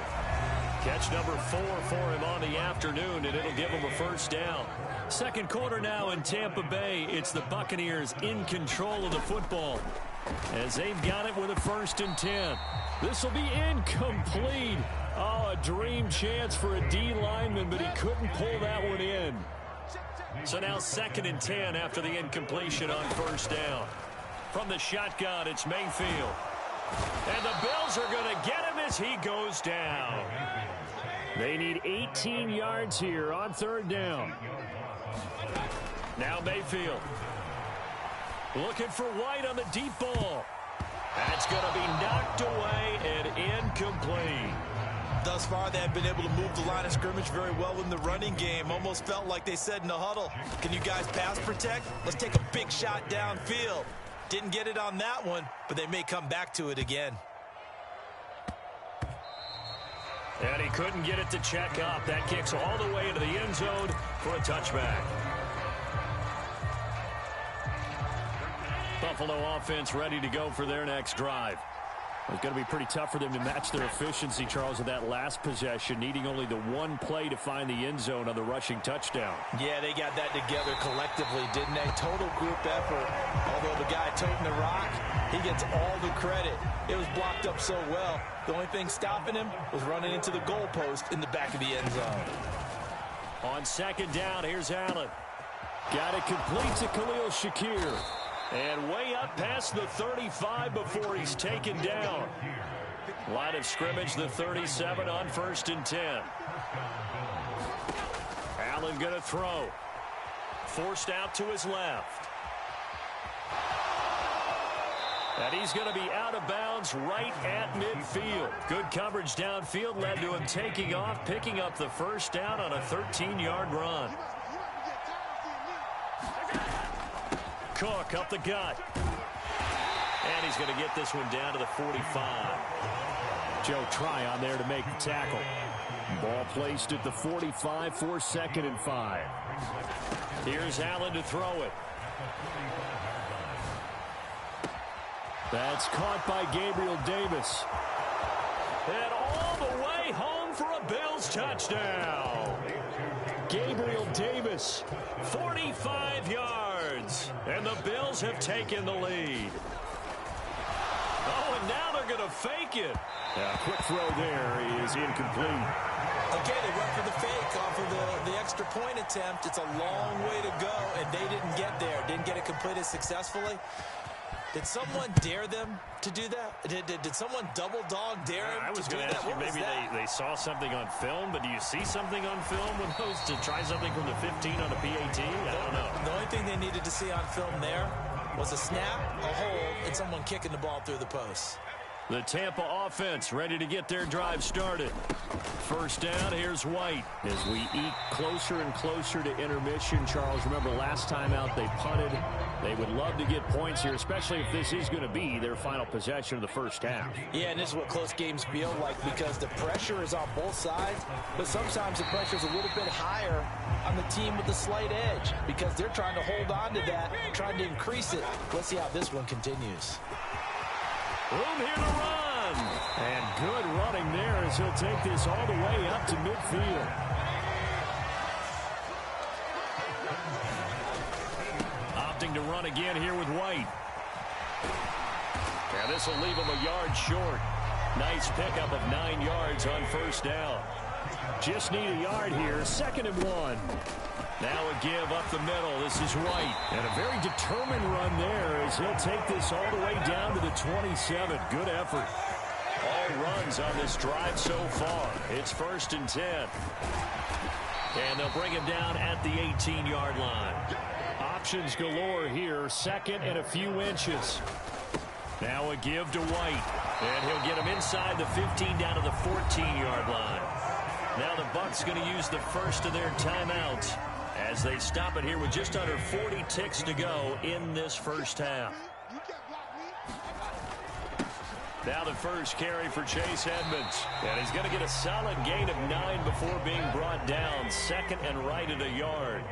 Catch number 4 for him on the afternoon, and it'll give him a first down. Second quarter now in Tampa Bay. It's the Buccaneers in control of the football as they've got it with a 1st and 10. This will be incomplete. Oh, a dream chance for a D lineman, but he couldn't pull that one in. So now 2nd and 10 after the incompletion on first down. From the shotgun, it's Mayfield. And the Bills are going to get him as he goes down. They need 18 yards here on 3rd down. Now Mayfield. Looking for White on the deep ball. That's going to be knocked away and incomplete. Thus far, they have been able to move the line of scrimmage very well in the running game. Almost felt like they said in the huddle, can you guys pass protect? Let's take a big shot downfield. Didn't get it on that one, but they may come back to it again. And he couldn't get it to check up. That kicks all the way into the end zone for a touchback. Buffalo offense ready to go for their next drive. It's going to be pretty tough for them to match their efficiency, Charles, of that last possession, needing only the one play to find the end zone on the rushing touchdown. Yeah, they got that together collectively, didn't they? Total group effort. Although the guy toting the rock, he gets all the credit. It was blocked up so well. The only thing stopping him was running into the goalpost in the back of the end zone. On 2nd down, here's Allen. Got it complete to Khalil Shakir. And way up past the 35 before he's taken down. Line of scrimmage, the 37 on 1st and 10. Allen going to throw. Forced out to his left. And he's going to be out of bounds right at midfield. Good coverage downfield led to him taking off, picking up the first down on a 13-yard run. Cook up the gut. And he's going to get this one down to the 45. Joe Tryon there to make the tackle. Ball placed at the 45 for 2nd and 5. Here's Allen to throw it. That's caught by Gabriel Davis. And all the way home for a Bills touchdown. Gabriel Davis. 45 yards. And the Bills have taken the lead. Oh, and now they're going to fake it. A quick throw there is incomplete. Okay, they went for the fake off of the extra point attempt. It's a long way to go, and they didn't get there. Didn't get it completed successfully. Did someone dare them to do that? Did someone double dog dare them I was to do going to that? ask you, maybe they saw something on film, but do you see something on film with those to try something from the 15 on a PAT? I don't know. The only thing they needed to see on film there was a snap, a hold, and someone kicking the ball through the post. The Tampa offense ready to get their drive started. First down, here's White. As we eke closer and closer to intermission, Charles, remember last time out they punted. They would love to get points here, especially if this is going to be their final possession of the first half. Yeah, and this is what close games feel like because the pressure is on both sides, but sometimes the pressure is a little bit higher on the team with the slight edge because they're trying to hold on to that, trying to increase it. Let's see how this one continues. Room here to run. And good running there as he'll take this all the way up to midfield. Opting to run again here with White. And this will leave him a yard short. Nice pickup of 9 yards on first down. Just need a yard here. 2nd and 1. Now a give up the middle. This is White. And a very determined run there as he'll take this all the way down to the 27. Good effort. All runs on this drive so far. It's 1st and 10. And they'll bring him down at the 18-yard line. Options galore here. 2nd and a few inches. Now a give to White. And he'll get him inside the 15 down to the 14-yard line. Now the Bucs going to use the first of their timeouts as they stop it here with just under 40 ticks to go in this first half. Now the first carry for Chase Edmonds. And he's going to get a solid gain of 9 before being brought down. 2nd and right at a yard.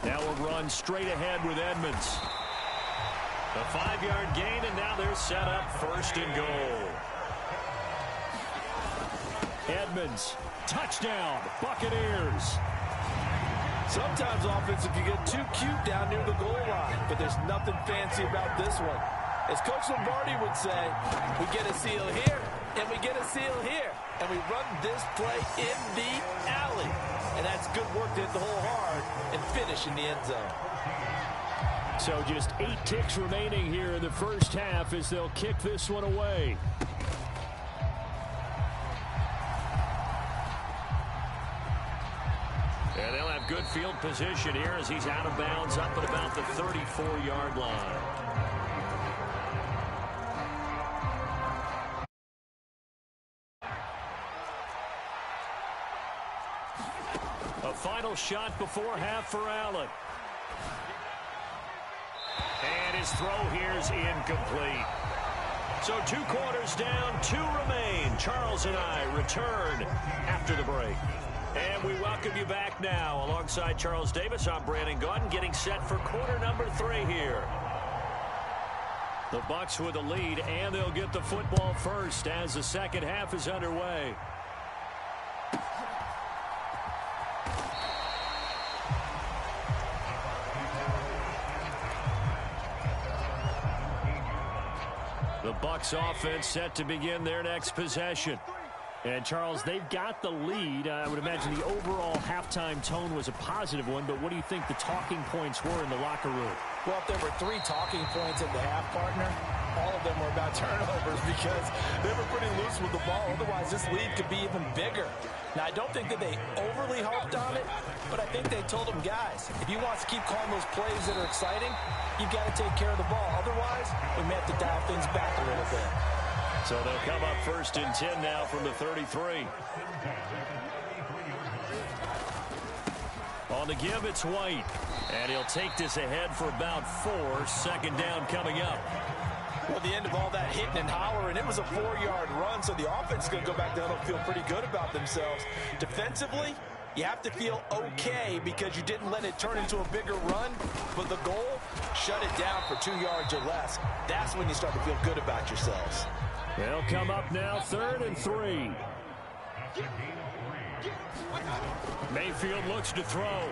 Now a run straight ahead with Edmonds. A 5-yard gain, and now they're set up 1st and goal. Edmonds, touchdown, Buccaneers. Sometimes offense, if you get too cute down near the goal line, but there's nothing fancy about this one. As Coach Lombardi would say, we get a seal here, and we get a seal here, and we run this play in the alley. And that's good work to hit the hole hard and finish in the end zone. So just 8 ticks remaining here in the first half as they'll kick this one away. And they'll have good field position here as he's out of bounds up at about the 34-yard line. A final shot before half for Allen. And his throw here is incomplete. So 2 quarters down, 2 remain. Charles and I return after the break. And we welcome you back now. Alongside Charles Davis, I'm Brandon Gaudin, getting set for quarter number 3 here. The Bucs with the lead, and they'll get the football first as the second half is underway. The Bucs offense set to begin their next possession. And, Charles, they've got the lead. I would imagine the overall halftime tone was a positive one, but what do you think the talking points were in the locker room? Well, if there were 3 talking points at the half, partner, all of them were about turnovers because they were pretty loose with the ball. Otherwise, this lead could be even bigger. Now, I don't think that they overly harped on it, but I think they told them, guys, if you want to keep calling those plays that are exciting, you've got to take care of the ball. Otherwise, we may have to dial things back a little bit. So they'll come up 1st and 10 now from the 33. On the give, it's White. And he'll take this ahead for about 4. 2nd down coming up. Well, at the end of all that hitting and hollering, it was a 4-yard run, so the offense is going to go back down and feel pretty good about themselves. Defensively, you have to feel okay because you didn't let it turn into a bigger run, but the goal, shut it down for 2 yards or less. That's when you start to feel good about yourselves. They'll come up now 3rd and 3. Mayfield looks to throw.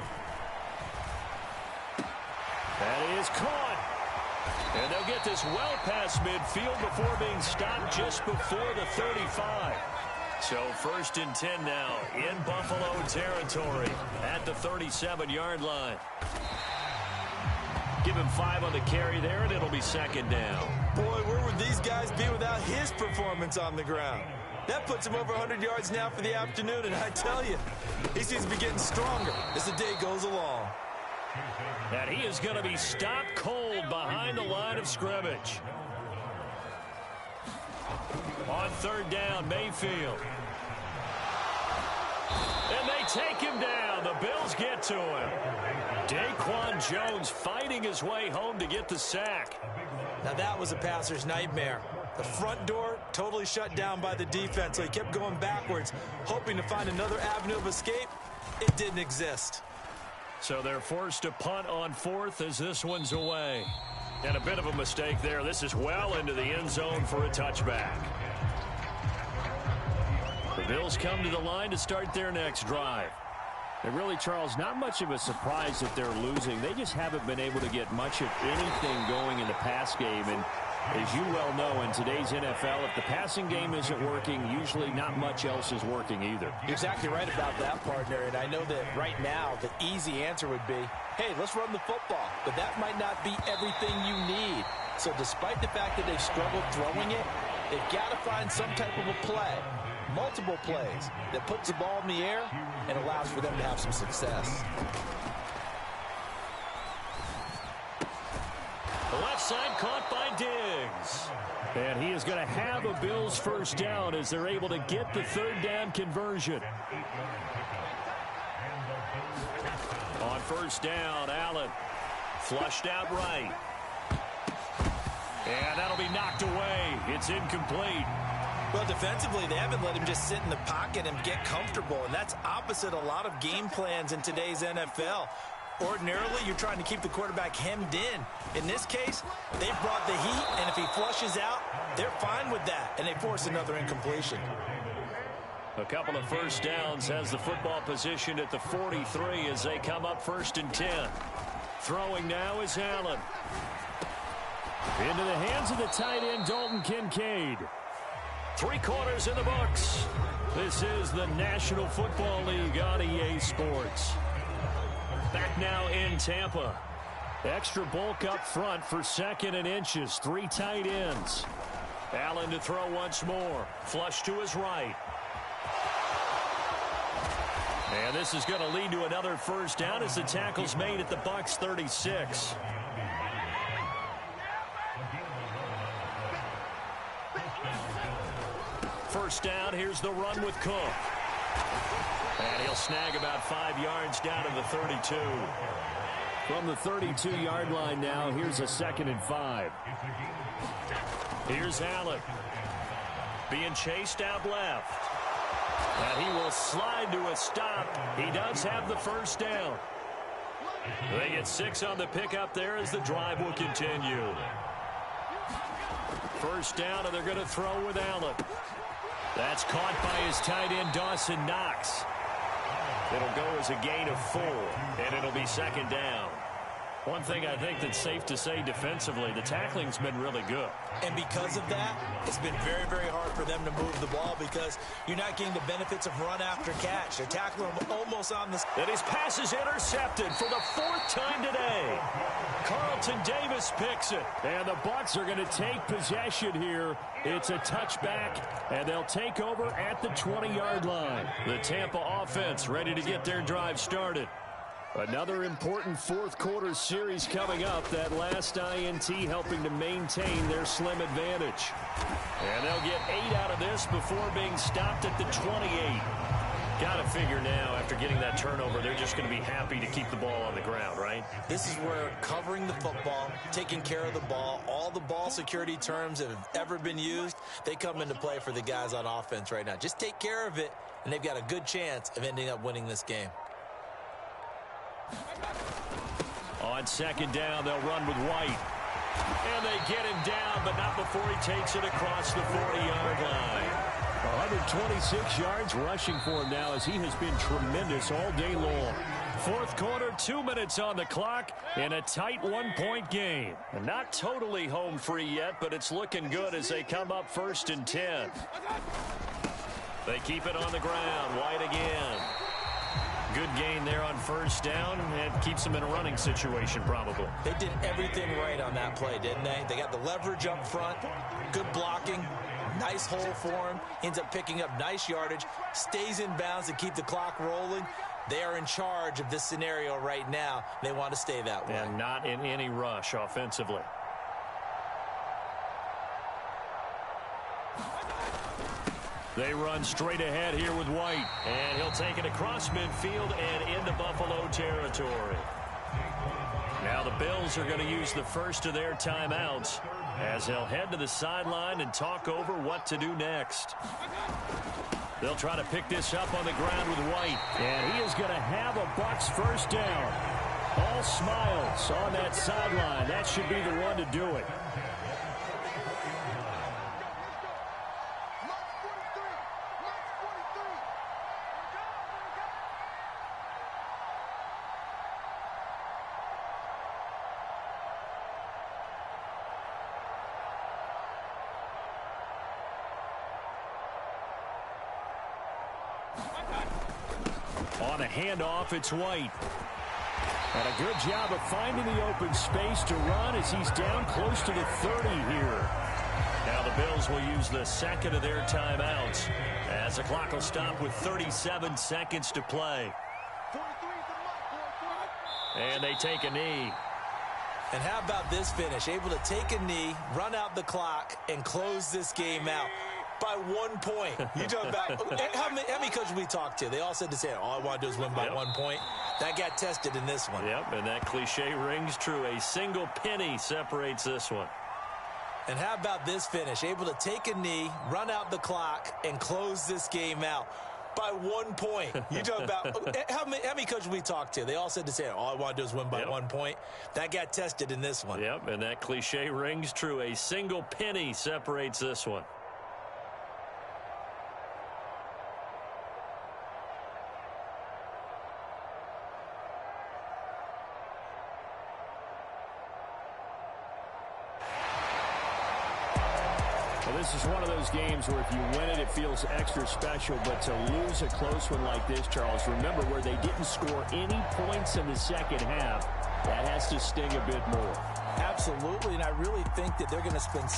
That is caught. And they'll get this well past midfield before being stopped just before the 35. So 1st and 10 now in Buffalo territory at the 37-yard line. Give him 5 on the carry there, and it'll be 2nd down. Boy, where would these guys be without his performance on the ground? That puts him over 100 yards now for the afternoon, and I tell you, he seems to be getting stronger as the day goes along. And he is going to be stopped cold behind the line of scrimmage. On 3rd down, Mayfield. And they take him down. The Bills get to him. Daquan Jones fighting his way home to get the sack. Now that was a passer's nightmare. The front door totally shut down by the defense, so he kept going backwards, hoping to find another avenue of escape. It didn't exist. So they're forced to punt on 4th as this one's away. And a bit of a mistake there. This is well into the end zone for a touchback. The Bills come to the line to start their next drive. And really, Charles, not much of a surprise that they're losing. They just haven't been able to get much of anything going in the pass game. And as you well know, in today's NFL, if the passing game isn't working, usually not much else is working either. You're exactly right about that, partner. And I know that right now the easy answer would be, hey, let's run the football. But that might not be everything you need. So despite the fact that they've struggled throwing it, they've got to find some type of a play, multiple plays, that puts the ball in the air and allows for them to have some success. The left side caught by Diggs. And he is going to have a Bills 1st down as they're able to get the 3rd down conversion. On 1st down, Allen flushed out right. And that'll be knocked away. It's incomplete. Well, defensively, they haven't let him just sit in the pocket and get comfortable, and that's opposite a lot of game plans in today's NFL. Ordinarily, you're trying to keep the quarterback hemmed in. In this case, they've brought the heat, and if he flushes out, they're fine with that, and they force another incompletion. A couple of 1st downs has the football position at the 43 as they come up 1st and 10. Throwing now is Allen. Into the hands of the tight end, Dalton Kincaid. 3 quarters in the books. This is the National Football League on EA Sports. Back now in Tampa. Extra bulk up front for 2nd and inches. 3 tight ends. Allen to throw once more. Flush to his right. And this is going to lead to another 1st down as the tackle's made at the Bucs 36. First down, here's the run with Cook. And he'll snag about 5 yards down to the 32. From the 32-yard line now, here's a 2nd and 5. Here's Allen. Being chased out left. And he will slide to a stop. He does have the 1st down. They get 6 on the pickup there as the drive will continue. 1st down, and they're going to throw with Allen. That's caught by his tight end, Dawson Knox. It'll go as a gain of 4, and it'll be 2nd down. One thing I think that's safe to say defensively, the tackling's been really good. And because of that, it's been very, very hard for them to move the ball because you're not getting the benefits of run after catch. They're tackling him almost on the... And his pass is intercepted for the 4th time today. Carlton Davis picks it. And the Bucs are going to take possession here. It's a touchback, and they'll take over at the 20-yard line. The Tampa offense ready to get their drive started. Another important 4th quarter series coming up. That last INT helping to maintain their slim advantage. And they'll get 8 out of this before being stopped at the 28. Got to figure now, after getting that turnover, they're just going to be happy to keep the ball on the ground, right? This is where covering the football, taking care of the ball, all the ball security terms that have ever been used, they come into play for the guys on offense right now. Just take care of it, and they've got a good chance of ending up winning this game. On second down, they'll run with White. And they get him down, but not before he takes it across the 40-yard line. 126 yards rushing for him now, as he has been tremendous all day long. Fourth quarter, 2 minutes on the clock in a tight one-point game. And not totally home free yet, but it's looking good as they come up 1st and 10. They keep it on the ground. White again. Good gain there on first down, and keeps them in a running situation probably. They did everything right on that play, didn't they? They got the leverage up front, good blocking, nice hole for him, ends up picking up nice yardage, stays in bounds to keep the clock rolling. They are in charge of this scenario right now. They want to stay that way. And not in any rush offensively. They run straight ahead here with White. And he'll take it across midfield and into Buffalo territory. Now the Bills are going to use the first of their timeouts as they'll head to the sideline and talk over what to do next. They'll try to pick this up on the ground with White. And he is going to have a Bucs first down. All smiles on that sideline. That should be the one to do it. On a handoff, it's White. And a good job of finding the open space to run as he's down close to the 30 here. Now the Bills will use the second of their timeouts as the clock will stop with 37 seconds to play. And they take a knee. And how about this finish? Able to take a knee, run out the clock, and close this game out by 1 point. You talk about how many coaches we talked to? They all said the same. All I want to do is win by 1 point. That got tested in this one. Yep, and that cliche rings true. A single penny separates this one. And how about this finish? Able to take a knee, run out the clock, and close this game out by 1 point. You talk about how many coaches we talked to? They all said the same. All I want to do is win by 1 point. That got tested in this one. Yep, and that cliche rings true. A single penny separates this one. Well, this is one of those games where if you win it, it feels extra special. But to lose a close one like this, Charles, remember where they didn't score any points in the second half. That has to sting a bit more. Absolutely, and I really think that they're going to spend